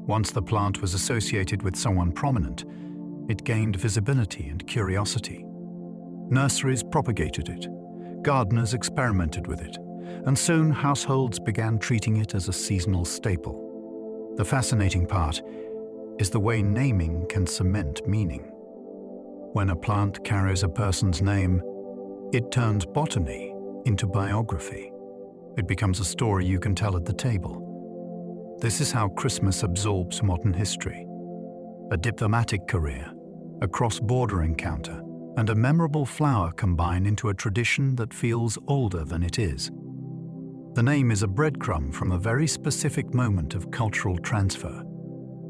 Once the plant was associated with someone prominent, it gained visibility and curiosity. Nurseries propagated it, gardeners experimented with it, and soon households began treating it as a seasonal staple. The fascinating part is the way naming can cement meaning. When a plant carries a person's name, it turns botany into biography. It becomes a story you can tell at the table. This is how Christmas absorbs modern history. A diplomatic career, a cross-border encounter, and a memorable flower combine into a tradition that feels older than it is. The name is a breadcrumb from a very specific moment of cultural transfer.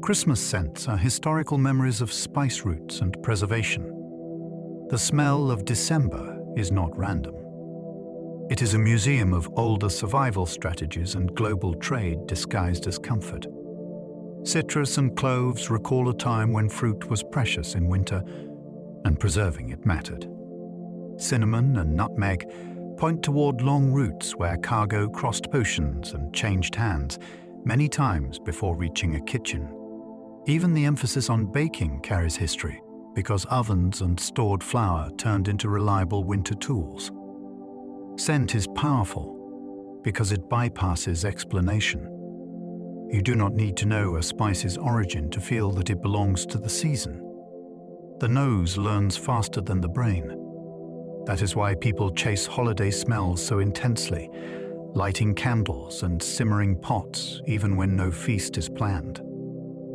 Christmas scents are historical memories of spice roots and preservation. The smell of December is not random. It is a museum of older survival strategies and global trade disguised as comfort. Citrus and cloves recall a time when fruit was precious in winter and preserving it mattered. Cinnamon and nutmeg point toward long routes where cargo crossed oceans and changed hands many times before reaching a kitchen. Even the emphasis on baking carries history, because ovens and stored flour turned into reliable winter tools. Scent is powerful because it bypasses explanation. You do not need to know a spice's origin to feel that it belongs to the season. The nose learns faster than the brain. That is why people chase holiday smells so intensely, lighting candles and simmering pots even when no feast is planned.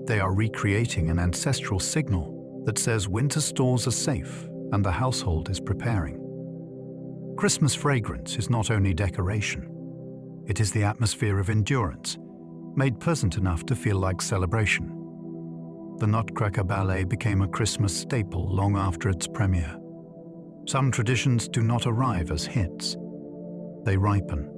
They are recreating an ancestral signal that says winter stores are safe and the household is preparing. Christmas fragrance is not only decoration. It is the atmosphere of endurance, made pleasant enough to feel like celebration. The Nutcracker Ballet became a Christmas staple long after its premiere. Some traditions do not arrive as hits. They ripen.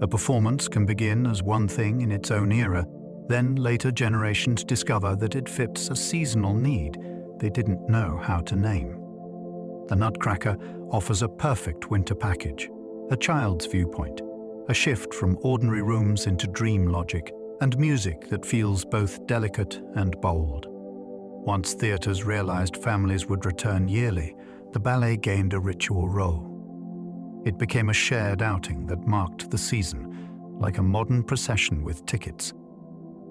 A performance can begin as one thing in its own era, then later generations discover that it fits a seasonal need they didn't know how to name. The Nutcracker offers a perfect winter package, a child's viewpoint, a shift from ordinary rooms into dream logic, and music that feels both delicate and bold. Once theaters realized families would return yearly, the ballet gained a ritual role. It became a shared outing that marked the season, like a modern procession with tickets.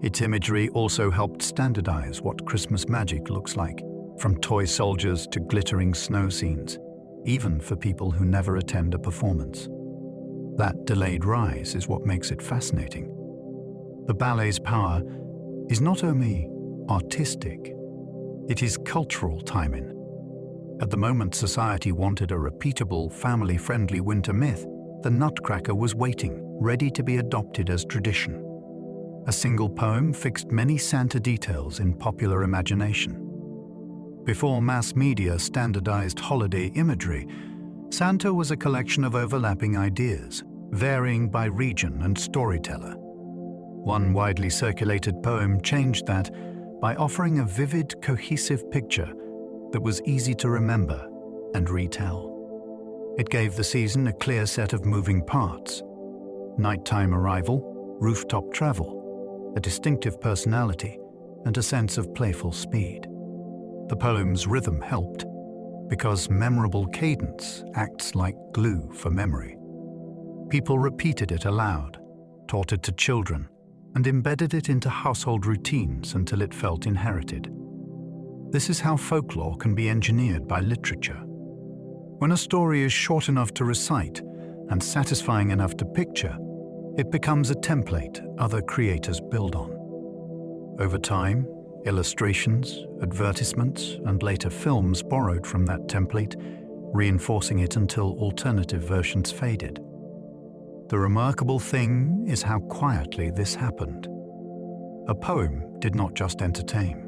Its imagery also helped standardize what Christmas magic looks like, from toy soldiers to glittering snow scenes, even for people who never attend a performance. That delayed rise is what makes it fascinating. The ballet's power is not only artistic, it is cultural timing. At the moment society wanted a repeatable, family-friendly winter myth, the Nutcracker was waiting, ready to be adopted as tradition. A single poem fixed many Santa details in popular imagination. Before mass media standardized holiday imagery, Santa was a collection of overlapping ideas, varying by region and storyteller. One widely circulated poem changed that by offering a vivid, cohesive picture that was easy to remember and retell. It gave the season a clear set of moving parts, nighttime arrival, rooftop travel, a distinctive personality, and a sense of playful speed. The poem's rhythm helped, because memorable cadence acts like glue for memory. People repeated it aloud, taught it to children, and embedded it into household routines until it felt inherited. This is how folklore can be engineered by literature. When a story is short enough to recite and satisfying enough to picture, it becomes a template other creators build on. Over time, illustrations, advertisements, and later films borrowed from that template, reinforcing it until alternative versions faded. The remarkable thing is how quietly this happened. A poem did not just entertain.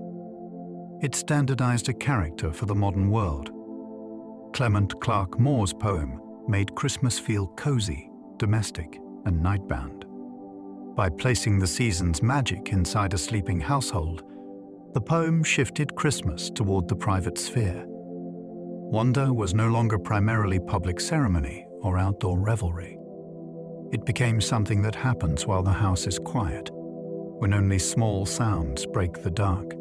It standardized a character for the modern world. Clement Clarke Moore's poem made Christmas feel cozy, domestic, and nightbound. By placing the season's magic inside a sleeping household, the poem shifted Christmas toward the private sphere. Wonder was no longer primarily public ceremony or outdoor revelry. It became something that happens while the house is quiet, when only small sounds break the dark.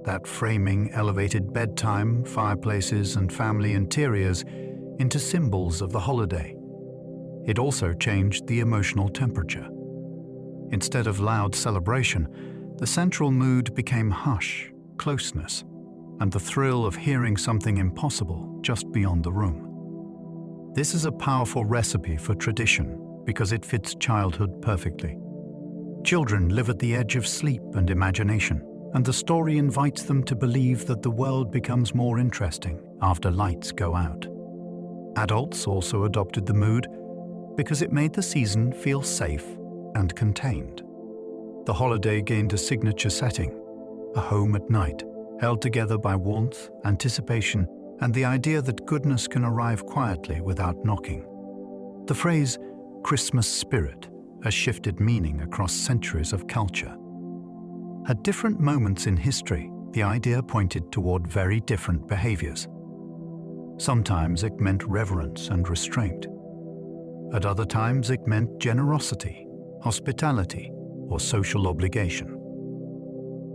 That framing elevated bedtime, fireplaces, and family interiors into symbols of the holiday. It also changed the emotional temperature. Instead of loud celebration, the central mood became hush, closeness, and the thrill of hearing something impossible just beyond the room. This is a powerful recipe for tradition because it fits childhood perfectly. Children live at the edge of sleep and imagination, and the story invites them to believe that the world becomes more interesting after lights go out. Adults also adopted the mood because it made the season feel safe and contained. The holiday gained a signature setting, a home at night, held together by warmth, anticipation, and the idea that goodness can arrive quietly without knocking. The phrase Christmas spirit has shifted meaning across centuries of culture. At different moments in history, the idea pointed toward very different behaviors. Sometimes it meant reverence and restraint. At other times it meant generosity, hospitality, or social obligation.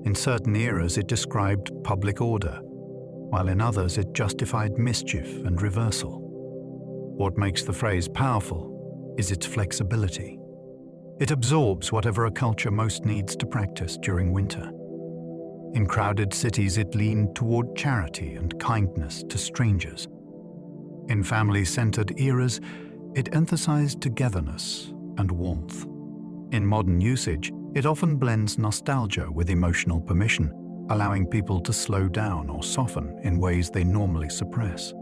In certain eras it described public order, while in others it justified mischief and reversal. What makes the phrase powerful is its flexibility. It absorbs whatever a culture most needs to practice during winter. In crowded cities, it leaned toward charity and kindness to strangers. In family-centered eras, it emphasized togetherness and warmth. In modern usage, it often blends nostalgia with emotional permission, allowing people to slow down or soften in ways they normally suppress.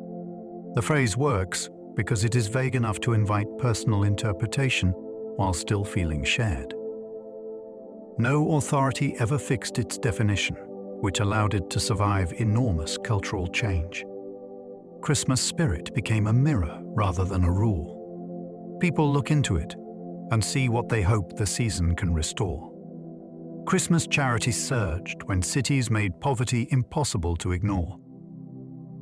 The phrase works because it is vague enough to invite personal interpretation while still feeling shared. No authority ever fixed its definition, which allowed it to survive enormous cultural change. Christmas spirit became a mirror rather than a rule. People look into it and see what they hope the season can restore. Christmas charity surged when cities made poverty impossible to ignore.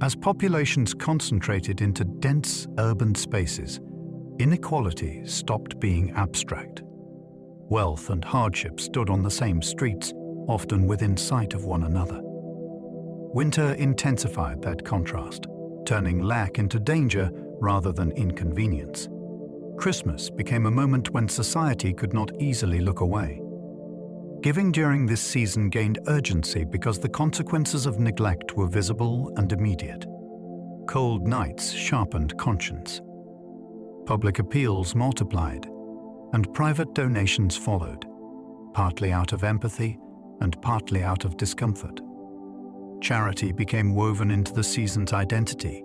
As populations concentrated into dense urban spaces, inequality stopped being abstract. Wealth and hardship stood on the same streets, often within sight of one another. Winter intensified that contrast, turning lack into danger rather than inconvenience. Christmas became a moment when society could not easily look away. Giving during this season gained urgency because the consequences of neglect were visible and immediate. Cold nights sharpened conscience. Public appeals multiplied, and private donations followed, partly out of empathy and partly out of discomfort. Charity became woven into the season's identity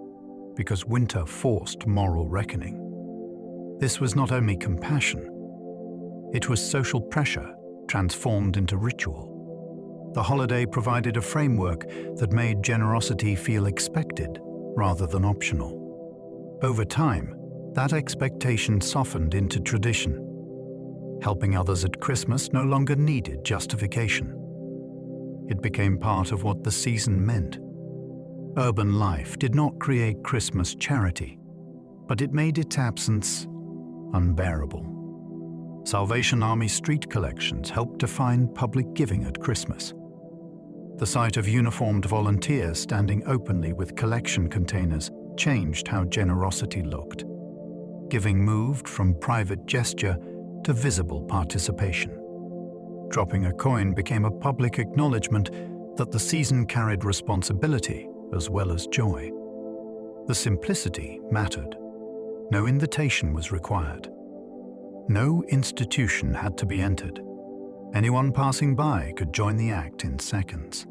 because winter forced moral reckoning. This was not only compassion, it was social pressure transformed into ritual. The holiday provided a framework that made generosity feel expected rather than optional. Over time, that expectation softened into tradition. Helping others at Christmas no longer needed justification. It became part of what the season meant. Urban life did not create Christmas charity, but it made its absence unbearable. Salvation Army street collections helped define public giving at Christmas. The sight of uniformed volunteers standing openly with collection containers changed how generosity looked. Giving moved from private gesture to visible participation. Dropping a coin became a public acknowledgement that the season carried responsibility as well as joy. The simplicity mattered. No invitation was required. No institution had to be entered. Anyone passing by could join the act in seconds.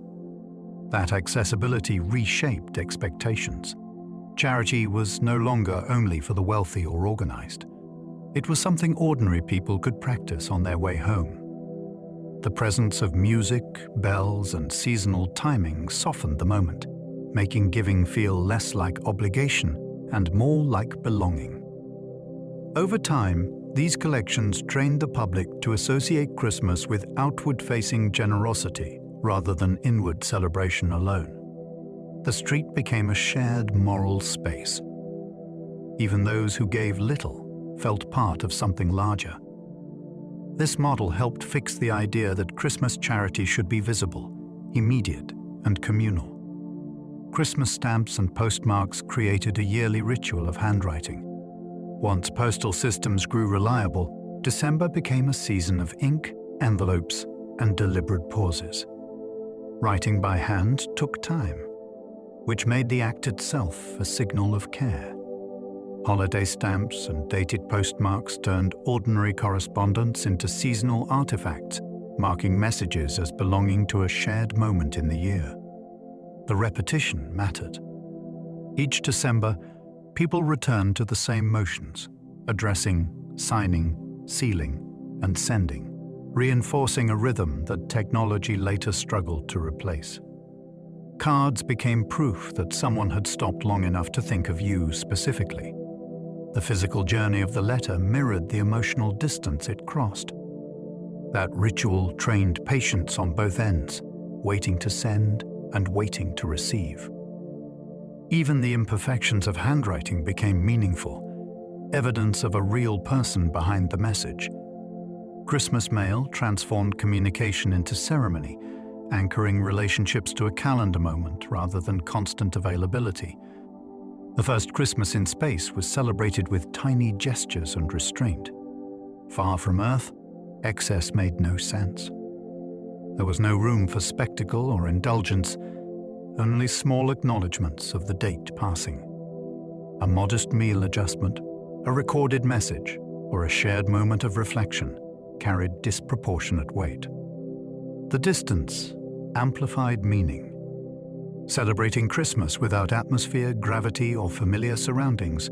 That accessibility reshaped expectations. Charity was no longer only for the wealthy or organized. It was something ordinary people could practice on their way home. The presence of music, bells, and seasonal timing softened the moment, making giving feel less like obligation and more like belonging. Over time, these collections trained the public to associate Christmas with outward-facing generosity rather than inward celebration alone. The street became a shared moral space. Even those who gave little felt part of something larger. This model helped fix the idea that Christmas charity should be visible, immediate, and communal. Christmas stamps and postmarks created a yearly ritual of handwriting. Once postal systems grew reliable, December became a season of ink, envelopes, and deliberate pauses. Writing by hand took time, which made the act itself a signal of care. Holiday stamps and dated postmarks turned ordinary correspondence into seasonal artifacts, marking messages as belonging to a shared moment in the year. The repetition mattered. Each December, people returned to the same motions: addressing, signing, sealing, and sending, reinforcing a rhythm that technology later struggled to replace. Cards became proof that someone had stopped long enough to think of you specifically. The physical journey of the letter mirrored the emotional distance it crossed. That ritual trained patience on both ends, waiting to send and waiting to receive. Even the imperfections of handwriting became meaningful, evidence of a real person behind the message. Christmas mail transformed communication into ceremony, anchoring relationships to a calendar moment rather than constant availability. The first Christmas in space was celebrated with tiny gestures and restraint. Far from Earth, excess made no sense. There was no room for spectacle or indulgence, only small acknowledgements of the date passing. A modest meal adjustment, a recorded message, or a shared moment of reflection carried disproportionate weight. The distance amplified meaning. Celebrating Christmas without atmosphere, gravity, or familiar surroundings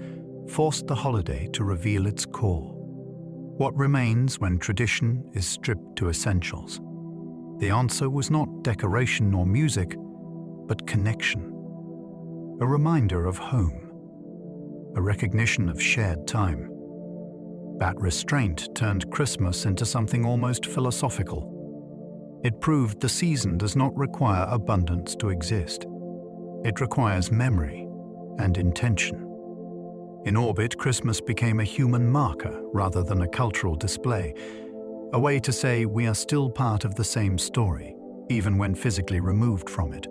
forced the holiday to reveal its core. What remains when tradition is stripped to essentials? The answer was not decoration or music, but connection. A reminder of home. A recognition of shared time. That restraint turned Christmas into something almost philosophical. It proved the season does not require abundance to exist. It requires memory and intention. In orbit, Christmas became a human marker rather than a cultural display, a way to say we are still part of the same story, even when physically removed from it.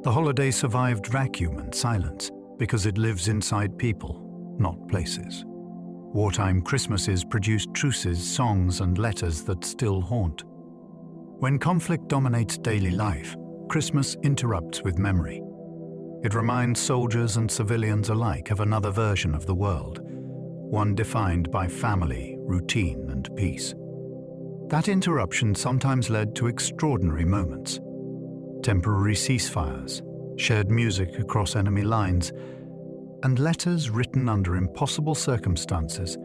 The holiday survived vacuum and silence because it lives inside people, not places. Wartime Christmases produced truces, songs, and letters that still haunt. When conflict dominates daily life, Christmas interrupts with memory. It reminds soldiers and civilians alike of another version of the world, one defined by family, routine, and peace. That interruption sometimes led to extraordinary moments. Temporary ceasefires, shared music across enemy lines, and letters written under impossible circumstances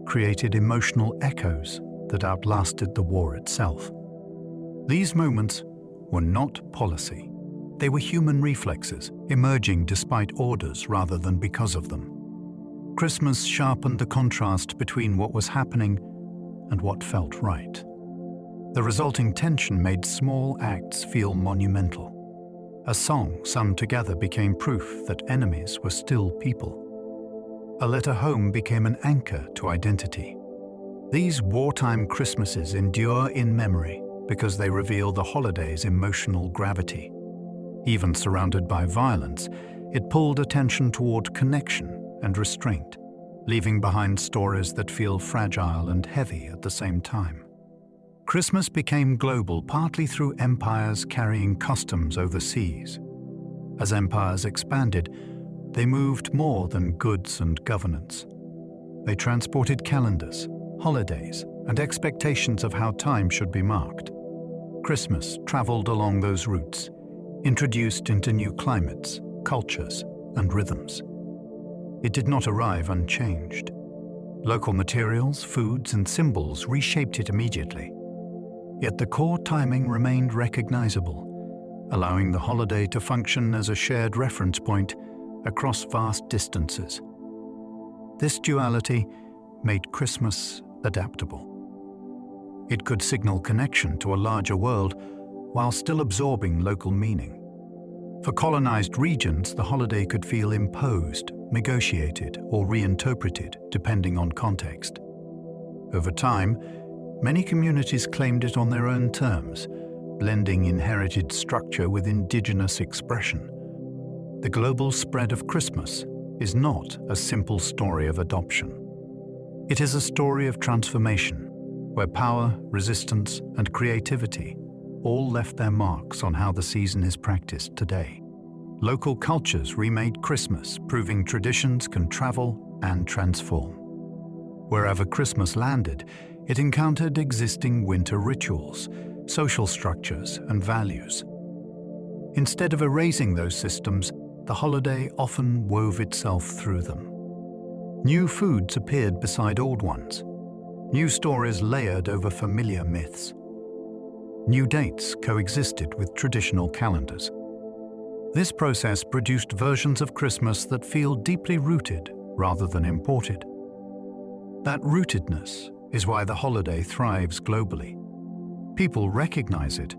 created emotional echoes that outlasted the war itself. These moments were not policy. They were human reflexes, emerging despite orders rather than because of them. Christmas sharpened the contrast between what was happening and what felt right. The resulting tension made small acts feel monumental. A song sung together became proof that enemies were still people. A letter home became an anchor to identity. These wartime Christmases endure in memory because they reveal the holiday's emotional gravity. Even surrounded by violence, it pulled attention toward connection and restraint, leaving behind stories that feel fragile and heavy at the same time. Christmas became global partly through empires carrying customs overseas. As empires expanded, they moved more than goods and governance. They transported calendars, holidays, and expectations of how time should be marked. Christmas traveled along those routes, introduced into new climates, cultures, and rhythms. It did not arrive unchanged. Local materials, foods, and symbols reshaped it immediately. Yet the core timing remained recognizable, allowing the holiday to function as a shared reference point across vast distances. This duality made Christmas adaptable. It could signal connection to a larger world while still absorbing local meaning. For colonized regions, the holiday could feel imposed, negotiated, or reinterpreted depending on context. Over time, many communities claimed it on their own terms, blending inherited structure with indigenous expression. The global spread of Christmas is not a simple story of adoption. It is a story of transformation, where power, resistance, and creativity all left their marks on how the season is practiced today. Local cultures remade Christmas, proving traditions can travel and transform. Wherever Christmas landed, it encountered existing winter rituals, social structures, and values. Instead of erasing those systems, the holiday often wove itself through them. New foods appeared beside old ones. New stories layered over familiar myths. New dates coexisted with traditional calendars. This process produced versions of Christmas that feel deeply rooted rather than imported. That rootedness is why the holiday thrives globally. People recognize it,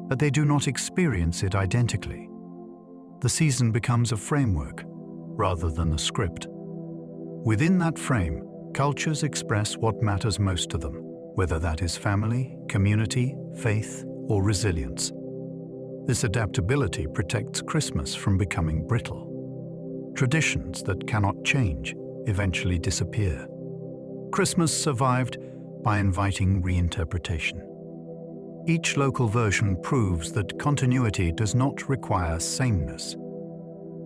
but they do not experience it identically. The season becomes a framework rather than a script. Within that frame, cultures express what matters most to them, whether that is family, community, faith, or resilience. This adaptability protects Christmas from becoming brittle. Traditions that cannot change eventually disappear. Christmas survived by inviting reinterpretation. Each local version proves that continuity does not require sameness.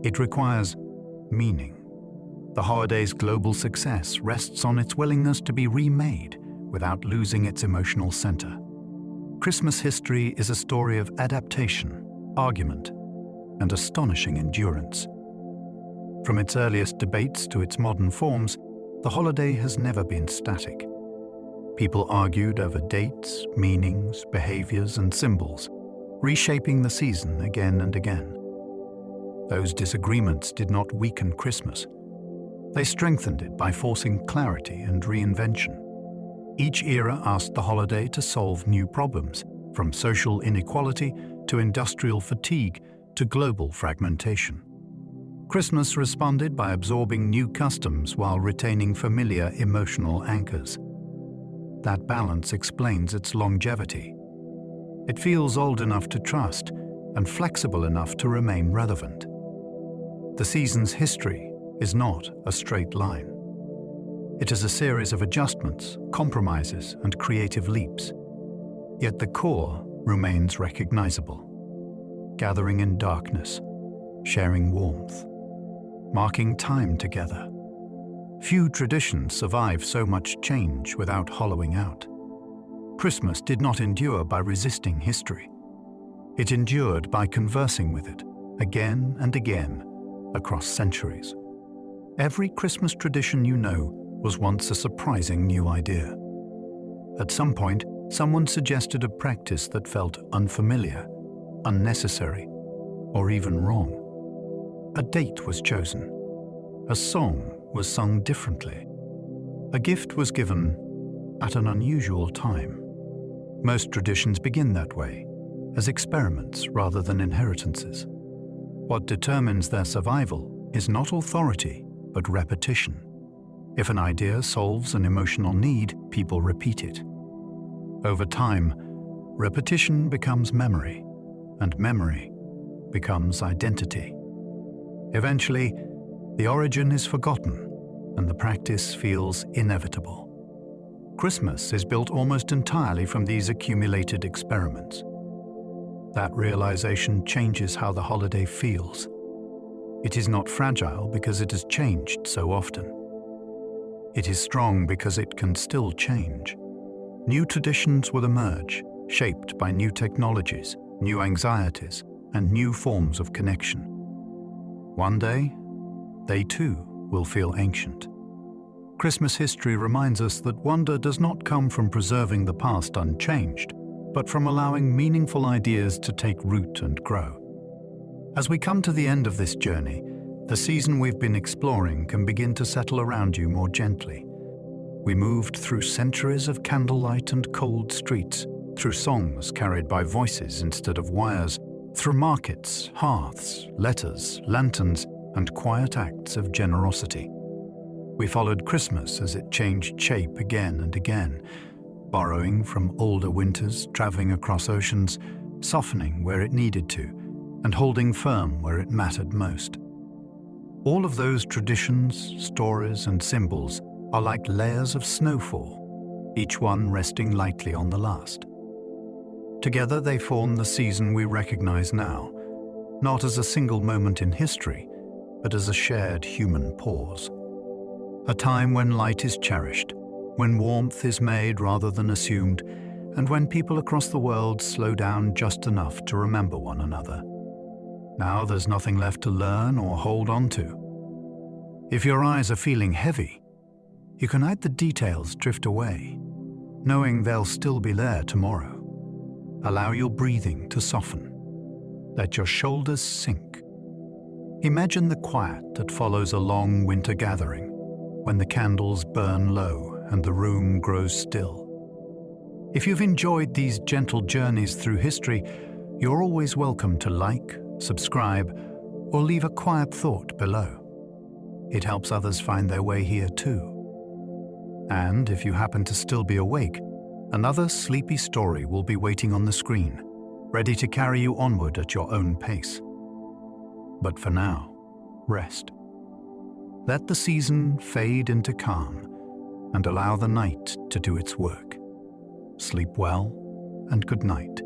It requires meaning. The holiday's global success rests on its willingness to be remade without losing its emotional center. Christmas history is a story of adaptation, argument, and astonishing endurance. From its earliest debates to its modern forms, the holiday has never been static. People argued over dates, meanings, behaviors, and symbols, reshaping the season again and again. Those disagreements did not weaken Christmas. They strengthened it by forcing clarity and reinvention. Each era asked the holiday to solve new problems, from social inequality to industrial fatigue to global fragmentation. Christmas responded by absorbing new customs while retaining familiar emotional anchors. That balance explains its longevity. It feels old enough to trust and flexible enough to remain relevant. The season's history is not a straight line. It is a series of adjustments, compromises, and creative leaps. Yet the core remains recognizable. Gathering in darkness, sharing warmth, marking time together. Few traditions survive so much change without hollowing out. Christmas did not endure by resisting history. It endured by conversing with it, again and again, across centuries. Every Christmas tradition you know was once a surprising new idea. At some point, someone suggested a practice that felt unfamiliar, unnecessary, or even wrong. A date was chosen. A song was sung differently. A gift was given at an unusual time. Most traditions begin that way, as experiments rather than inheritances. What determines their survival is not authority, but repetition. If an idea solves an emotional need, people repeat it. Over time, repetition becomes memory, and memory becomes identity. Eventually, the origin is forgotten, and the practice feels inevitable. Christmas is built almost entirely from these accumulated experiments. That realization changes how the holiday feels. It is not fragile because it has changed so often. It is strong because it can still change. New traditions will emerge, shaped by new technologies, new anxieties, and new forms of connection. One day, they too will feel ancient. Christmas history reminds us that wonder does not come from preserving the past unchanged, but from allowing meaningful ideas to take root and grow. As we come to the end of this journey, the season we've been exploring can begin to settle around you more gently. We moved through centuries of candlelight and cold streets, through songs carried by voices instead of wires, through markets, hearths, letters, lanterns, and quiet acts of generosity. We followed Christmas as it changed shape again and again, borrowing from older winters, traveling across oceans, softening where it needed to, and holding firm where it mattered most. All of those traditions, stories, and symbols are like layers of snowfall, each one resting lightly on the last. Together they form the season we recognize now, not as a single moment in history, but as a shared human pause. A time when light is cherished, when warmth is made rather than assumed, and when people across the world slow down just enough to remember one another. Now there's nothing left to learn or hold on to. If your eyes are feeling heavy, you can let the details drift away, knowing they'll still be there tomorrow. Allow your breathing to soften. Let your shoulders sink. Imagine the quiet that follows a long winter gathering, when the candles burn low and the room grows still. If you've enjoyed these gentle journeys through history, you're always welcome to like, subscribe, or leave a quiet thought below. It helps others find their way here too. And if you happen to still be awake, another sleepy story will be waiting on the screen, ready to carry you onward at your own pace. But for now, rest. Let the season fade into calm and allow the night to do its work. Sleep well and good night.